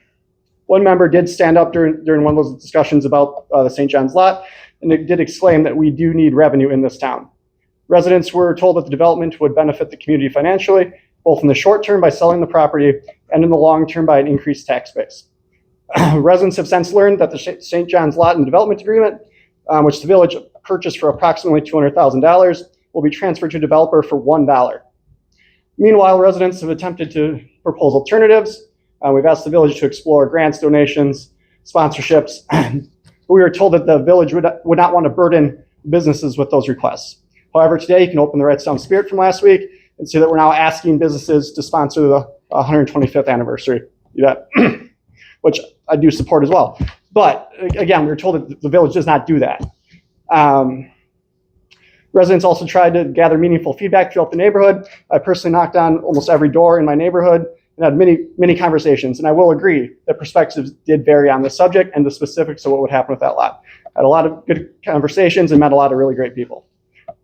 member did stand up during one of those discussions about the St. John's lot, and it did exclaim that we do need revenue in this town. Residents were told that the development would benefit the community financially, both in the short term by selling the property and in the long term by an increased tax base. Residents have since learned that the St. John's lot and development agreement, which the village purchased for approximately $200,000, will be transferred to a developer for $1. Meanwhile, residents have attempted to propose alternatives. We've asked the village to explore grants, donations, sponsorships. We were told that the village would not want to burden businesses with those requests. However, today you can open the Wrightstown Spirit from last week and see that we're now asking businesses to sponsor the 125th anniversary event, which I do support as well. But again, we were told that the village does not do that. Residents also tried to gather meaningful feedback throughout the neighborhood. I personally knocked on almost every door in my neighborhood and had many conversations. And I will agree that perspectives did vary on this subject and the specifics of what would happen with that lot. I had a lot of good conversations and met a lot of really great people.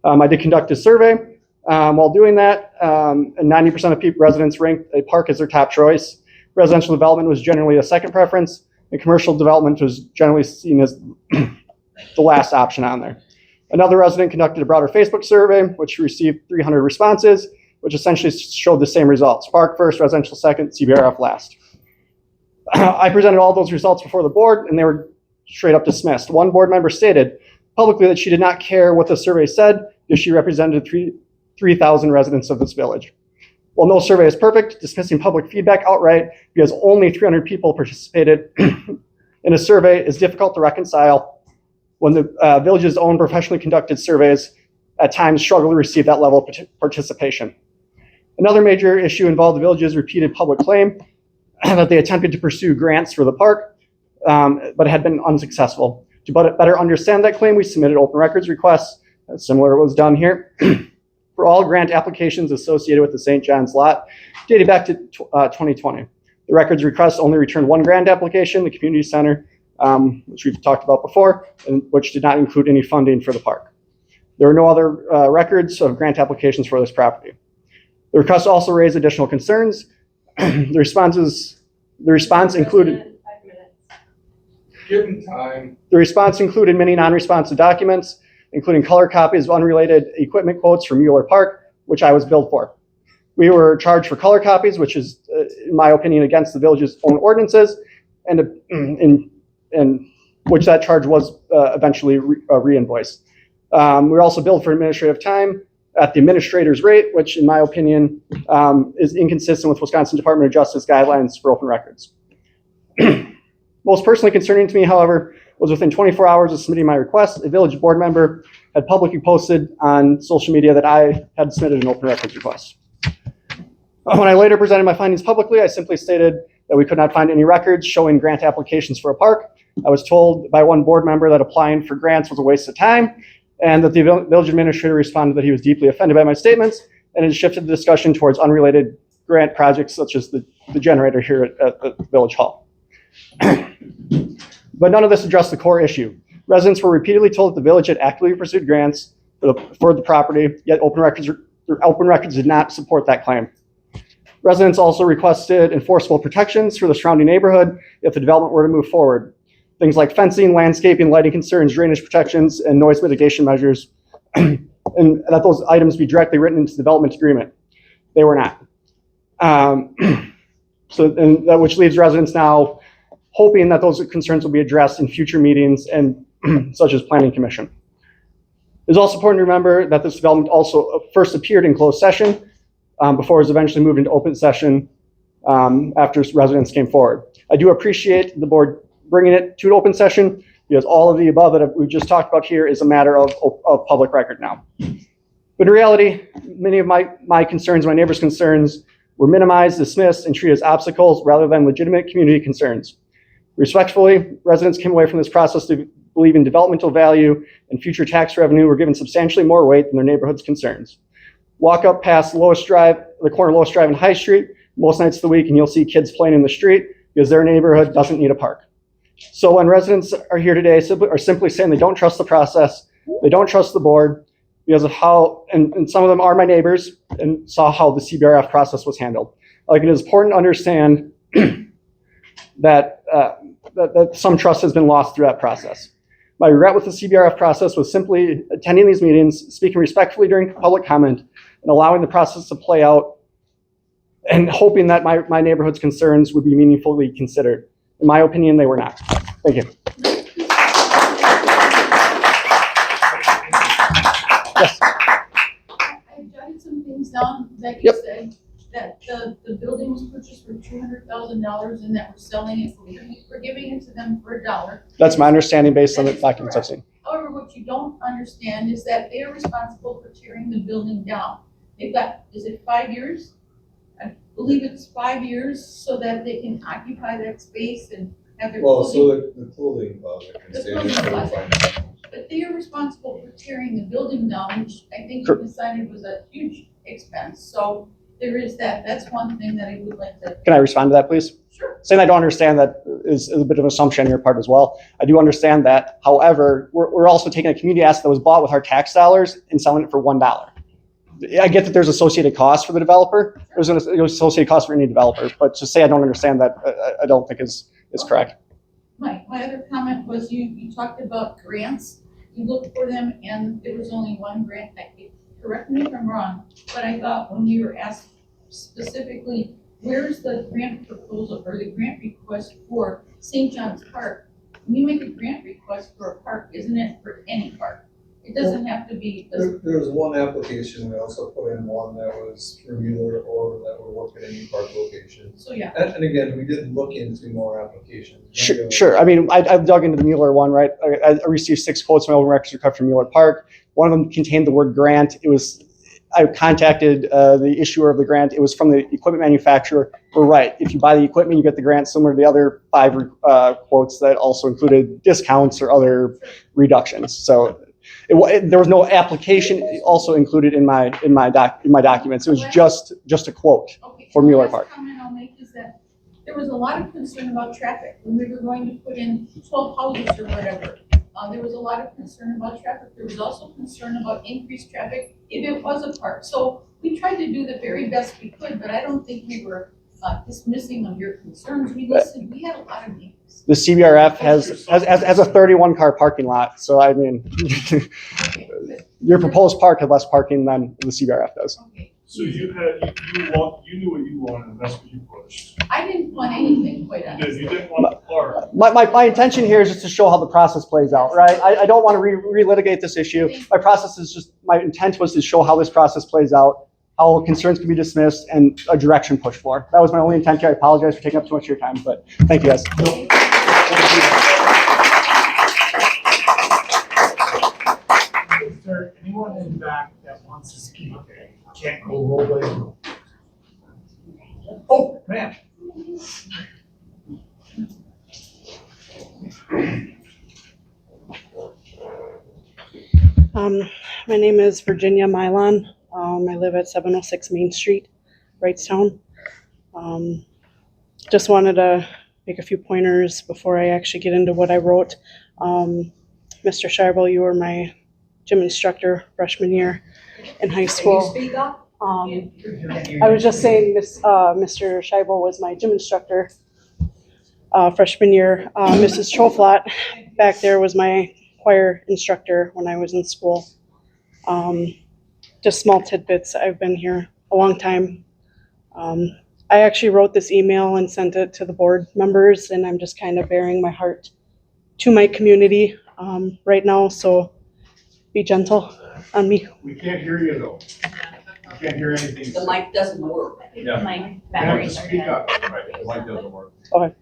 I did conduct a survey. While doing that, and 90% of residents ranked a park as their top choice. Residential development was generally a second preference, and commercial development was generally seen as the last option on there. Another resident conducted a broader Facebook survey, which received 300 responses, which essentially showed the same results. Park first, residential second, CBRF last. I presented all those results before the board, and they were straight up dismissed. One board member stated publicly that she did not care what the survey said because she represented 3,000 residents of this village. While no survey is perfect, dismissing public feedback outright because only 300 people participated in a survey is difficult to reconcile when the village's own professionally conducted surveys at times struggle to receive that level of participation. Another major issue involved the village's repeated public claim that they attempted to pursue grants for the park, but had been unsuccessful. To better understand that claim, we submitted open records requests, similar to what was done here, for all grant applications associated with the St. John's lot, dated back to 2020. The records request only returned one grant application, the community center, which we've talked about before, and which did not include any funding for the park. There were no other records of grant applications for this property. The request also raised additional concerns. The response included Give him time. The response included many non-responsive documents, including color copies of unrelated equipment quotes from Mueller Park, which I was billed for. We were charged for color copies, which is, in my opinion, against the village's own ordinances, and which that charge was eventually re-invoiced. We were also billed for administrative time at the administrator's rate, which in my opinion is inconsistent with Wisconsin Department of Justice guidelines for open records. Most personally concerning to me, however, was within 24 hours of submitting my request, a village board member had publicly posted on social media that I had submitted an open records request. When I later presented my findings publicly, I simply stated that we could not find any records showing grant applications for a park. I was told by one board member that applying for grants was a waste of time, and that the village administrator responded that he was deeply offended by my statements, and it shifted the discussion towards unrelated grant projects such as the generator here at the village hall. But none of this addressed the core issue. Residents were repeatedly told that the village had actively pursued grants for the property, yet open records did not support that claim. Residents also requested enforceable protections for the surrounding neighborhood if the development were to move forward. Things like fencing, landscaping, lighting concerns, drainage protections, and noise mitigation measures, and that those items be directly written into the development agreement. They were not. Which leaves residents now hoping that those concerns will be addressed in future meetings and such as Planning Commission. It's also important to remember that this development also first appeared in closed session before it was eventually moved into open session after residents came forward. I do appreciate the board bringing it to an open session because all of the above that we just talked about here is a matter of public record now. But in reality, many of my concerns, my neighbors' concerns, were minimized, dismissed, and treated as obstacles rather than legitimate community concerns. Respectfully, residents came away from this process to believe in developmental value and future tax revenue were given substantially more weight than their neighborhood's concerns. Walk up past the corner of Lois Drive and High Street most nights of the week and you'll see kids playing in the street because their neighborhood doesn't need a park. So when residents are here today are simply saying they don't trust the process, they don't trust the board because of how, and some of them are my neighbors and saw how the CBRF process was handled. Like, it is important to understand that some trust has been lost through that process. My regret with the CBRF process was simply attending these meetings, speaking respectfully during public comment, and allowing the process to play out and hoping that my neighborhood's concerns would be meaningfully considered. In my opinion, they were not. Thank you. Yes. I jotted some things down that you said, that the building was purchased for $200,000 and that we're selling it, we're giving it to them for $1. That's my understanding based on the documents I've seen. However, what you don't understand is that they are responsible for tearing the building down. They've got, is it 5 years? I believe it's 5 years so that they can occupy that space and have their Well, clothing. so the clothing closet can The stay clothing in the closet. But they are responsible for tearing the building down, which I think you decided was a huge expense. So there is that. That's one thing that I would like to. Can I respond to that, please? Sure. Saying I don't understand that is a bit of an assumption on your part as well. I do understand that. However, we're also taking a community asset that was bought with our tax dollars and selling it for $1. I get that there's associated costs for the developer. There's an associated cost for any developer, but to say I don't understand that, I don't think is correct. My other comment was you talked about grants. You looked for them and there was only one grant that correct me if I'm wrong, but I thought when you were asked specifically where's the grant proposal or the grant request for St. John's Park? When you make a grant request for a park, isn't it for any park? It doesn't have to be, There was one application, we also put in one that was for Mueller or that would work at any park location. so yeah. And again, we did look into more applications. Sure. I mean, I dug into the Mueller one, right? I received 6 quotes from Open Records Recovery from Mueller Park. One of them contained the word grant. I contacted the issuer of the grant. It was from the equipment manufacturer. We're right. If you buy the equipment, you get the grant, similar to the other 5 quotes that also included discounts or other reductions. So there was no application also included in my documents. It was just a quote for Mueller Park. The last comment I'll make is that there was a lot of concern about traffic when we were going to put in 12 houses or whatever. There was a lot of concern about traffic. There was also concern about increased traffic if it was a park. So we tried to do the very best we could, but I don't think we were dismissing of your concerns. We listened. We had a lot of meetings. The CBRF has a 31-car parking lot. So I mean, your proposed park had less parking than the CBRF does. Okay. So you knew what you wanted, and that's what you pushed. I didn't want anything, quite honestly. You didn't want the park. My intention here is just to show how the process plays out, right? I don't want to relitigate this issue. My intent was to show how this process plays out, how concerns can be dismissed, and a direction pushed for. That was my only intent here. I apologize for taking up too much of your time, but thank you guys. Is there anyone in back that wants to speak? Can't go Roebe. Oh, man. My name is Virginia Milan. I live at 706 Main Street, Wrightstown. Just wanted to make a few pointers before I actually get into what I wrote. Mr. Schaeuble, you were my gym instructor freshman year in high school. Can you speak up? I was just saying this, Mr. Schaeuble was my gym instructor freshman year. Mrs. Troflat back there was my choir instructor when I was in school. Just small tidbits. I've been here a long time. I actually wrote this email and sent it to the board members, and I'm just kind of bearing my heart to my community right now, so be gentle on me. We can't hear you though. We can't hear anything. The mic doesn't work. Yeah. My batteries are dead. Right, the mic doesn't work. Okay.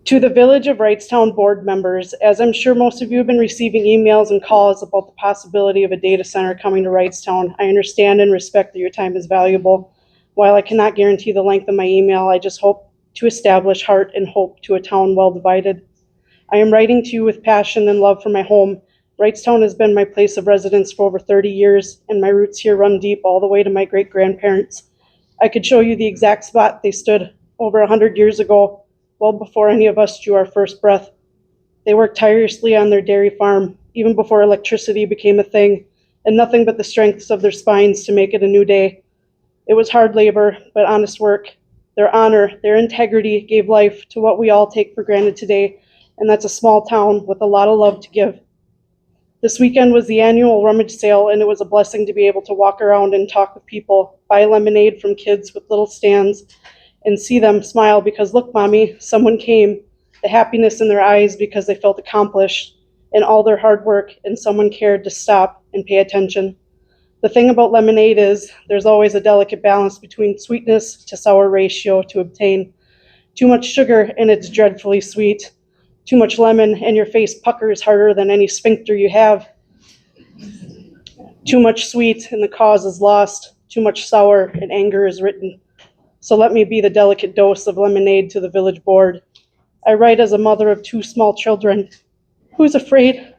To the Village of Wrightstown board members, as I'm sure most of you have been receiving emails and calls about the possibility of a data center coming to Wrightstown, I understand and respect that your time is valuable. While I cannot guarantee the length of my email, I just hope to establish heart and hope to a town well divided. I am writing to you with passion and love for my home. Wrightstown has been my place of residence for over 30 years, and my roots here run deep all the way to my great-grandparents. I could show you the exact spot they stood over 100 years ago, well before any of us drew our first breath. They worked tirelessly on their dairy farm, even before electricity became a thing, and nothing but the strengths of their spines to make it a new day. It was hard labor, but honest work. Their honor, their integrity gave life to what we all take for granted today, and that's a small town with a lot of love to give. This weekend was the annual rummage sale, and it was a blessing to be able to walk around and talk with people, buy lemonade from kids with little stands, and see them smile because, look, Mommy, someone came. The happiness in their eyes because they felt accomplished in all their hard work, and someone cared to stop and pay attention. The thing about lemonade is there's always a delicate balance between sweetness to sour ratio to obtain. Too much sugar and it's dreadfully sweet. Too much lemon and your face puckers harder than any sphincter you have. Too much sweet and the cause is lost. Too much sour and anger is written. So let me be the delicate dose of lemonade to the village board. I write as a mother of 2 small children. Who's afraid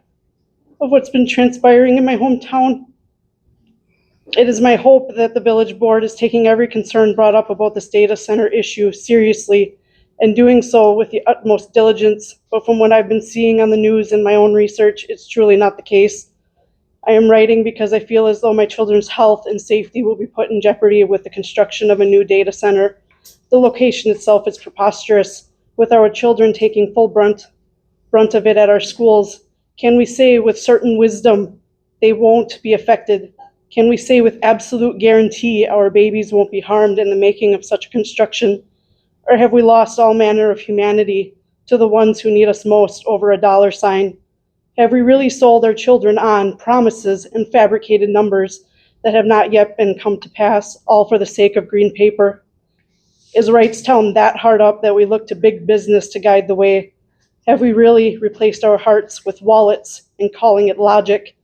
of what's been transpiring in my hometown? It is my hope that the village board is taking every concern brought up about this data center issue seriously and doing so with the utmost diligence. But from what I've been seeing on the news and my own research, it's truly not the case. I am writing because I feel as though my children's health and safety will be put in jeopardy with the construction of a new data center. The location itself is preposterous, with our children taking full brunt of it at our schools. Can we say with certain wisdom they won't be affected Can we say with absolute guarantee our babies won't be harmed in the making of such construction? Or have we lost all manner of humanity to the ones who need us most over a dollar sign? Have we really sold our children on promises and fabricated numbers that have not yet been come to pass, all for the sake of green paper? Is Wrightstown that hard up that we look to big business to guide the way? Have we really replaced our hearts with wallets and calling it logic?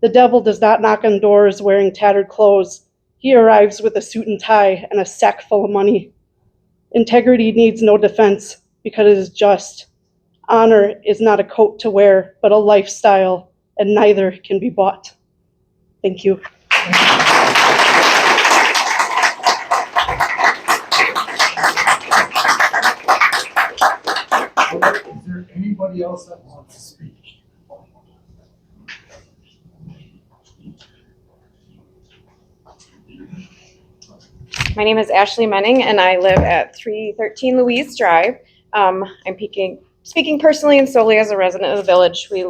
The devil does not knock on doors wearing tattered clothes. He arrives with a suit and tie and a sack full of money. Integrity needs no defense because it is just. Honor is not a coat to wear, but a lifestyle, and neither can be bought. Thank you. Is there anybody else that wants to speak? My name is Ashley Menning, and I live at 313 Louise Drive. I'm speaking personally and solely as a resident of the village. We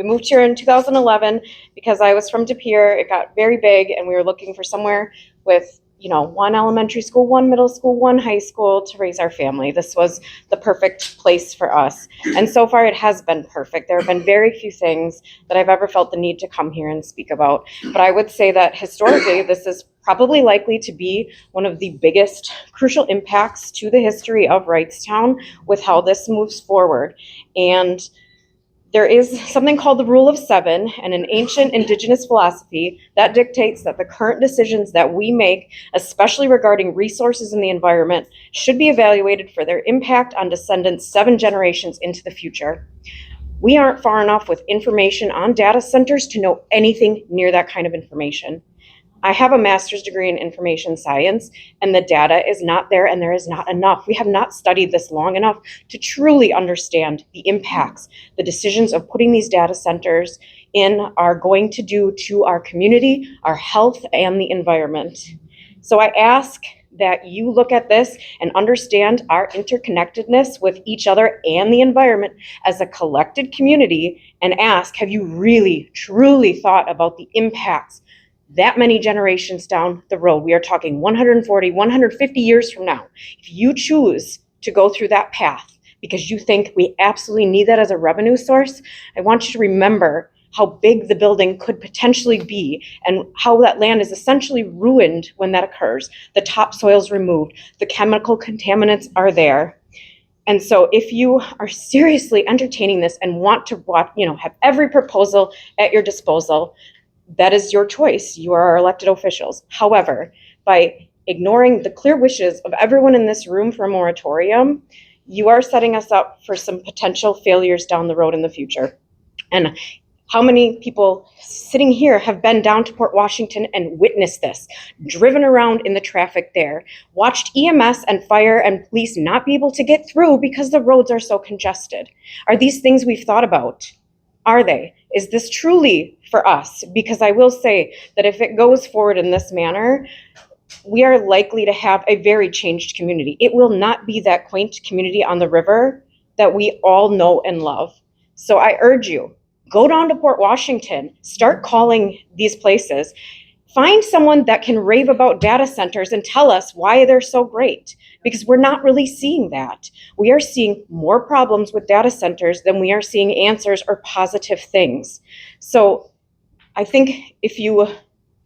moved here in 2011 because I was from De Pere. It got very big, and we were looking for somewhere with, one elementary school, one middle school, one high school to raise our family. This was the perfect place for us. And so far it has been perfect. There have been very few things that I've ever felt the need to come here and speak about. But I would say that historically, this is probably likely to be one of the biggest crucial impacts to the history of Wrightstown with how this moves forward. And there is something called the Rule of Seven, and an ancient indigenous philosophy that dictates that the current decisions that we make, especially regarding resources in the environment, should be evaluated for their impact on descendants 7 generations into the future. We aren't far enough with information on data centers to know anything near that kind of information. I have a master's degree in information science, and the data is not there, and there is not enough. We have not studied this long enough to truly understand the impacts the decisions of putting these data centers in are going to do to our community, our health, and the environment. So I ask that you look at this and understand our interconnectedness with each other and the environment as a collected community, and ask, have you really, truly thought about the impacts that many generations down the road? We are talking 140, 150 years from now. If you choose to go through that path because you think we absolutely need that as a revenue source, I want you to remember how big the building could potentially be and how that land is essentially ruined when that occurs. The topsoil's removed, the chemical contaminants are there. And so if you are seriously entertaining this and want to have every proposal at your disposal, that is your choice. You are our elected officials. However, by ignoring the clear wishes of everyone in this room for a moratorium, you are setting us up for some potential failures down the road in the future. And how many people sitting here have been down to Port Washington and witnessed this, driven around in the traffic there, watched EMS and fire and police not be able to get through because the roads are so congested? Are these things we've thought about? Are they? Is this truly for us? Because I will say that if it goes forward in this manner, we are likely to have a very changed community. It will not be that quaint community on the river that we all know and love. So I urge you, go down to Port Washington, start calling these places, find someone that can rave about data centers and tell us why they're so great, because we're not really seeing that. We are seeing more problems with data centers than we are seeing answers or positive things. So I think if you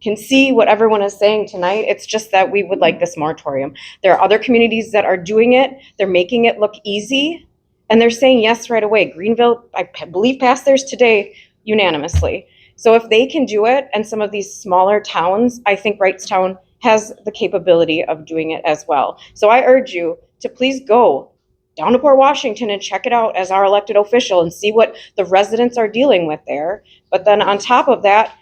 can see what everyone is saying tonight, it's just that we would like this moratorium. There are other communities that are doing it. They're making it look easy, and they're saying yes right away. Greenville, I believe, passed theirs today unanimously. So if they can do it, and some of these smaller towns, I think Wrightstown has the capability of doing it as well. So I urge you to please go down to Port Washington and check it out as our elected official and see what the residents are dealing with there. But then on top of that,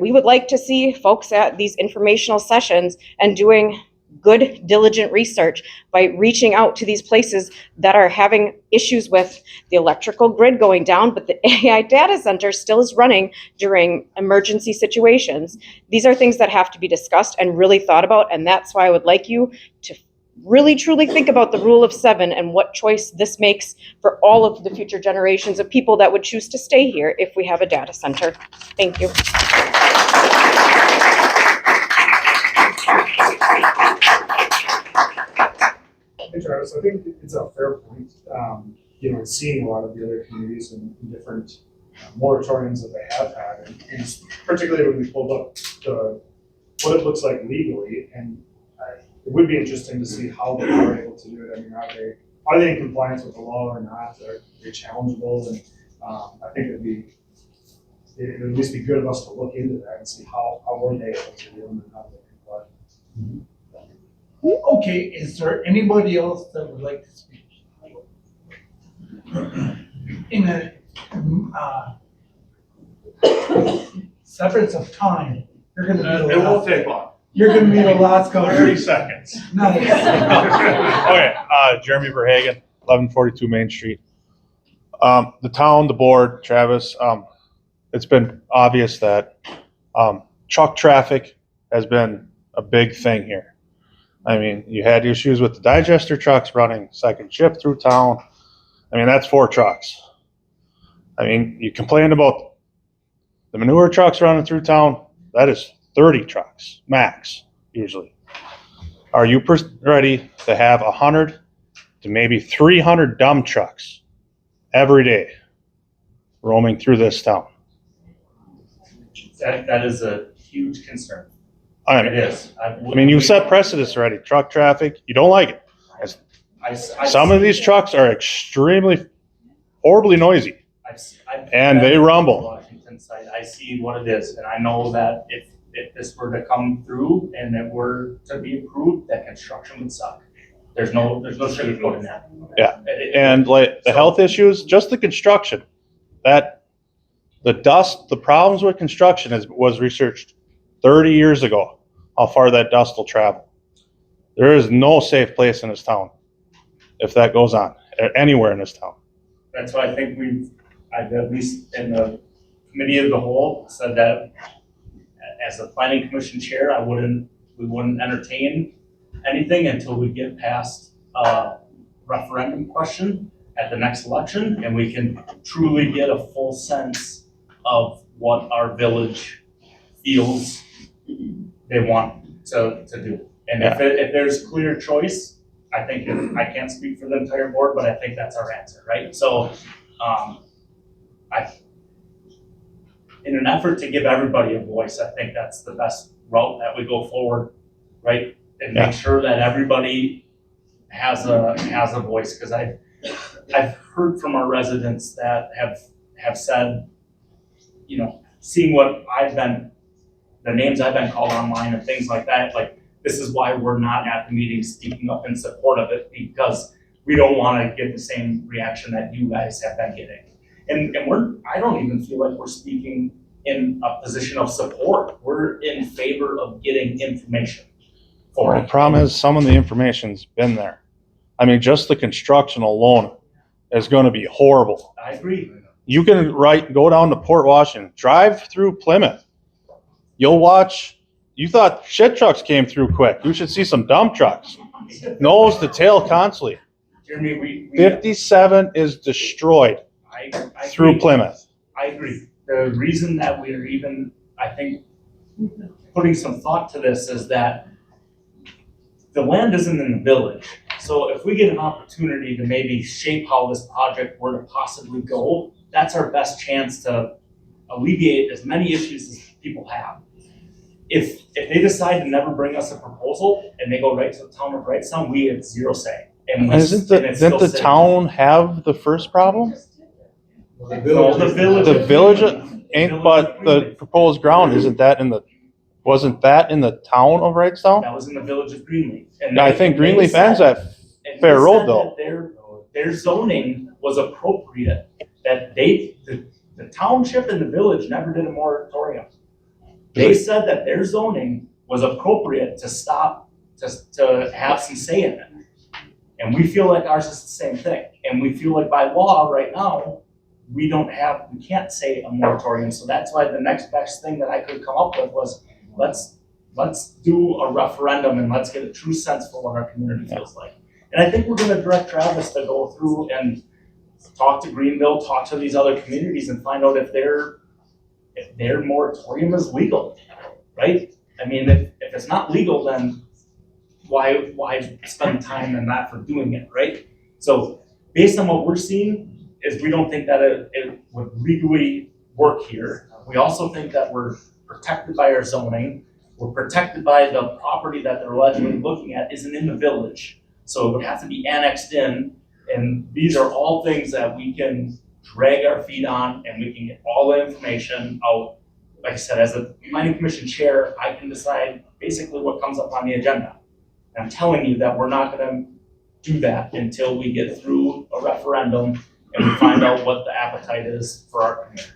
we would like to see folks at these informational sessions and doing good, diligent research by reaching out to these places that are having issues with the electrical grid going down, but the AI data center still is running during emergency situations. These are things that have to be discussed and really thought about, and that's why I would like you to really truly think about the Rule of Seven and what choice this makes for all of the future generations of people that would choose to stay here if we have a data center. Thank you. So I think it's a fair point. You know, seeing a lot of the other communities and different moratoriums that they have had, and particularly when we pulled up what it looks like legally, and it would be interesting to see how they are able to do it. I mean, are they in compliance with the law or not? Are they challengeable? And I think it would at least be good of us to look into that and see how were they able to do them and how they comply. Okay, is there anybody else that would like to speak? In a severance of time, you're gonna meet a lot. It won't take long. You're gonna meet a lot coming. 30 seconds. Nice. Okay, Jeremy Verhagen, 1142 Main Street. The town, the board, Travis, it's been obvious that truck traffic has been a big thing here. I mean, you had issues with the digester trucks running second shift through town. I mean, that's 4 trucks. I mean, you complained about the manure trucks running through town. That is 30 trucks, max, usually. Are you ready to have 100 to maybe 300 dump trucks every day roaming through this town? That is a huge concern. It is. I mean, you set precedents already. Truck traffic, you don't like it. Some of these trucks are extremely, horribly noisy, and they rumble. Washington side, I see what it is, and I know that if this were to come through and it were to be approved, that construction would suck. There's no sugarcoating that. Yeah, and like the health issues, just the construction, that the dust, the problems with construction was researched 30 years ago, how far that dust will travel. There is no safe place in this town if that goes on, anywhere in this town. That's why I think I've at least in the committee of the whole said that as the planning commission chair, we wouldn't entertain anything until we get past a referendum question at the next election, and we can truly get a full sense of what our village feels they want to do. And if there's clear choice, I think I can't speak for the entire board, but I think that's our answer, right? So, in an effort to give everybody a voice, I think that's the best route that we go forward, right? And make sure that everybody has a voice, because I've heard from our residents that have said, you know, seeing what the names I've been called online and things like that, like, this is why we're not at the meeting speaking up in support of it, because we don't want to get the same reaction that you guys have been getting. And I don't even feel like we're speaking in a position of support. We're in favor of getting information for it. The problem is some of the information's been there. I mean, just the construction alone is going to be horrible. I agree. You can go down to Port Washington, drive through Plymouth. You'll watch. You thought shit trucks came through quick. You should see some dump trucks. Nose to tail constantly. Jeremy, 57 is destroyed through agree. Plymouth. I agree. The reason that we're even, I think, putting some thought to this is that the land isn't in the village. So if we get an opportunity to maybe shape how this project were to possibly go, that's our best chance to alleviate as many issues as people have. If they decide to never bring us a proposal and they go right to the town of Wrightstown, we have zero say. And Didn't the town have the first problem? The village ain't, but the proposed ground, wasn't that in the town of Wrightstown? That was in the village of Greenleaf. And I think Greenleaf ends at Fair Road though. Their zoning was appropriate, that the township and the village never did a moratorium. They said that their zoning was appropriate to stop, to have some say in it. And we feel like ours is the same thing. And we feel like by law right now, we can't say a moratorium. So that's why the next best thing that I could come up with was, let's do a referendum and let's get a true sense for what our community feels like. And I think we're gonna direct Travis to go through and talk to Greenville, talk to these other communities and find out if their moratorium is legal, right? I mean, if it's not legal, then why spend time and effort doing it, right? So based on what we're seeing is we don't think that it would legally work here. We also think that we're protected by our zoning. We're protected by the property that they're allegedly looking at isn't in the village. So it would have to be annexed in. And these are all things that we can drag our feet on and we can get all the information out. Like I said, as a planning commission chair, I can decide basically what comes up on the agenda. And I'm telling you that we're not gonna do that until we get through a referendum and we find out what the appetite is for our community.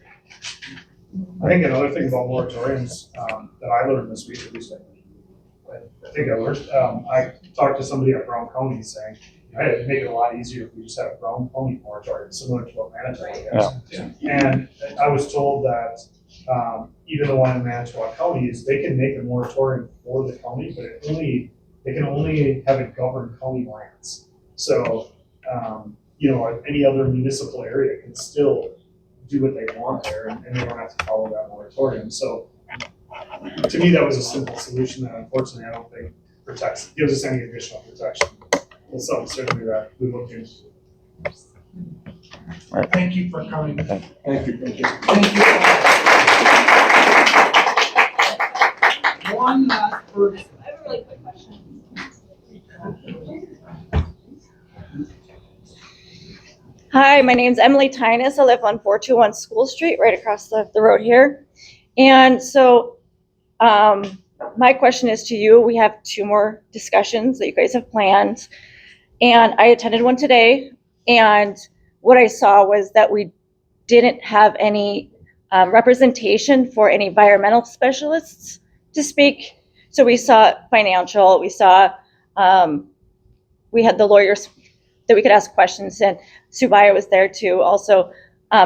I think another thing about moratoriums that I learned this week, at least I think I learned, I talked to somebody at Brown County saying, hey, it'd make it a lot easier if we just had a Brown County moratorium, similar to what Manitowoc has. Yeah. And I was told that even the one in Manitowoc County is they can make a moratorium for the county, but they can only have it govern county lands. So, any other municipal area can still do what they want there, and they don't have to follow that moratorium. So, to me, that was a simple solution that unfortunately I don't think gives us any additional protection. It's something certainly that we look into. Thank you for coming. Thank you. One last person. I have a really quick question. Hi, my name's Emily Tynes. I live on 421 School Street, right across the road here. And so my question is to you. We have 2 more discussions that you guys have planned. And I attended one today. And what I saw was that we didn't have any representation for any environmental specialists to speak. So we saw financial, we saw, we had the lawyers that we could ask questions, and Subaya was there to also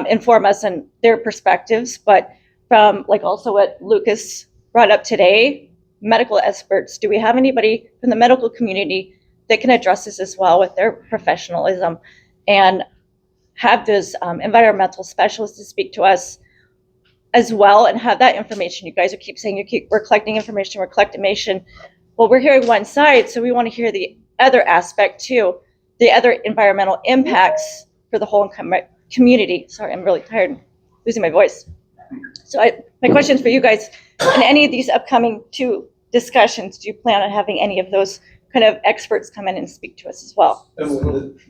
inform us on their perspectives. But from also what Lucas brought up today, medical experts, do we have anybody from the medical community that can address this as well with their professionalism and have those environmental specialists to speak to us as well and have that information? You guys keep saying we're collecting information, Well, we're hearing one side, so we want to hear the other aspect too, the other environmental impacts for the whole community. Sorry, I'm really tired, I'm losing my voice. So my question for you guys, in any of these upcoming 2 discussions, do you plan on having any of those kind of experts come in and speak to us as well? And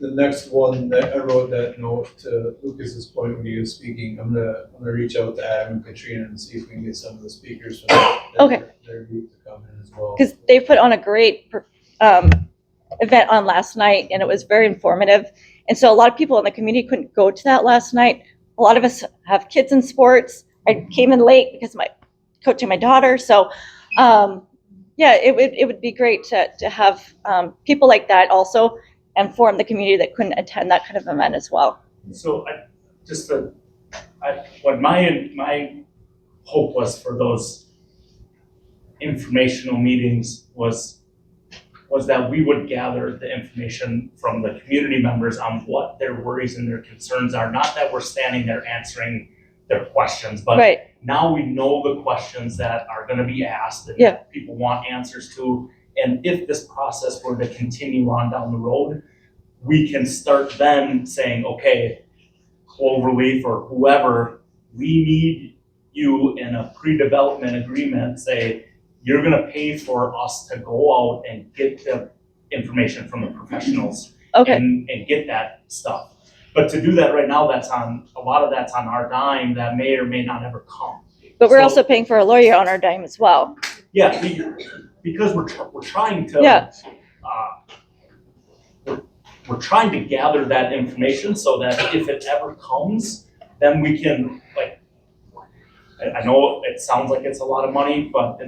the next one that I wrote that note to Lucas's point when he was speaking, I'm gonna reach out to Adam and Katrina and see if we can get some of the speakers from their group to come in as well. Because they put on a great event on last night, and it was very informative. And so a lot of people in the community couldn't go to that last night. A lot of us have kids in sports. I came in late because I'm coaching my daughter. So it would be great to have people like that also inform the community that couldn't attend that kind of event as well. So what my hope was for those informational meetings was that we would gather the information from the community members on what their worries and their concerns are. Not that we're standing there answering their questions, but now we know the questions that are going to be asked and that people want answers to. And if this process were to continue on down the road, we can start then saying, okay, Cloverleaf or whoever, we need you in a pre-development agreement, say, you're gonna pay for us to go out and get the information from the professionals and get that stuff. But to do that right now, a lot of that's on our dime that may or may not ever come. But we're also paying for a lawyer on our dime as well. Yeah, because we're trying to, we're trying to gather that information so that if it ever comes, then we can, I know it sounds like it's a lot of money, but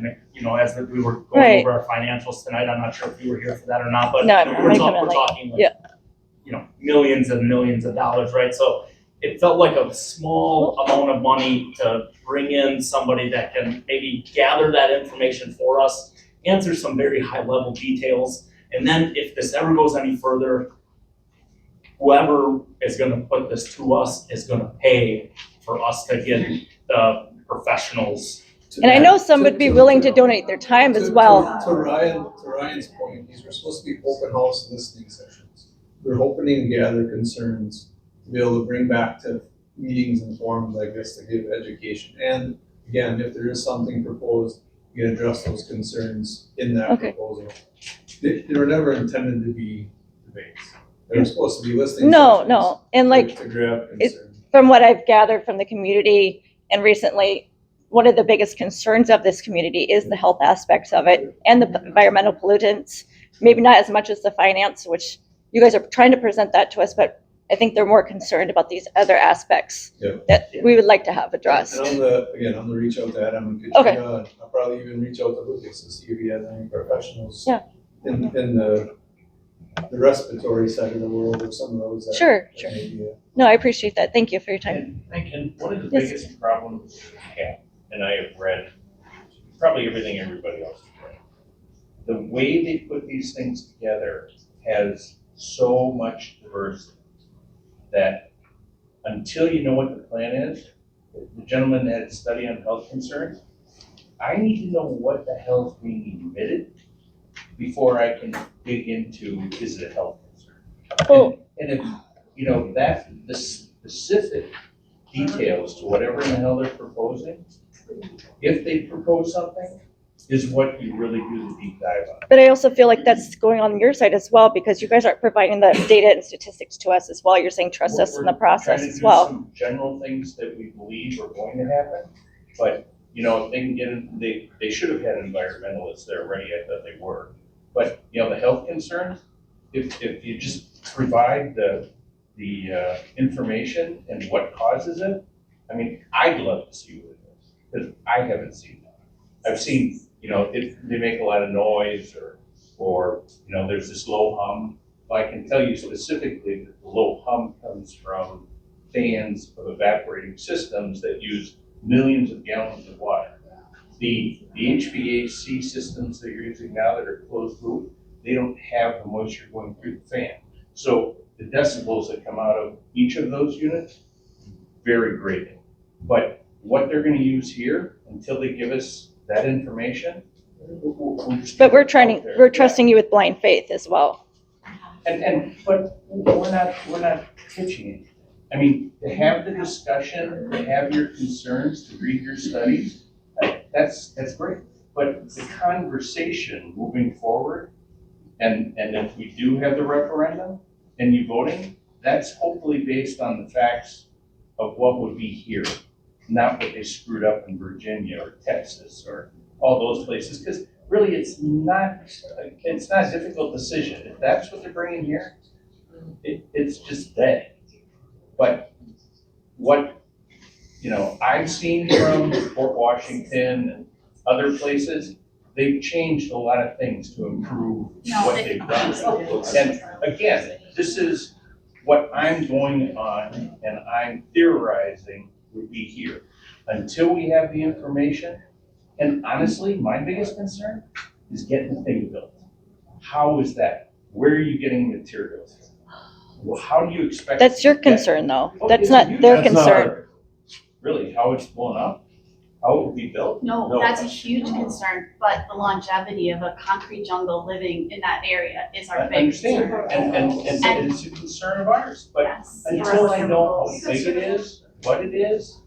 as we were going over our financials tonight, I'm not sure if you were here for that or not, but we're talking millions and millions of dollars, right? So it felt like a small amount of money to bring in somebody that can maybe gather that information for us, answer some very high level details, and then if this ever goes any further, whoever is going to put this to us is going to pay for us to get the professionals And I know some would be willing to donate their time as well. To Ryan's point, these were supposed to be open house listening sessions. We're hoping to gather concerns to be able to bring back to meetings and forums like this to give education. And again, if there is something proposed, you can address those concerns in that proposal. They were never intended to be debates. They were supposed to be listening sessions. No, and like, To grab concerns. from what I've gathered from the community and recently, one of the biggest concerns of this community is the health aspects of it and the environmental pollutants. Maybe not as much as the finance, which you guys are trying to present that to us, but I think they're more concerned about these other aspects that we would like to have addressed. And on the reach out to Adam and Okay. Katrina, I'll probably even reach out to Lucas to see if he has any professionals. Yeah. In the respiratory side of the world or some of those. Sure. Maybe, No, I appreciate that. Thank you for your time. And one of the Yes. biggest problems we have, and I have read probably everything everybody else has read, the way they put these things together has so much diversity that until you know what the plan is, the gentleman had a study on health concerns, I need to know what the hell is being emitted before I can dig into, is it a health concern? And if, the specific details to whatever in the hell they're proposing, if they propose something, is what you really do the deep dive on. But I also feel like that's going on your side as well, because you guys aren't providing the data and statistics to us as well. You're saying trust us in the process as well. We're trying to do some general things that we believe are going to happen, but, if they can get in, they should have had environmentalists there already, I thought they were. But, the health concerns, if you just provide the information and what causes it, I mean, I'd love to see what it is, because I haven't seen that. I've seen, if they make a lot of noise or there's this low hum. Well, I can tell you specifically that the low hum comes from fans of evaporating systems that use millions of gallons of water. The HVAC systems that you're using now that are closed loop, they don't have the moisture going through the fan. So the decibels that come out of each of those units, very grating. But what they're gonna use here, until they give us that information, But we're trusting you with blind faith as well. But we're not pitching it. I mean, to have the discussion, to have your concerns, to read your studies, that's great. But the conversation moving forward, and if we do have the referendum and you voting, that's hopefully based on the facts of what would be here, not what they screwed up in Virginia or Texas or all those places. Because really, it's not a difficult decision. If that's what they're bringing here, it's just dead. But what I've seen from Fort Washington and other places, they've changed a lot of things to improve what they've done. And again, this is what I'm going on and I'm theorizing would be here. Until we have the information, and honestly, my biggest concern is getting the thing built. How is that? Where are you getting materials? Well, how do you expect? That's your concern though. That's not their concern. Really, how it's blown up? How it will be built? No, that's a huge concern, but the longevity of a concrete jungle living in that area is our I big understand, concern. and it's a concern of ours, but until I know how big it is, what it is.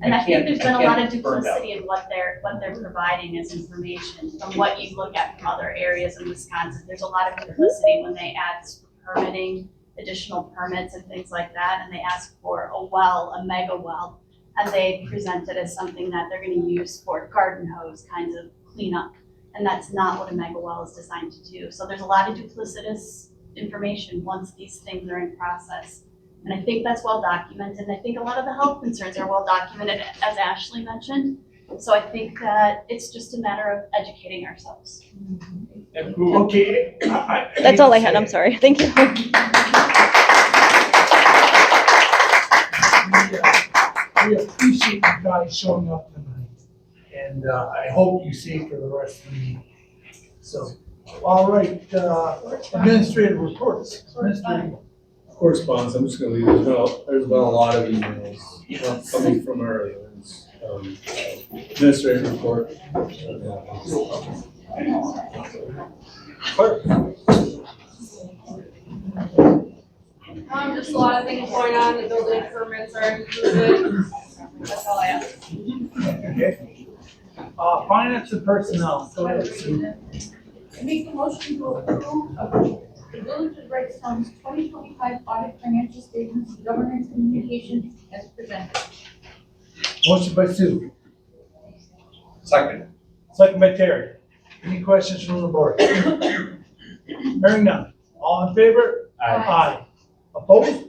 And I think there's been a lot of can't burn duplicity in what they're providing as information from what you look at from other areas in Wisconsin. There's a lot of duplicity when they add permitting, additional permits and things like that, and they ask for a mega well, and they present it as something that they're gonna use for garden hose kinds of cleanup. And that's not what a mega well is designed to do. So there's a lot of duplicitous information once these things are in process. And I think that's well documented. And I think a lot of the health concerns are well documented, as Ashley mentioned. So I think that it's just a matter of educating ourselves. Okay. That's all I had. I'm sorry. Thank you. We appreciate you guys showing up tonight, and I hope you stay for the rest of the meeting. So, all right, administrative reports. Correspondence, I'm just gonna leave, there's been a lot of emails coming from our administrative report. Clerk. Just a lot of things going on, the building permits are included. That's all I have. Okay. Finance and personnel. Go ahead, Sue. I make a motion to approve the Village of Wrightstown's 2025 audit financial statements and governance communications as presented. Motion by Sue, Second. second by Terry. Any questions from the board? Hearing none. All in favor? Aye. Opposed?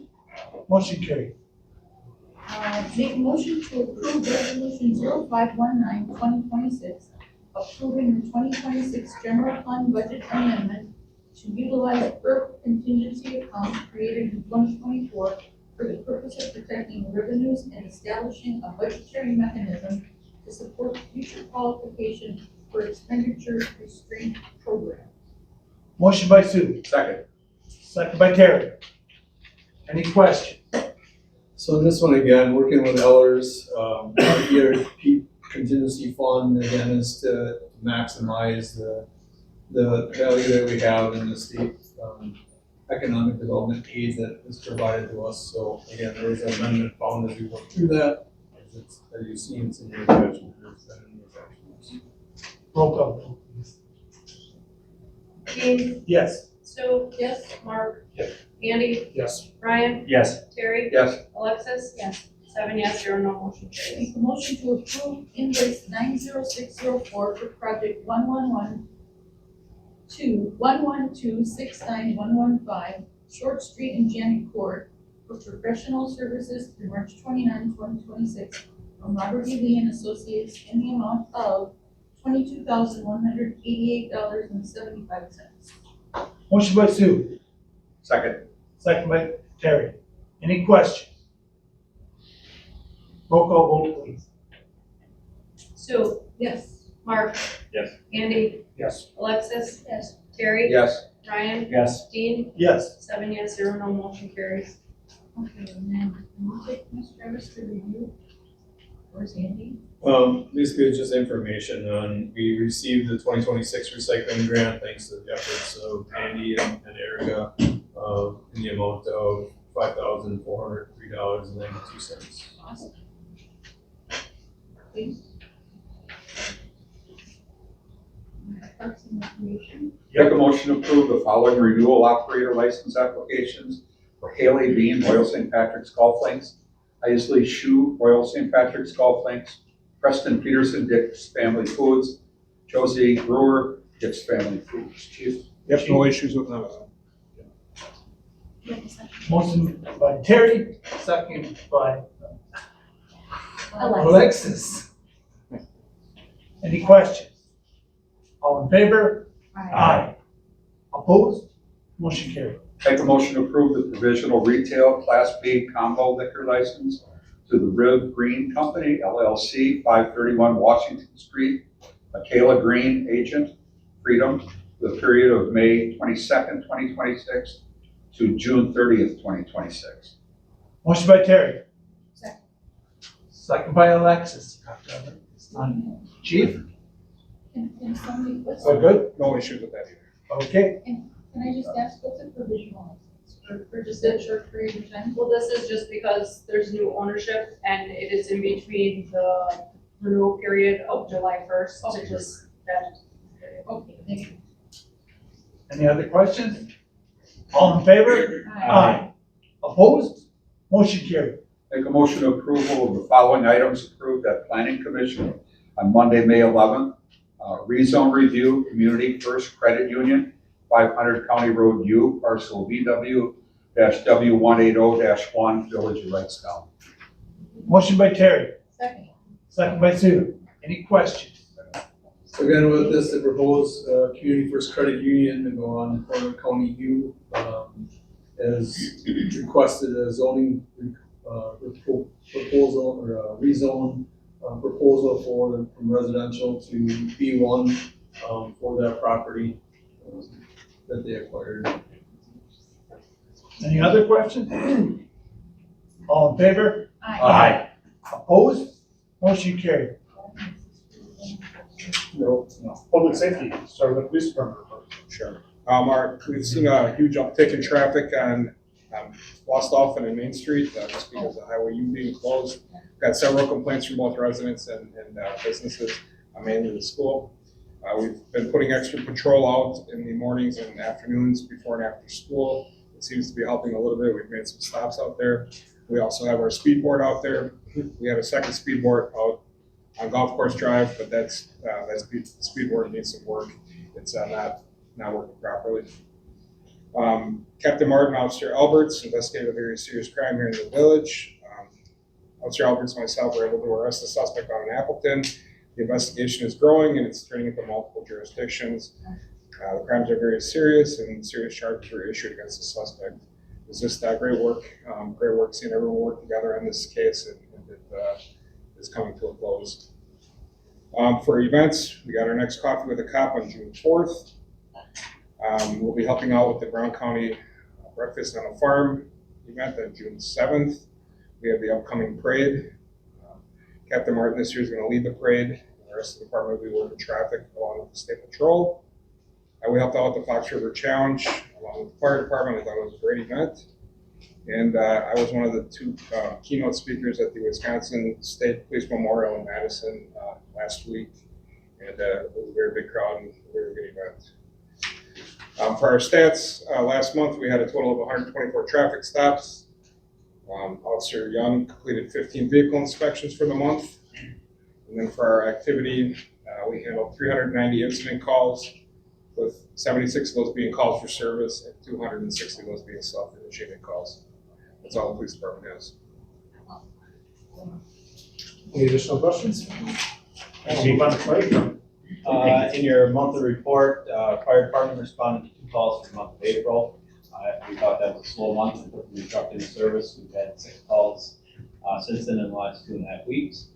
Motion carried. Make a motion to approve resolution 0519-2026, approving the 2026 general fund budget amendment to utilize ERP contingency accounts created in 2024 for the purpose of protecting revenues and establishing a budgetary mechanism to support future qualification for expenditure restraint program. Motion by Sue, Second. second by Terry. Any questions? So this one again, working with Ellers, our ERP contingency fund again is to maximize the value that we have in the state economic development aid that is provided to us. So again, there was an amendment found as we worked through that. As you've seen, it's in your attachment. Roll call. Dean, Yes. Sue, yes, Mark. Yes. Andy, Yes. Ryan, Yes. Terry, Yes. Alexis. Yes. 7 yes, 0 no, motion carries. Make a motion to approve invoice 90604 for project 112-112-69115 Short Street in Janet Court for professional services through March 29, 2026 from Robert E. Lee and Associates in the amount of $22,188.75. Motion by Sue, Second. second by Terry. Any questions? Roll call vote, please. Sue, Yes. Mark. Yes. Andy, Yes. Alexis. Yes. Terry. Yes. Ryan, Yes. Dean, Yes. 7 yes, 0 no, motion carries. Okay, and then we'll take Ms. Travis to review. Where's Andy? Basically it's just information on, we received the 2026 recycling grant thanks to the efforts of Andy and Erica, in the amount of $5,403.92. Awesome. Please. Parks and Recreation. Make a motion to approve the following renewal operator license applications for Haley Bean, Royal St. Patrick's Golf Links, Isley Shoe, Royal St. Patrick's Golf Links, Preston Peterson, Dick's Family Foods, Josie Brewer, Dick's Family Foods. Chief? Yep, no issues with them. Motion by Terry, second by Alexis. Any questions? All in favor? Aye. Opposed? Motion carried. Make a motion to approve the provisional retail Class B combo liquor license to the Rib Green Company, LLC, 531 Washington Street, Michaela Green, agent, Freedom, for the period of May 22nd, 2026 to June 30th, 2026. Motion by Terry. Second. Second by Alexis. Chief? Can somebody, what's, Oh, good? No issues with that either. Okay. can I just ask, what's a provisional license? For just a short period of time? Well, this is just because there's new ownership and it is in between the renewal period of July 1st to just that. Okay, thank you. Any other questions? All in favor? Aye. Opposed? Motion carried. Make a motion to approval of the following items approved at Planning Commission on Monday, May 11th. Rezone review, Community First Credit Union, 500 County Road U, parcel VW-W180-1, Village of Wrightstown. Motion by Terry. Second. Second by Sue. Any questions? So again, with this, the proposed Community First Credit Union to go on Porter County U has requested a zoning proposal or a rezone proposal from residential to B1 for that property that they acquired. Any other questions? All in favor? Aye. Opposed? Motion carried. Public safety, start with the police department. Sure. We've seen a huge uptick in traffic on Westhoffen and Main Street, just because of Highway U being closed. Got several complaints from both residents and businesses, mainly the school. We've been putting extra patrol out in the mornings and afternoons before and after school. It seems to be helping a little bit. We've made some stops out there. We also have our speed board out there. We had a second speed board out on Golf Course Drive, but that speed board needs some work. It's not working properly. Captain Martin, Officer Alberts investigated a very serious crime here in the village. Officer Alberts and myself were able to arrest the suspect out in Appleton. The investigation is growing and it's turning into multiple jurisdictions. The crimes are very serious and serious charges were issued against the suspect. It's just great work seeing everyone work together on this case, and it is coming to a close. For events, we got our next Coffee with a Cop on June 4th. We'll be helping out with the Brown County Breakfast on a Farm event on June 7th. We have the upcoming parade. Captain Martin this year is going to lead the parade. The rest of the department will be working traffic along with the state patrol. We helped out with the Fox River Challenge along with the fire department. I thought it was a great event. And I was one of the two keynote speakers at the Wisconsin State Police Memorial in Madison last week. And it was a very big crowd and a very good event. For our stats, last month we had a total of 124 traffic stops. Officer Young completed 15 vehicle inspections for the month. And then for our activity, we handled 390 incident calls, with 76 of those being calls for service and 260 of those being self-initiated calls. That's all the police department has. Any additional questions? Move on to Clay. In your monthly report, fire department responded to 2 calls for the month of April. We thought that was a slow month and put the new truck into service. We've had 6 calls since then in the last 2.5 weeks.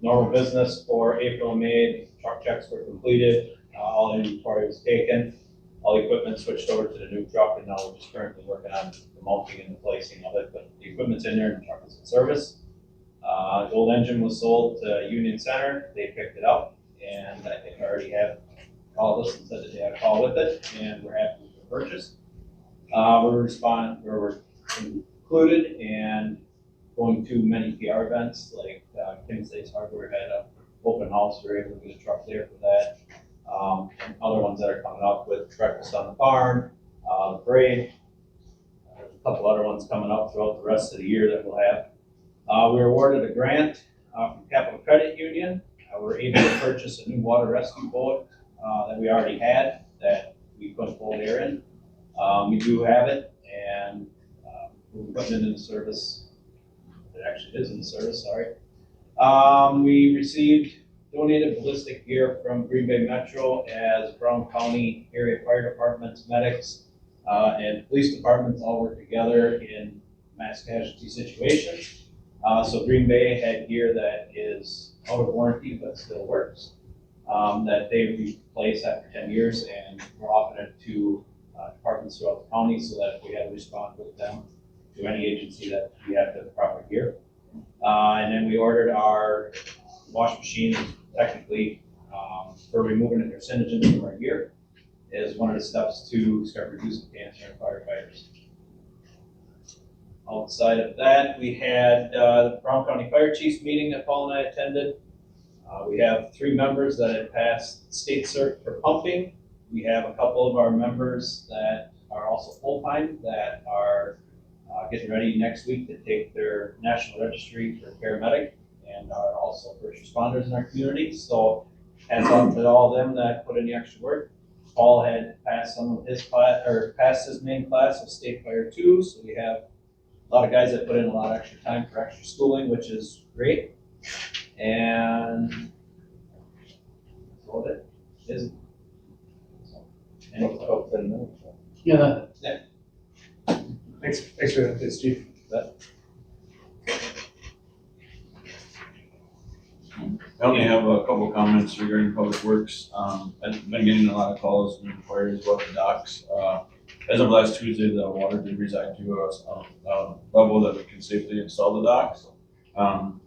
Normal business for April and May, truck checks were completed. All inventory was taken. All the equipment switched over to the new truck, and now we're just currently working on the mounting and the placing of it. But the equipment's in there and the truck is in service. The old engine was sold to Union Center. They picked it up, and I think I already have called us and said that they had a call with it, and we're happy with the purchase. We're included and going to many PR events, like Kinsey's Hardware had an open house. We were able to get a truck there for that. And other ones that are coming up with Breakfast on the Farm, the parade. There's a couple other ones coming up throughout the rest of the year that we'll have. We were awarded a grant from Capital Credit Union. We're able to purchase a new water rescue boat that we already had that we put full air in. We do have it, and we're putting it into service. It actually is in service, sorry. We received donated ballistic gear from Green Bay Metro as Brown County area fire departments, medics, and police departments all work together in mass casualty situations. So Green Bay had gear that is out of warranty but still works, that they replace after 10 years, and we're offering it to departments throughout the county so that if we had to respond with them to any agency that we have the proper gear. And then we ordered our wash machine, technically, for removing the carcinogens from our gear, is one of the steps to start reducing cancer in firefighters. Outside of that, we had the Brown County Fire Chiefs meeting that Paul and I attended. We have 3 members that have passed state cert for pumping. We have a couple of our members that are also full-time that are getting ready next week to take their national registry for paramedic, and are also first responders in our community. So hats off to all of them that put in the extra work. Paul had passed some of his class, or passed his main class of State Fire 2, so we have a lot of guys that put in a lot of extra time for extra schooling, which is great. And that's all it is. Yeah. Thanks for that, Steve. I only have a couple of comments regarding public works. I've been getting a lot of calls and inquiries about the docks. As of last Tuesday, the water did reside to a level that we can safely install the docks.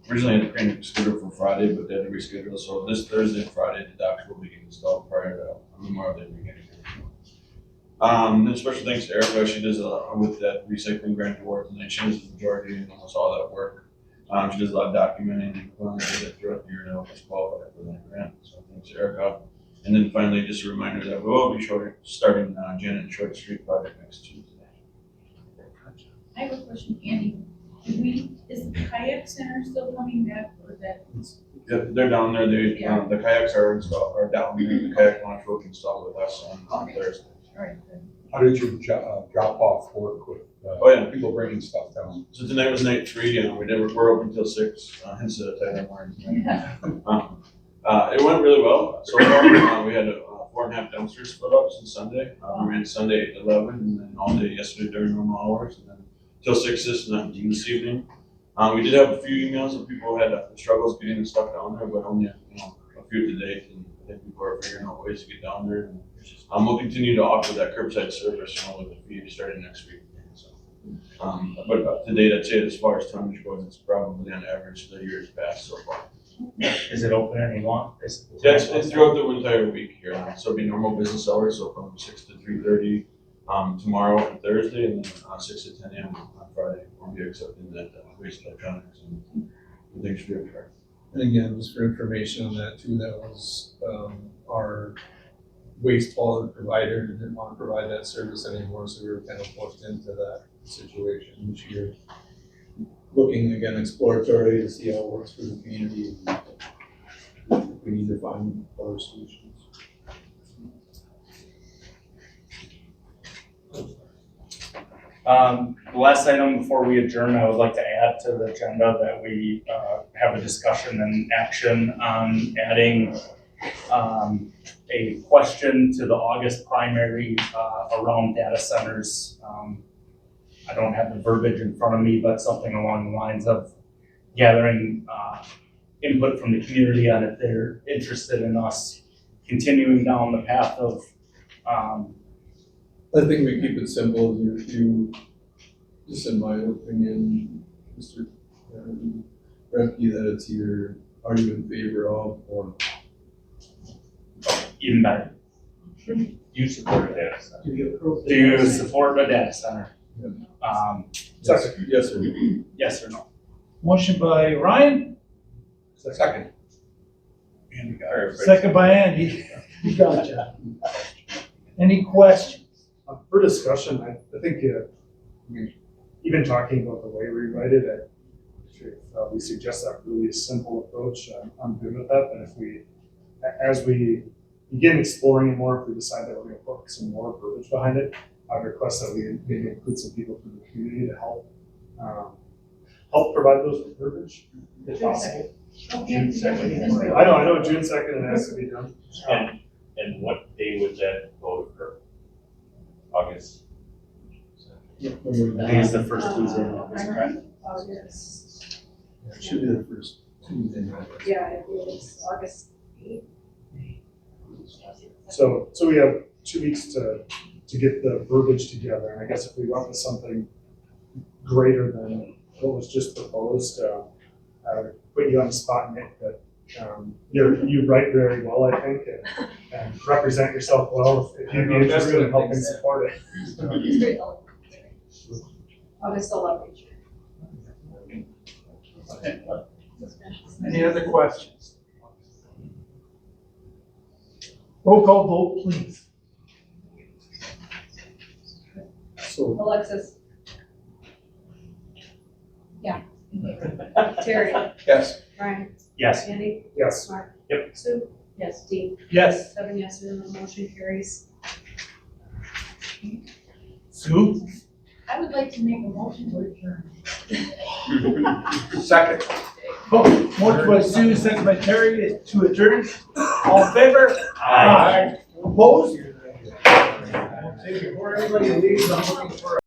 Originally I had to crane the scooter for Friday, but they had to reschedule, so this Thursday and Friday, the docks will be installed prior to Memorial Day weekend. Then special thanks to Erica, she does with that recycling grant award, and then she does the majority and almost all that work. She does a lot of documenting and planning it throughout the year to help us qualify for that grant, so thanks Erica. And then finally, just a reminder that we will be starting Janet and Short Street project next Tuesday. I have a question, Andy. Is the kayak center still coming back, or is that? Yep, they're down there, the kayaks are down there, the kayak launch will be installed with us on Thursday. All right, good. How did you drop off work with people bringing stuff down? So tonight was night 3, and we're open till 6, hence the tight hours. It went really well so far. We had 4.5 dumpsters split up since Sunday. We ran Sunday 8 to 11, and then all day yesterday during normal hours, and then till 6 this evening. We did have a few emails of people who had struggles getting the stuff down there, but only a few to date, and I think people are figuring out ways to get down there. And we'll continue to offer that curbside service, with the fee starting next week. So, but to date, I'd say as far as tonnage goes, it's probably on average the years past so far. Is it open any long? Yeah, it's throughout the entire week here. So it'll be normal business hours, so from 6 to 3:30 tomorrow and Thursday, and then 6 to 10 a.m. on Friday. We'll be accepting that waste electronics, and things should be okay. And again, just for information on that too, that was our waste hauler provider who didn't want to provide that service anymore, so we were kind of forced into that situation, which you're looking again exploratory to see how it works for the community. And we need to find other solutions. The last item before we adjourn, I would like to add to the agenda that we have a discussion and action on adding a question to the August primary around data centers. I don't have the verbiage in front of me, but something along the lines of gathering input from the community on if they're interested in us continuing down the path of I think we keep it simple. You just in my opinion, Mr. Roebke, that it's either are you in favor of or even better. You support a data center. Do you support a data center? Yes or no? Yes or no? Motion by Ryan, Second. second by Andy. You gotcha. Any questions? For discussion, I think even talking about the way we write it, we suggest that really simple approach. I'm good with that, but if as we begin exploring it more, if we decide that we're going to put some more verbiage behind it, I'd request that we maybe include some people from the community to help provide those verbiage, if possible. June 2nd. I know, June 2nd, it has to be done. And what day would that vote occur? August? I think it's the first Tuesday in August, correct? August. It should be the first Tuesday. Yeah, it was August 8th. So we have 2 weeks to get the verbiage together, and I guess if we went with something greater than what was just proposed, I would put you on the spot, Nick, that you write very well, I think, and represent yourself well if you'd be interested in helping support it. August 11th. Any other questions? Roll call vote, please. So Alexxis. Yeah. Terry. yes. Ryan. Yes. Andy. Yes. Mark. Yep. Sue. Yes. Dean. Yes. 7 yes, and the motion carries. Sue? I would like to make a motion to adjourn. Second. Oh, motion by Sue, second by Terry to adjourn. All in favor? Aye. Opposed? Before anybody leaves, I'm looking for